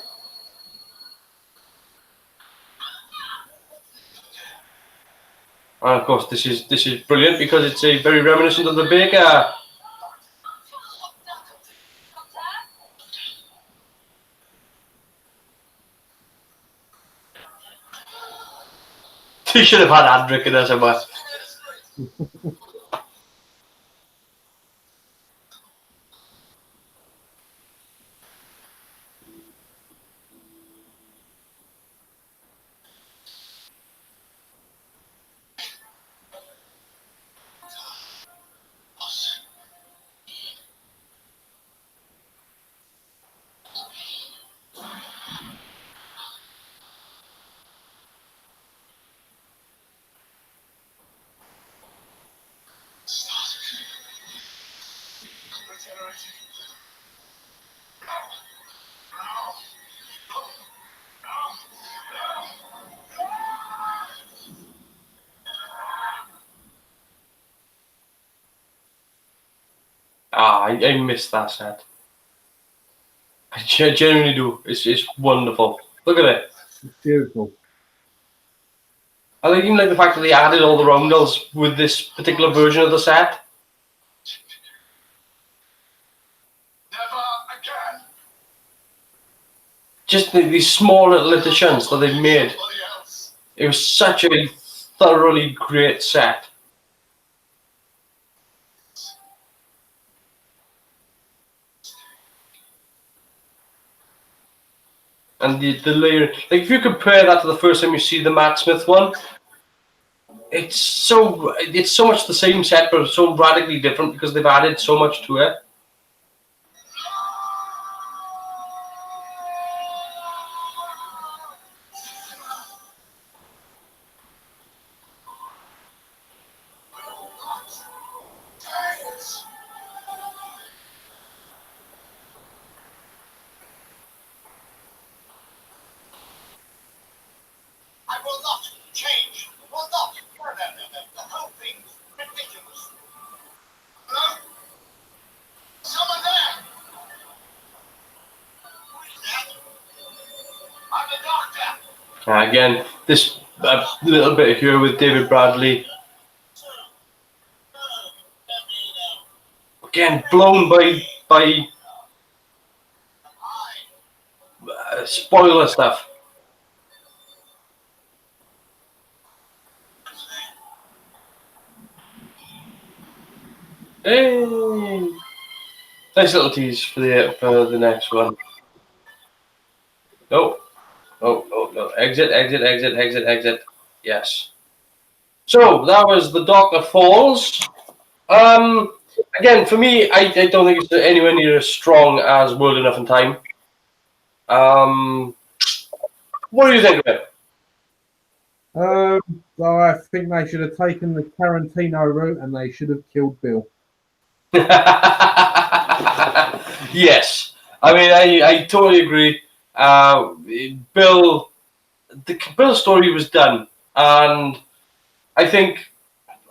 And of course, this is brilliant because it's a very reminiscent of the Baker. He should have had Andrick in there somewhere. I miss that set. I genuinely do. It's wonderful. Look at it. It's beautiful. I like even like the fact that they added all the roundels with this particular version of the set. Never again. Just these small little additions that they've made. Somebody else. It was such a thoroughly great set. And the layer, like if you compare that to the first time you see the Matt Smith one, it's so much the same set, but so radically different because they've added so much to it. I will not change. Will not. The whole thing's ridiculous. Hello? Someone there? Who is that? I'm the doctor. Again, this little bit here with David Bradley. Again, blown by spoiler stuff. Hey, nice little tease for the next one. No, no. Exit. Yes. So that was The Doctor Falls. Again, for me, I don't think it's anywhere near as strong as World Enough in Time. What do you think of it? So I think they should have taken the Tarantino route and they should have killed Bill. Yes, I mean I totally agree. Bill's story was done, and I think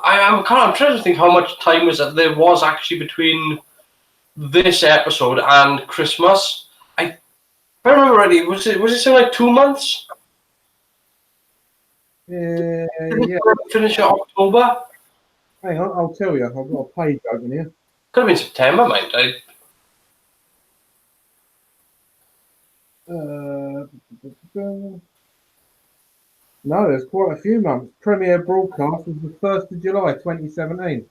I'm trying to think how much time there was actually between this episode and Christmas. If I remember rightly, was it something like 2 months? Yeah. Finish in October. Hang on, I'll tell you. I've got a page open here. Could have been September, mate. No, there's quite a few months. Premiere broadcast was the 1st of July 2017.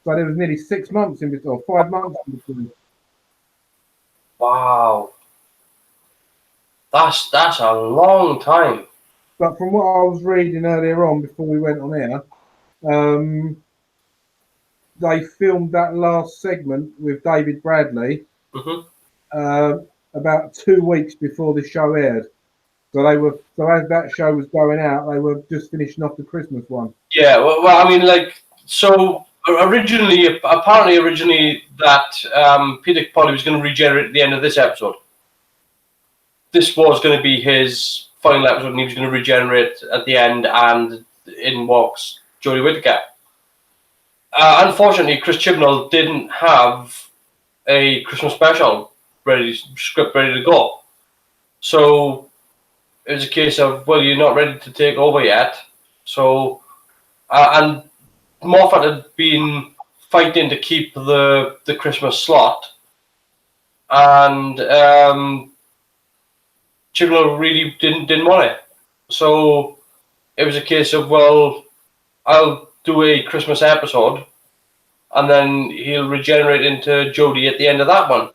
So there was nearly 6 months in between, or 5 months in between. Wow, that's a long time. But from what I was reading earlier on before we went on air, they filmed that last segment with David Bradley about 2 weeks before the show aired. So as that show was going out, they were just finishing off the Christmas one. Yeah, well I mean, like, so originally that Peter Capaldi was going to regenerate at the end of this episode. This was going to be his final episode, and he was going to regenerate at the end, and in walks Jodie Whittaker. Unfortunately, Chris Chibnall didn't have a Christmas special script ready to go. So it was a case of, well, you're not ready to take over yet, so and Moffat had been fighting to keep the Christmas slot, and Chibnall really didn't want it. So it was a case of, well, I'll do a Christmas episode, and then he'll regenerate into Jodie at the end of that one.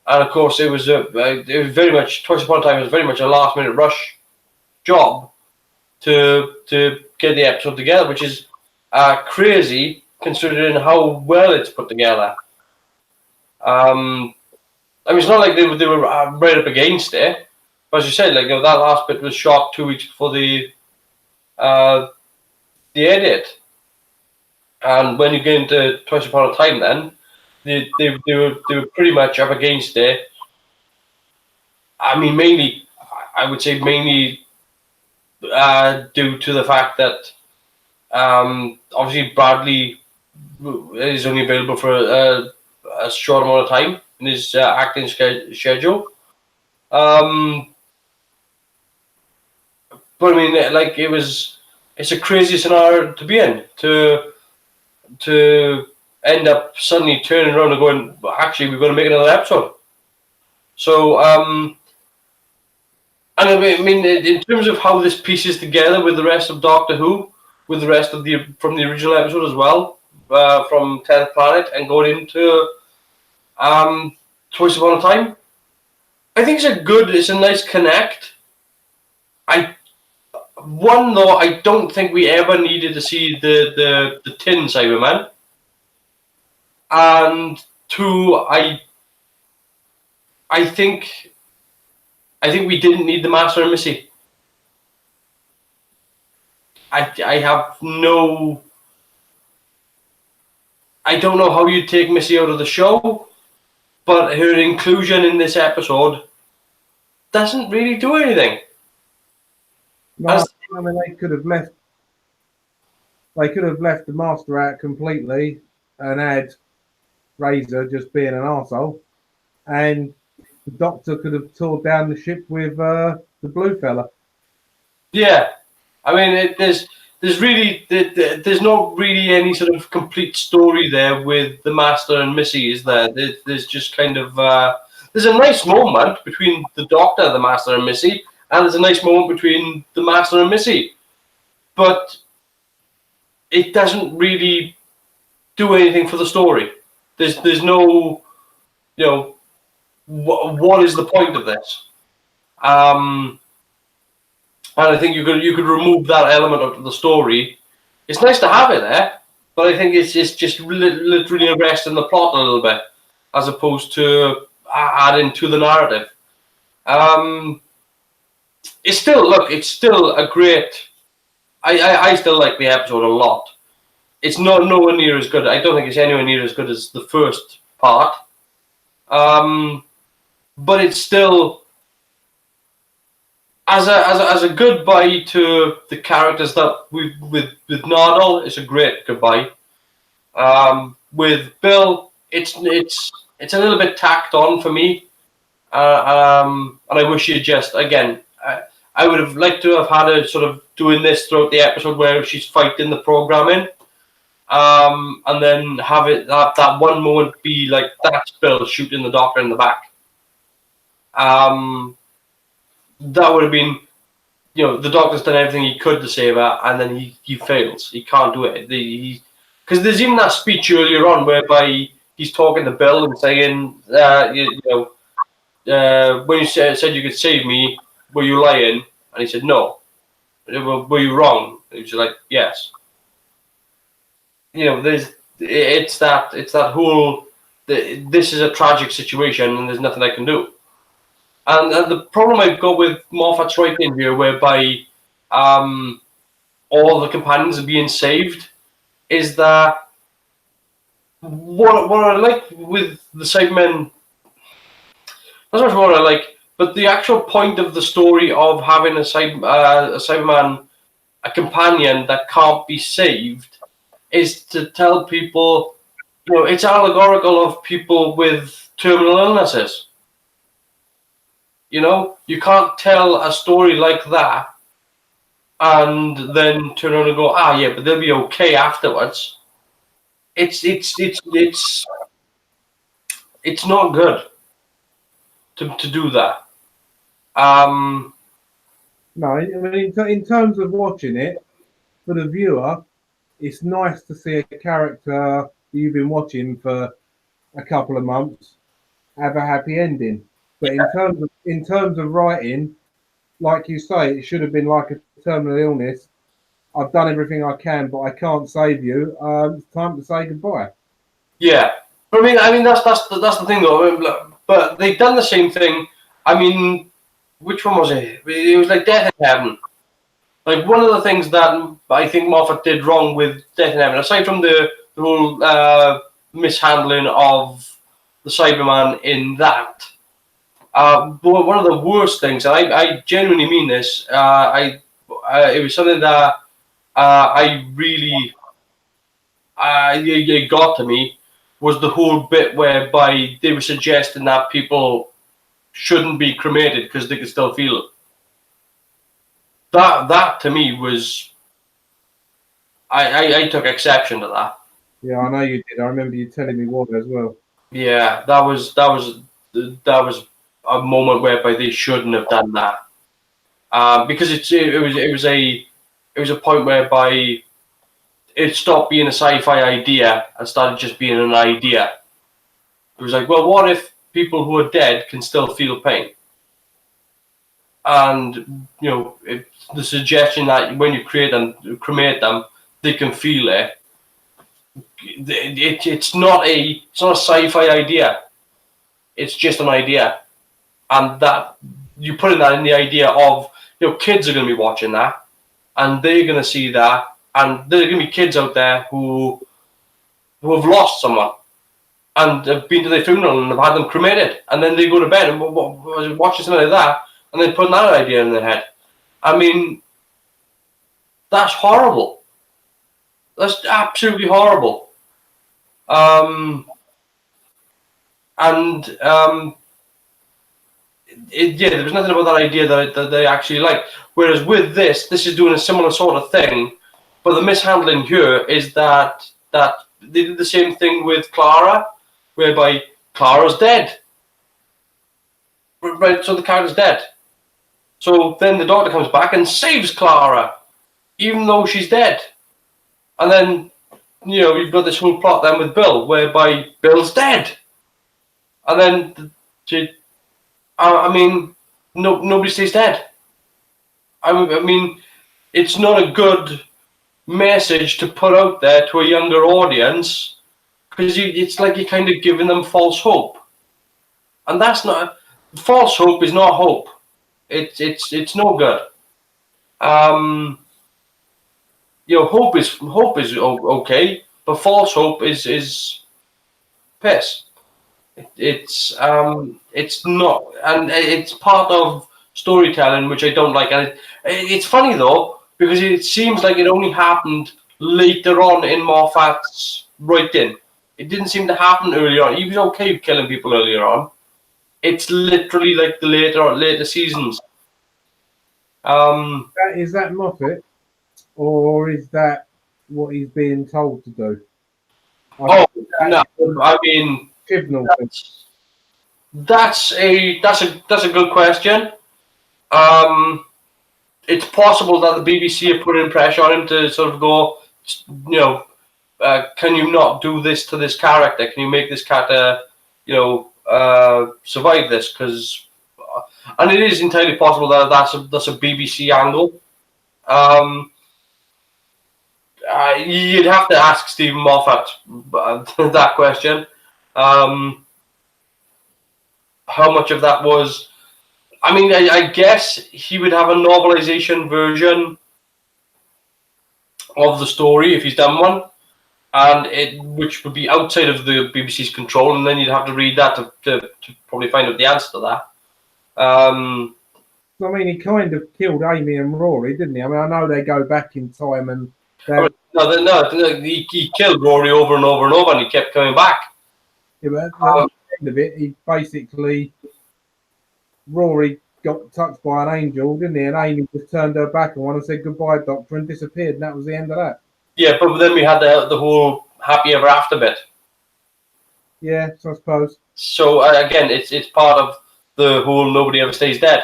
And of course, it was very much Twice Upon a Time was very much a last minute rush job to get the episode together, which is crazy considering how well it's put together. I mean, it's not like they were right up against it, but as you said, like, that last bit was shot 2 weeks before the edit, and when you get into Twice Upon a Time, then they were pretty much up against it. I mean, I would say mainly due to the fact that obviously Bradley is only available for a short amount of time in his acting schedule. But I mean, like, it's a crazy scenario to be in, to end up suddenly turning around and going, actually, we're going to make another episode. So, and I mean, in terms of how this pieces together with the rest of Doctor Who, with the rest of from the original episode as well, from 10th Planet, and going into Twice Upon a Time, I think it's a nice connect. Though, I don't think we ever needed to see the Tin Cyberman. And two, I think we didn't need the Master and Missy. I don't know how you take Missy out of the show, but her inclusion in this episode doesn't really do anything. No, I mean, they could have left the Master out completely and had Razor just being an arsehole, and the Doctor could have tore down the ship with the blue fella. Yeah, I mean, there's not really any sort of complete story there with the Master and Missy, is there? There's just kind of there's a nice moment between the Doctor, the Master, and Missy, and there's a nice moment between the Master and Missy, but it doesn't really do anything for the story. There's no, what is the point of this? And I think you could remove that element of the story. It's nice to have it there, but I think it's just literally arresting the plot a little bit, as opposed to adding to the narrative. It's still a great. I still like the episode a lot. It's nowhere near as good. I don't think it's anywhere near as good as the first part. But it's still, as a goodbye to the characters that with Nardole, it's a great goodbye. With Bill, it's a little bit tacked on for me, and I wish you just again. I would have liked to have had her sort of doing this throughout the episode where she's fighting the programming, and then have that one moment be like that's Bill shooting the Doctor in the back. That would have been, the Doctor's done everything he could to save her, and then he fails. He can't do it. Because there's even that speech earlier on whereby he's talking to Bill and saying, when you said you could save me, were you lying? And he said, no. Were you wrong? And he was like, yes. It's that whole, this is a tragic situation and there's nothing I can do. And the problem I've got with Moffat's writing here, whereby all the companions are being saved, is that what I like with the Cybermen, that's not what I like, but the actual point of the story of having a Cyberman, a companion that can't be saved, is to tell people, it's allegorical of people with terminal illnesses. You can't tell a story like that and then turn around and go, yeah, but they'll be okay afterwards. It's not good to do that. No, I mean, in terms of watching it, for the viewer, it's nice to see a character you've been watching for a couple of months have a happy ending. But in terms of writing, like you say, it should have been like a terminal illness. I've done everything I can, but I can't save you. It's time to say goodbye. Yeah, but I mean that's the thing though. But they've done the same thing. I mean, which one was it? It was like Death in Heaven. Like one of the things that I think Moffat did wrong with Death in Heaven, aside from the whole mishandling of the Cyberman in that, but one of the worst things, and I genuinely mean this, it was something that I really it got to me, was the whole bit whereby they were suggesting that people shouldn't be cremated because they could still feel it. That to me was, I took exception to that. Yeah, I know you did. I remember you telling me what as well. Yeah, that was a moment whereby they shouldn't have done that, because it was a point whereby it stopped being a sci-fi idea and started just being an idea. It was like, well, what if people who are dead can still feel pain? And the suggestion that when you cremate them, they can feel it. It's not a sci-fi idea. It's just an idea, and that you putting that in the idea of kids are going to be watching that, and they're going to see that, and there are going to be kids out there who have lost someone and have been to their funeral and have had them cremated, and then they go to bed and watching something like that, and then putting that idea in their head. I mean, that's horrible. That's absolutely horrible. There was nothing about that idea that they actually like. Whereas with this is doing a similar sort of thing, but the mishandling here is that they did the same thing with Clara, whereby Clara's dead. Right, so the character's dead. So then the doctor comes back and saves Clara, even though she's dead. And then, you've got this whole plot then with Bill, whereby Bill's dead. And then, nobody stays dead. I mean, it's not a good message to put out there to a younger audience, because it's like you're kind of giving them false hope. And that's not... False hope is not hope. It's no good. Hope is okay, but false hope is piss. It's not, and it's part of storytelling which I don't like. And it's funny though, because it seems like it only happened later on in Moffat's writing. It didn't seem to happen earlier on. He was okay with killing people earlier on. It's literally like the later seasons. Is that Moffat, or is that what he's being told to do? No, I mean, that's a good question. It's possible that the BBC are putting pressure on him to sort of go, can you not do this to this character? Can you make this character, survive this? Because, and it is entirely possible that that's a BBC angle. You'd have to ask Stephen Moffat that question. How much of that was? I mean, I guess he would have a novelization version of the story if he's done one, and which would be outside of the BBC's control, and then you'd have to read that to probably find out the answer to that. I mean, he kind of killed Amy and Rory, didn't he? I mean, I know they go back in time and... No, he killed Rory over and over and over, and he kept coming back. Yeah, but at the end of it, he basically... Rory got touched by an angel, didn't he? An angel just turned her back on one and said goodbye, Doctor, and disappeared, and that was the end of that. Yeah, but then we had the whole happy ever after bit. Yeah, so I suppose. So again, it's part of the whole nobody ever stays dead.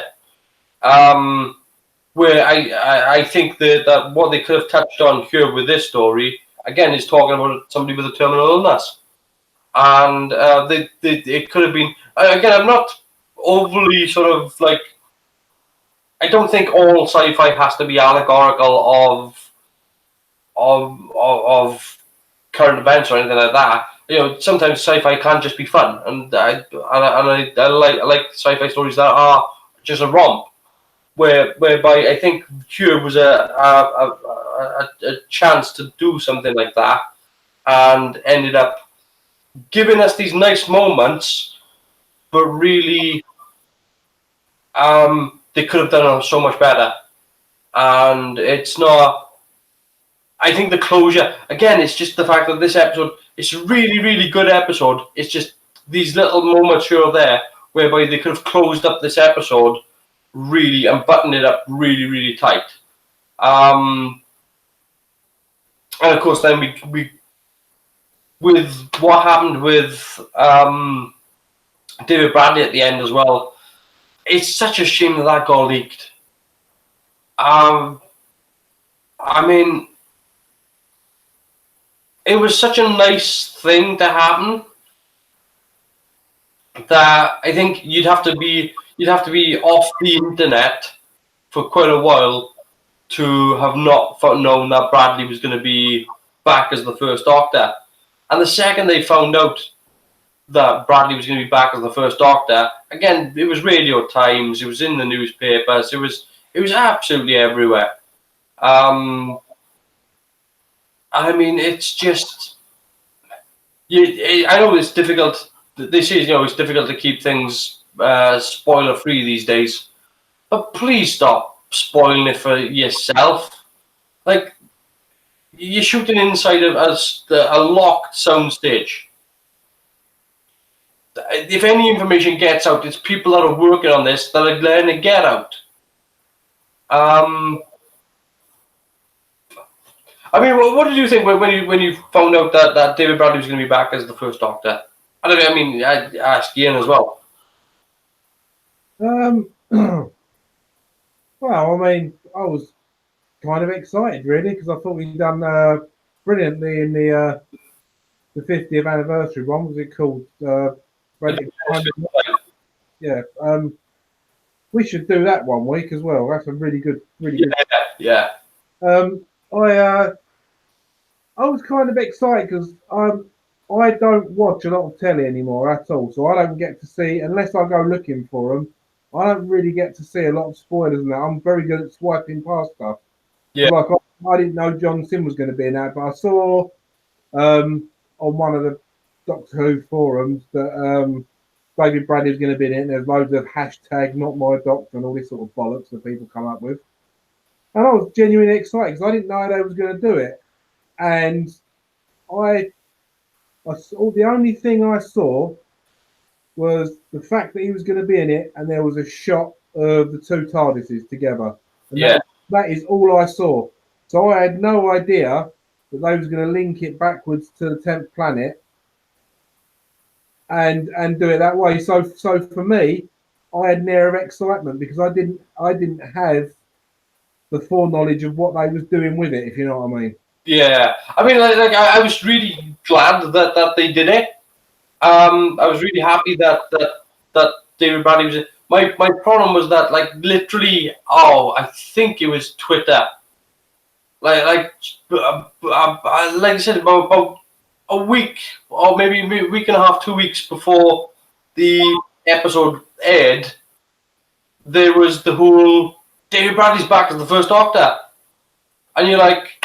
Where I think that what they could have touched on here with this story again is talking about somebody with a terminal illness, and it could have been again. I'm not overly sort of like. I don't think all sci-fi has to be allegorical of current events or anything like that. You know, sometimes sci-fi can just be fun, and I like sci-fi stories that are just a romp, whereby I think here was a chance to do something like that, and ended up giving us these nice moments, but really, they could have done so much better, and it's not. I think the closure again. It's just the fact that this episode. It's a really, really good episode. It's just these little moments here or there whereby they could have closed up this episode really and buttoned it up really, really tight. And of course, then we with what happened with David Bradley at the end as well. It's such a shame that got leaked. I mean. It was such a nice thing to happen that I think you'd have to be off the internet for quite a while to have not known that Bradley was going to be back as the first Doctor. And the second they found out that Bradley was going to be back as the first Doctor, again, it was Radio Times, it was in the newspapers, it was absolutely everywhere. I mean, it's just. I know it's difficult. This is, it's difficult to keep things spoiler free these days. But please stop spoiling it for yourself. Like, you're shooting inside of a locked soundstage. If any information gets out, it's people that are working on this that are letting it get out. I mean, what did you think when you found out that David Bradley was going to be back as the first Doctor? I mean, I asked Ian as well. Well, I mean, I was kind of excited really because I thought he'd done brilliantly in the 50th anniversary one. What was it called? Yeah. We should do that one week as well. That's a really good. Yeah. I was kind of excited because I don't watch a lot of telly anymore at all, so I don't get to see, unless I go looking for them, I don't really get to see a lot of spoilers and that. I'm very good at swiping past stuff. Yeah. Like I didn't know John Sim was going to be in that, but I saw on one of the Doctor Who forums that David Bradley was going to be in it, and there's loads of hashtag not my doctor and all this sort of bollocks that people come up with. And I was genuinely excited because I didn't know they was going to do it. And I saw, the only thing I saw was the fact that he was going to be in it, and there was a shot of the two TARDISes together. And that is all I saw. So I had no idea that they was going to link it backwards to the 10th planet and do it that way. So for me, I had an air of excitement because I didn't have the foreknowledge of what they was doing with it, if you know what I mean. Yeah, I mean, I was really glad that they did it. I was really happy that David Bradley was in. My problem was that, like, literally, I think it was Twitter. Like I said, about a week or maybe a week and a half, 2 weeks before the episode aired, there was the whole David Bradley's back as the first Doctor, and you're like,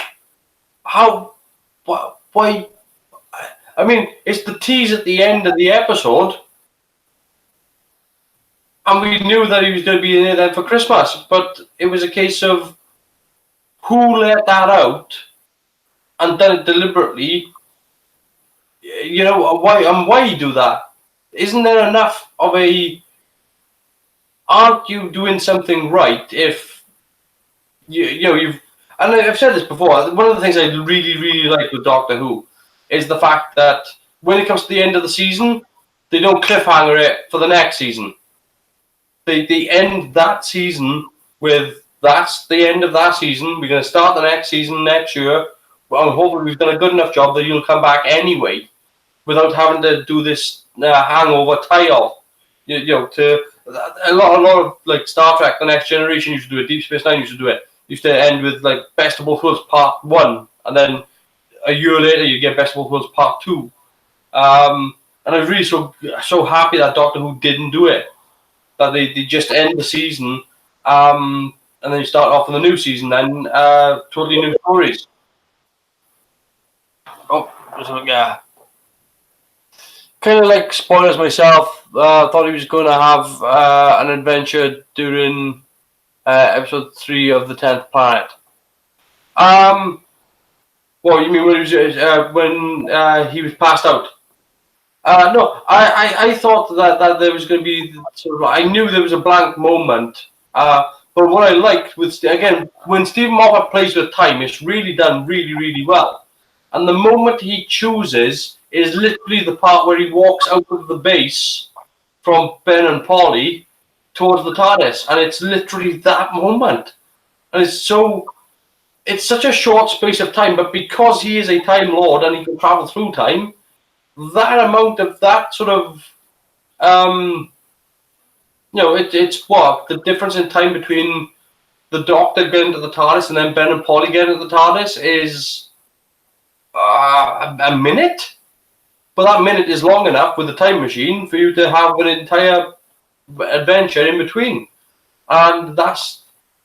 how? Why? I mean, it's the tease at the end of the episode, and we knew that he was going to be in there then for Christmas, but it was a case of who let that out and done it deliberately. You know, why do that? Isn't there enough of a aren't you doing something right if you've? And I've said this before. One of the things I really like with Doctor Who is the fact that when it comes to the end of the season, they don't cliffhanger it for the next season. They end that season with that's the end of that season. We're going to start the next season next year. Well, hopefully we've done a good enough job that you'll come back anyway, without having to do this hangover tie-off. To a lot of like Star Trek: The Next Generation used to do it. Deep Space Nine used to do it. Used to end with like Best of Both Worlds Part 1, and then a year later you get Best of Both Worlds Part 2. And I was really so happy that Doctor Who didn't do it. That they just end the season, and then you start off in the new season, then totally new stories. Oh, yeah. Kind of like spoilers myself. Thought he was going to have an adventure during episode 3 of the 10th Planet. What you mean when he was passed out? No, I thought that there was going to be sort of. I knew there was a blank moment. But what I liked with again when Stephen Moffat plays with time, it's really done really well. And the moment he chooses is literally the part where he walks out of the base from Ben and Polly towards the TARDIS, and it's literally that moment. And it's such a short space of time, but because he is a Time Lord and he can travel through time, that amount of that sort of, it's what the difference in time between the Doctor getting to the TARDIS and then Ben and Polly getting to the TARDIS is a minute. But that minute is long enough with the time machine for you to have an entire adventure in between, and that's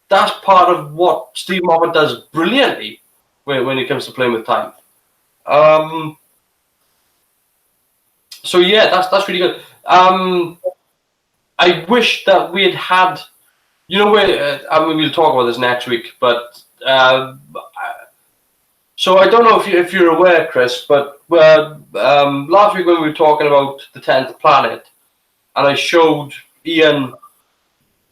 part of what Steve Moffat does brilliantly when it comes to playing with time. So yeah, that's really good. I wish that we had, we'll talk about this next week, but so I don't know if you're aware, Chris, but last week when we were talking about the 10th Planet, and I showed Ian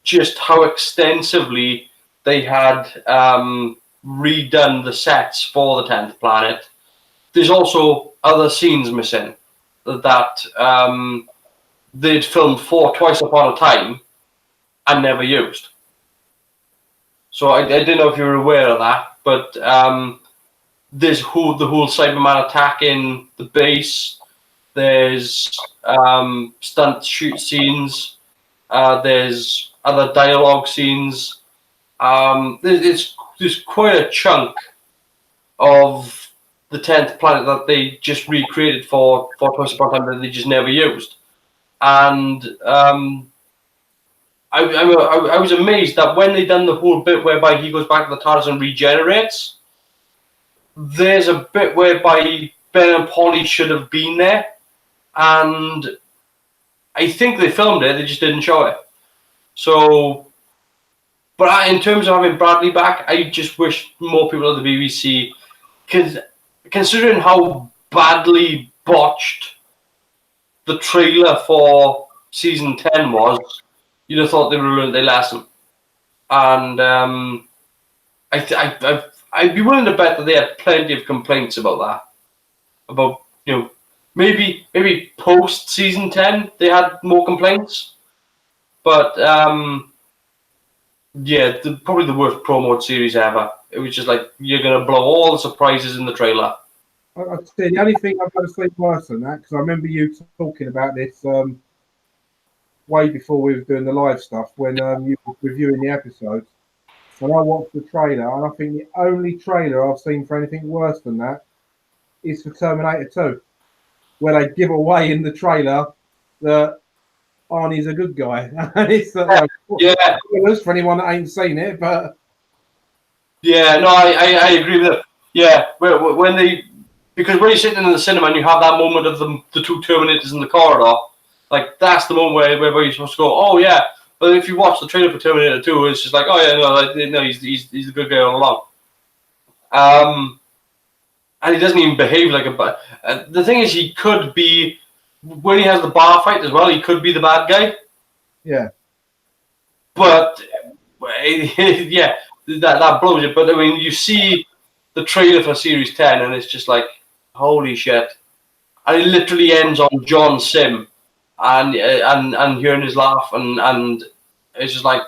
just how extensively they had redone the sets for the 10th Planet. There's also other scenes missing that they'd filmed for Twice Upon a Time and never used. So I didn't know if you were aware of that, but there's the whole Cyberman attack in the base. There's stunt shoot scenes. There's other dialogue scenes. There's quite a chunk of the 10th Planet that they just recreated for Twice Upon a Time that they just never used. And I was amazed that when they done the whole bit whereby he goes back to the TARDIS and regenerates, there's a bit whereby Ben and Polly should have been there, and I think they filmed it, they just didn't show it. So, but in terms of having Bradley back, I just wish more people at the BBC, because considering how badly botched the trailer for season 10 was, you'd have thought they would have learned their lesson. And I'd be willing to bet that they had plenty of complaints about that. About, maybe post season 10 they had more complaints. But probably the worst promoted series ever. It was just like, you're gonna blow all the surprises in the trailer. I'd say the only thing I've got to say worse than that, because I remember you talking about this way before we were doing the live stuff, when you were reviewing the episodes. And I watched the trailer, and I think the only trailer I've seen for anything worse than that is for Terminator 2, where they give away in the trailer that Arnie's a good guy. It's for anyone that ain't seen it, but yeah, no, I agree with it. Yeah, because when you're sitting in the cinema and you have that moment of the two Terminators in the corridor, like that's the moment where you're supposed to go, oh yeah. But if you watch the trailer for Terminator 2, it's just like, oh yeah, no, he's a good guy all along. And he doesn't even behave like a bad. The thing is, he could be, when he has the bar fight as well, he could be the bad guy. Yeah. But yeah, that blows it. But I mean, you see the trailer for Series 10, and it's just like, holy shit! And it literally ends on John Sim, and hearing his laugh, and it's just like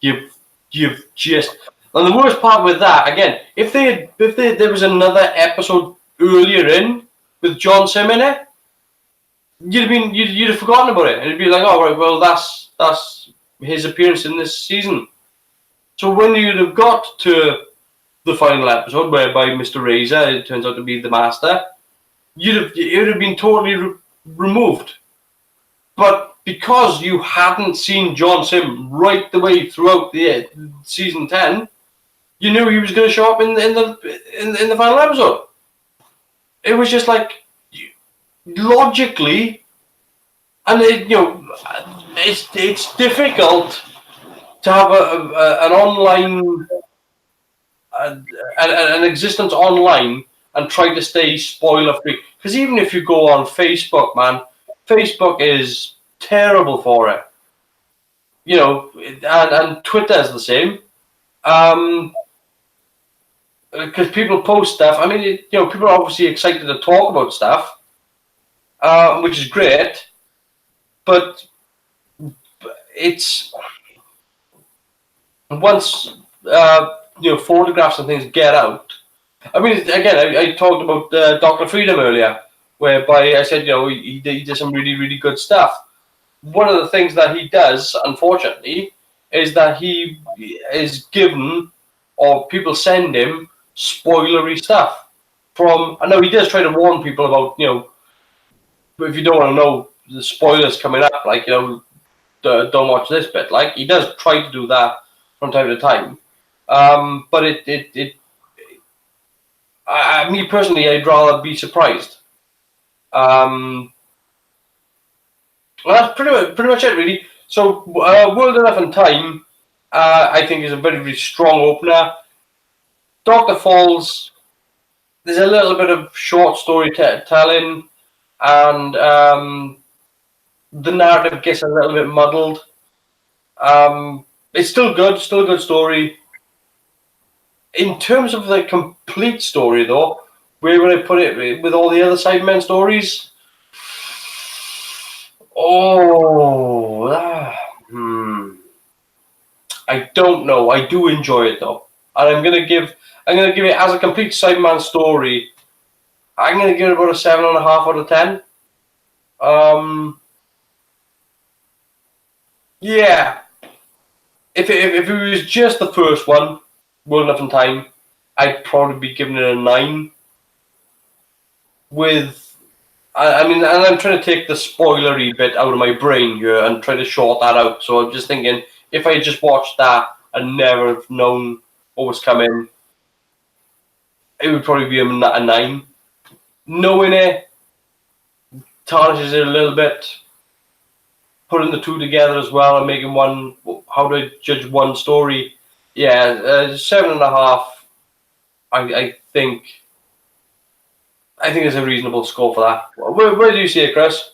you've just. And the worst part with that, again, if there was another episode earlier in with John Sim in it, you'd have forgotten about it. It'd be like, oh right, well that's his appearance in this season. So when you'd have got to the final episode whereby Mr. Razor, it turns out to be the Master, it would have been totally removed. But because you hadn't seen John Sim right the way throughout the season 10, you knew he was going to show up in the final episode. It was just like logically, and it's difficult to have an online an existence online and try to stay spoiler free. Because even if you go on Facebook, man, Facebook is terrible for it. And Twitter's the same. Because people post stuff. I mean, people are obviously excited to talk about stuff, which is great. But it's once photographs and things get out. I mean, again, I talked about Dr. Freedom earlier, whereby I said, he did some really, really good stuff. One of the things that he does, unfortunately, is that he is given, or people send him, spoilery stuff. I know he does try to warn people about, if you don't want to know the spoilers coming up, like, don't watch this bit. Like, he does try to do that from time to time. But me personally, I'd rather be surprised. Well, that's pretty much it, really. So, World Enough and Time, I think, is a very, very strong opener. Dr. Falls, there's a little bit of short story telling, and the narrative gets a little bit muddled. It's still good, still a good story. In terms of the complete story, though, where would I put it with all the other Cybermen stories? I don't know. I do enjoy it though, and I'm gonna give it as a complete Cyberman story. I'm gonna give it about a 7.5 out of 10. Yeah. If it was just the first one, World Enough and Time, I'd probably be giving it a 9. I mean, and I'm trying to take the spoilery bit out of my brain here and try to short that out. So I'm just thinking, if I had just watched that and never have known what was coming, it would probably be a 9. Knowing it tarnishes it a little bit. Putting the two together as well and making one. How do I judge one story? Yeah, 7.5. I think is a reasonable score for that. Where do you see it, Chris?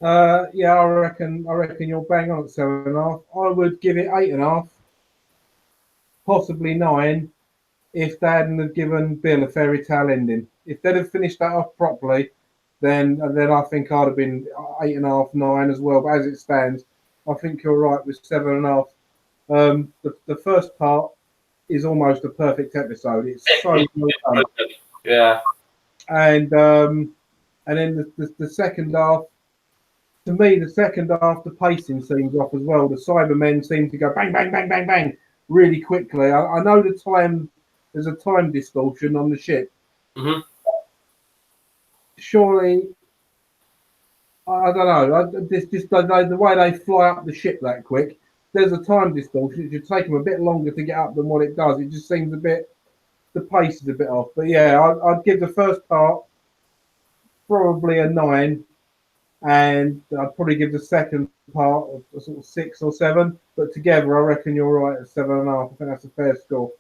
Yeah, I reckon you're bang on at 7.5. I would give it 8.5, possibly 9, if they hadn't have given Bill a fairy tale ending. If they'd have finished that off properly, then I think I'd have been 8.5, 9 as well. But as it stands, I think you're right with 7.5. The first part is almost a perfect episode. It's so well done. Yeah. And then the second half, to me, the pacing seems off as well. The Cybermen seem to go bang, bang, bang, bang, bang really quickly. I know there's a time distortion on the ship. Mm-hmm. Surely, I don't know. The way they fly up the ship that quick, there's a time distortion. It should take them a bit longer to get up than what it does. It just seems the pace is a bit off. But yeah, I'd give the first part probably a 9, and I'd probably give the second part a sort of 6 or 7. But together, I reckon you're right at 7.5. I think that's a fair score.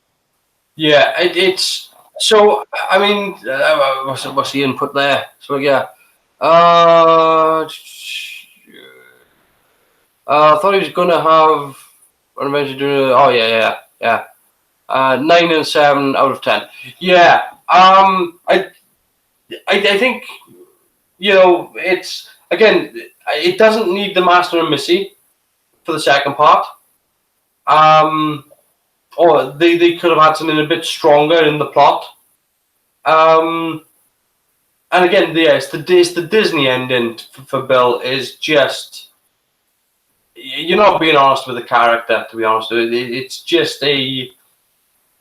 Yeah, it's so. I mean, what's the input there? So yeah, I thought he was going to have What about you do? Oh yeah. 9 and 7 out of 10. Yeah. I think it's again. It doesn't need the Master and Missy for the second part. Or they could have had something a bit stronger in the plot. And again, it's the Disney ending for Bill is just, you're not being honest with the character. To be honest, it's just they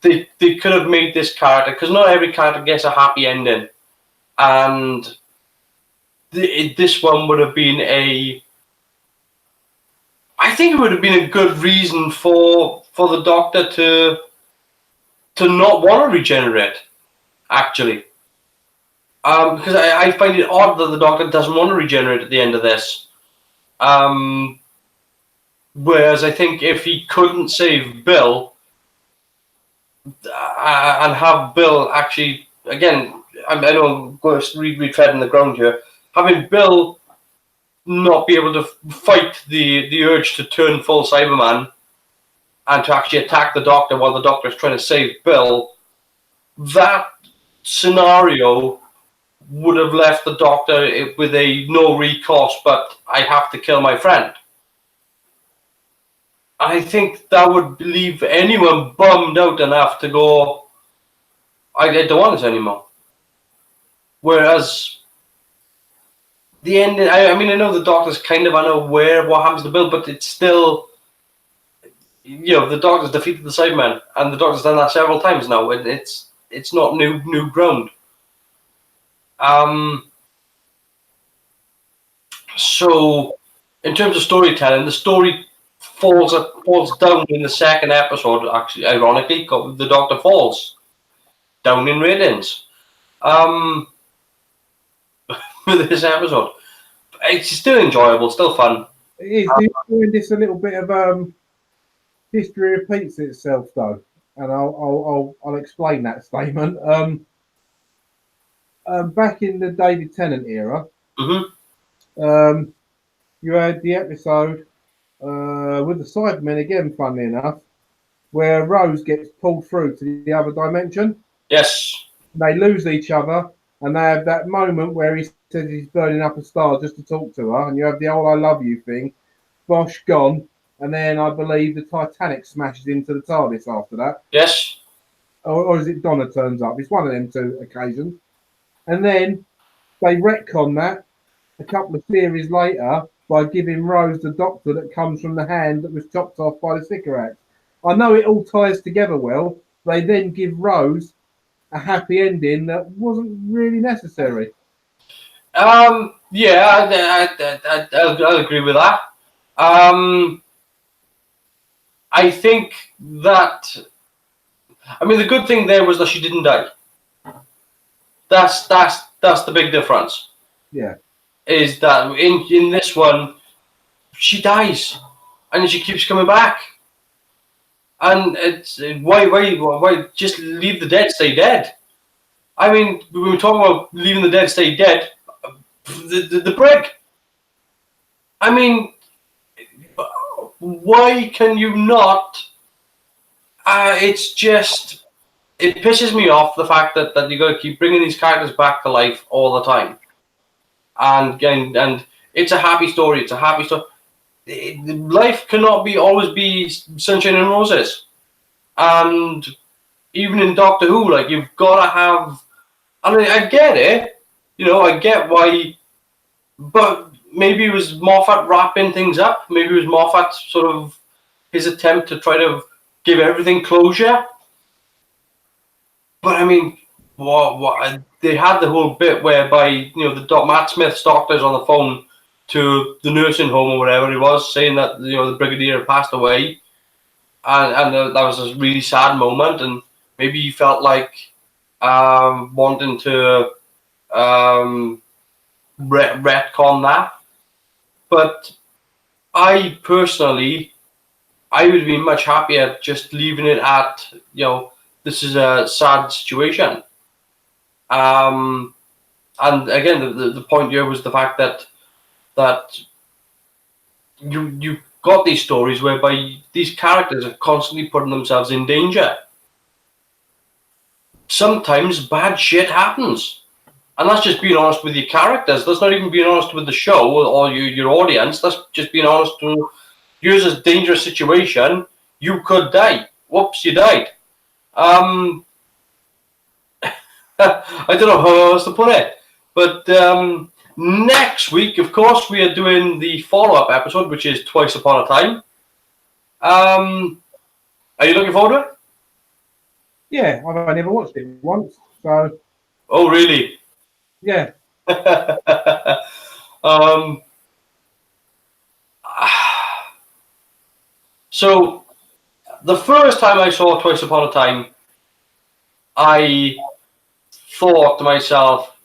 could have made this character, because not every character gets a happy ending, and this one would have been I think it would have been a good reason for the Doctor to not want to regenerate, actually. Because I find it odd that the Doctor doesn't want to regenerate at the end of this. Whereas I think if he couldn't save Bill and have Bill actually, again, I know I'm going to retreading the ground here, having Bill not be able to fight the urge to turn full Cyberman and to actually attack the Doctor while the Doctor is trying to save Bill, that scenario would have left the Doctor with a no recourse, but I have to kill my friend. I think that would leave anyone bummed out enough to go, I don't want this anymore. Whereas the ending, I mean, I know the Doctor's kind of unaware of what happens to Bill, but it's still, the Doctor's defeated the Cybermen, and the Doctor's done that several times now, and it's not new ground. So, in terms of storytelling, the story falls down in the second episode. Actually, ironically, the Doctor falls down in ratings. With this episode, it's still enjoyable, still fun. It is. Doing this a little bit of history repeats itself, though, and I'll explain that statement. Back in the David Tennant era, you had the episode with the Cybermen again, funnily enough, where Rose gets pulled through to the other dimension. Yes. They lose each other, and they have that moment where he says he's burning up a star just to talk to her, and you have the old "I love you" thing. Bosh gone, and then I believe the Titanic smashes into the TARDIS after that. Yes. Or is it Donna turns up? It's one of them two occasions. And then they retcon that a couple of series later by giving Rose the Doctor that comes from the hand that was chopped off by the Sycorax. I know it all ties together well. They then give Rose a happy ending that wasn't really necessary. Yeah, I'll agree with that. I think that, I mean, the good thing there was that she didn't die. That's the big difference. Yeah. Is that in this one, she dies, and she keeps coming back. And it's why just leave the dead stay dead? I mean, we were talking about leaving the dead stay dead. The brig. I mean, why can you not? It's just, it pisses me off the fact that you got to keep bringing these characters back to life all the time. And it's a happy story. It's a happy story. Life cannot always be sunshine and roses. And even in Doctor Who, like, you've got to have. I mean, I get it. I get why. But maybe it was Moffat wrapping things up. Maybe it was Moffat sort of his attempt to try to give everything closure. But I mean, what they had the whole bit whereby Matt Smith's doctor's on the phone to the nursing home or whatever it was, saying that the Brigadier had passed away, and that was a really sad moment, and maybe he felt like wanting to retcon that. But I personally, I would be much happier just leaving it at this is a sad situation. And again, the point here was the fact that you got these stories whereby these characters are constantly putting themselves in danger. Sometimes bad shit happens. And that's just being honest with your characters. That's not even being honest with the show or your audience. That's just being honest to use a dangerous situation. You could die. Whoops, you died. I don't know how else to put it. But next week, of course, we are doing the follow-up episode, which is Twice Upon a Time. Are you looking forward to it? Yeah, I've never watched it once, so Oh, really? yeah. So, the first time I saw Twice Upon a Time, I thought to myself,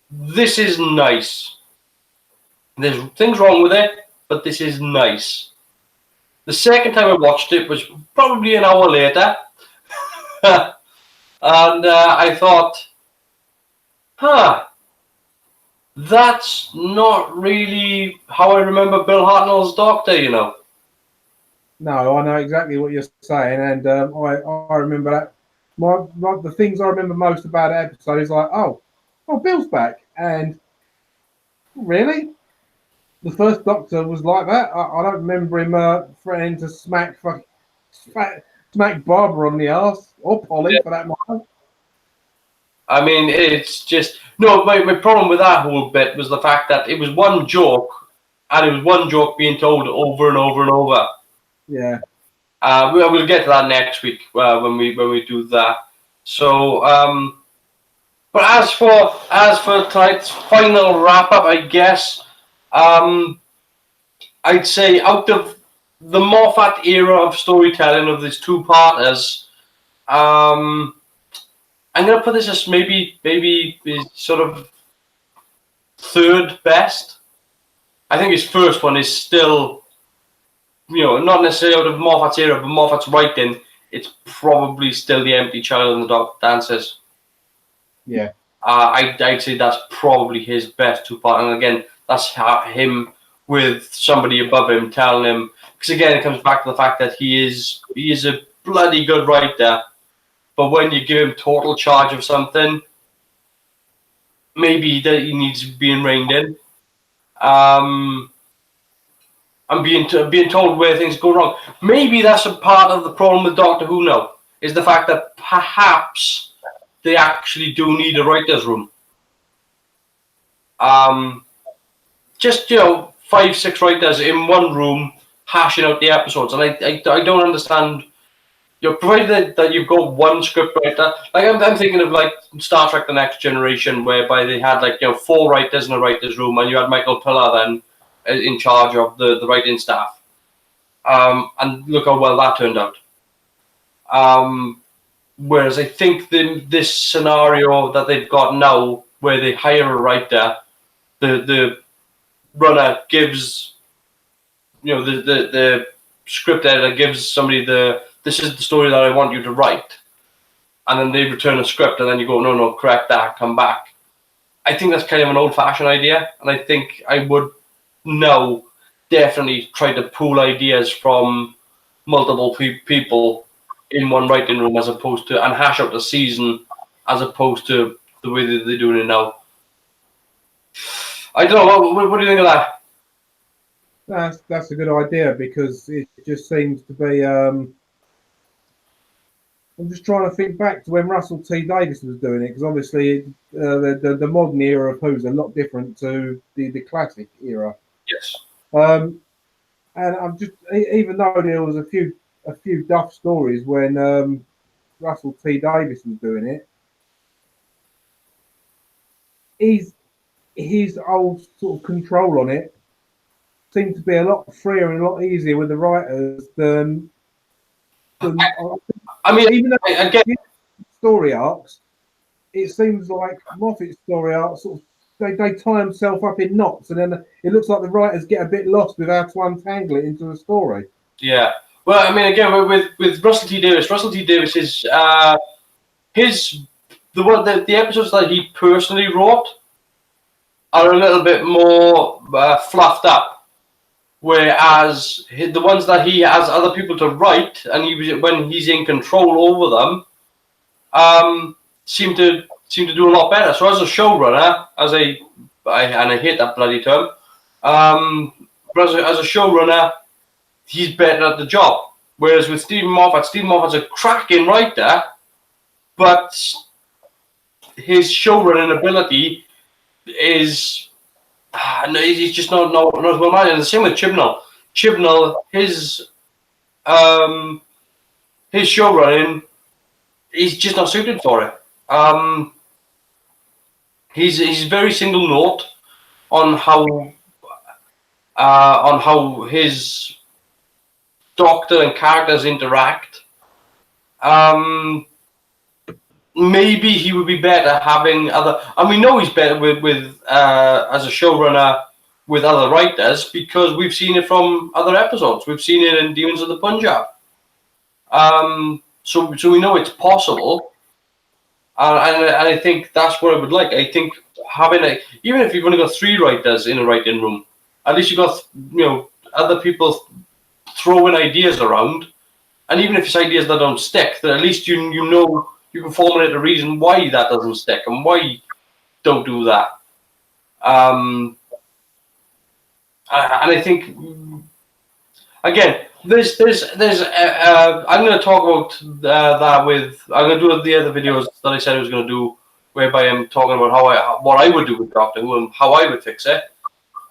this is nice. There's things wrong with it, but this is nice. The second time I watched it was probably an hour later. And I thought, that's not really how I remember Bill Hartnell's Doctor, you know. No, I know exactly what you're saying, and I remember that. The things I remember most about that episode is like, oh, Bill's back, and really, the first Doctor was like that. I don't remember him threatening to smack Barbara on the arse, or Polly for that matter. I mean, it's just no. My problem with that whole bit was the fact that it was one joke, and it was one joke being told over and over and over. Yeah. We'll get to that next week when we do that. So, but as for tonight's final wrap up, I guess I'd say out of the Moffat era of storytelling of these two-parters, I'm gonna put this as maybe sort of third best. I think his first one is still, not necessarily out of Moffat's era, but Moffat's writing. It's probably still The Empty Child and the Dog Dances. Yeah. I'd say that's probably his best two-part, and again, that's him with somebody above him telling him. Because again, it comes back to the fact that he is a bloody good writer. But when you give him total charge of something, maybe that he needs being reined in. I'm being told where things go wrong. Maybe that's a part of the problem with Doctor Who now, is the fact that perhaps they actually do need a writer's room. Just 5-6 writers in one room hashing out the episodes, and I don't understand. Provided that you've got one script writer, like I'm thinking of like Star Trek: The Next Generation, whereby they had 4 writers in a writer's room, and you had Michael Piller then in charge of the writing staff. And look how well that turned out. Whereas I think this scenario that they've got now, where they hire a writer, the runner gives, the script editor gives somebody this is the story that I want you to write. And then they return a script, and then you go, no, correct that, come back. I think that's kind of an old-fashioned idea, and I think I would now definitely try to pool ideas from multiple people in one writing room, as opposed to, and hash out the season, as opposed to the way that they're doing it now. I don't know, what do you think of that? That's a good idea, because it just seems to be. I'm just trying to think back to when Russell T Davies was doing it, because obviously the modern era of Who's a lot different to the classic era. Yes. And I'm just, even though there was a few duff stories when Russell T Davies was doing it, his old sort of control on it seemed to be a lot freer and a lot easier with the writers than I mean, even though again, story arcs, it seems like Moffat's story arcs sort of they tie themselves up in knots, and then it looks like the writers get a bit lost with how to untangle it into the story. Yeah. Well, I mean, again, with Russell T Davies is the episodes that he personally wrote are a little bit more fluffed up. whereas the ones that he has other people to write, and when he's in control over them, seem to do a lot better. So as a showrunner, and I hate that bloody term, but as a showrunner, he's better at the job. Whereas with Stephen Moffat's a cracking writer, but his showrunning ability is he's just not as well managed. And the same with Chibnall. His showrunning, he's just not suited for it. He's very single note on how his Doctor and characters interact. Maybe he would be better having other, and we know he's better with as a showrunner with other writers because we've seen it from other episodes. We've seen it in Demons of the Punjab. So we know it's possible, and I think that's what I would like. I think having even if you've only got 3 writers in a writing room, at least you've got other people throwing ideas around, and even if it's ideas that don't stick, then at least you know you can formulate a reason why that doesn't stick and why you don't do that. And I think again, there's I'm going to talk about that with I'm going to do the other videos that I said I was going to do, whereby I'm talking about what I would do with Doctor Who and how I would fix it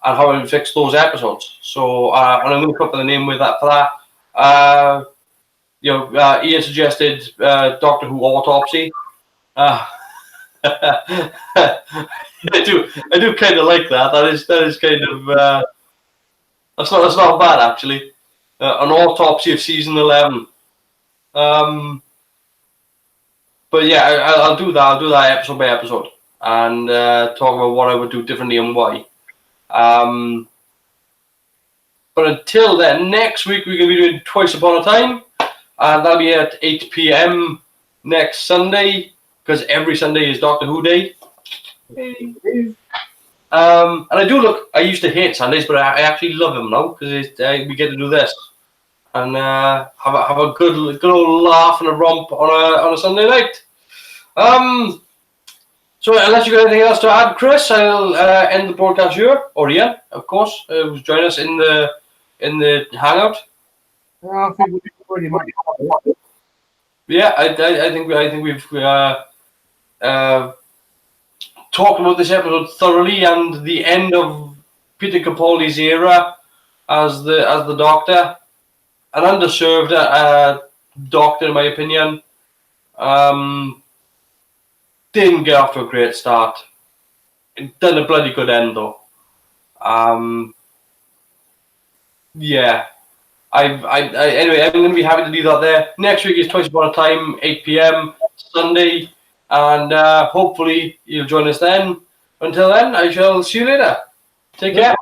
and how I would fix those episodes. So and I'm going to come up with a name with that for that. Ian suggested Doctor Who Autopsy. I do kind of like that. That is kind of that's not bad actually. An autopsy of season 11. But yeah, I'll do that. I'll do that episode by episode and talk about what I would do differently and why. But until then, next week we're going to be doing Twice Upon a Time. And that'll be at 8 p.m. next Sunday, because every Sunday is Doctor Who Day. And I used to hate Sundays, but I actually love them now, because we get to do this. And have a good old laugh and a romp on a Sunday night. So unless you've got anything else to add, Chris, I'll end the broadcast here. Or Ian, of course, who's joined us in the hangout. I think we've already made it. Yeah, I think we've talked about this episode thoroughly and the end of Peter Capaldi's era as the Doctor, an underserved Doctor in my opinion. Didn't get off to a great start. Done a bloody good end though. Yeah. Anyway, I'm going to be happy to do that there. Next week is Twice Upon a Time, 8 p.m. Sunday, and hopefully you'll join us then. Until then, I shall see you later. Take care.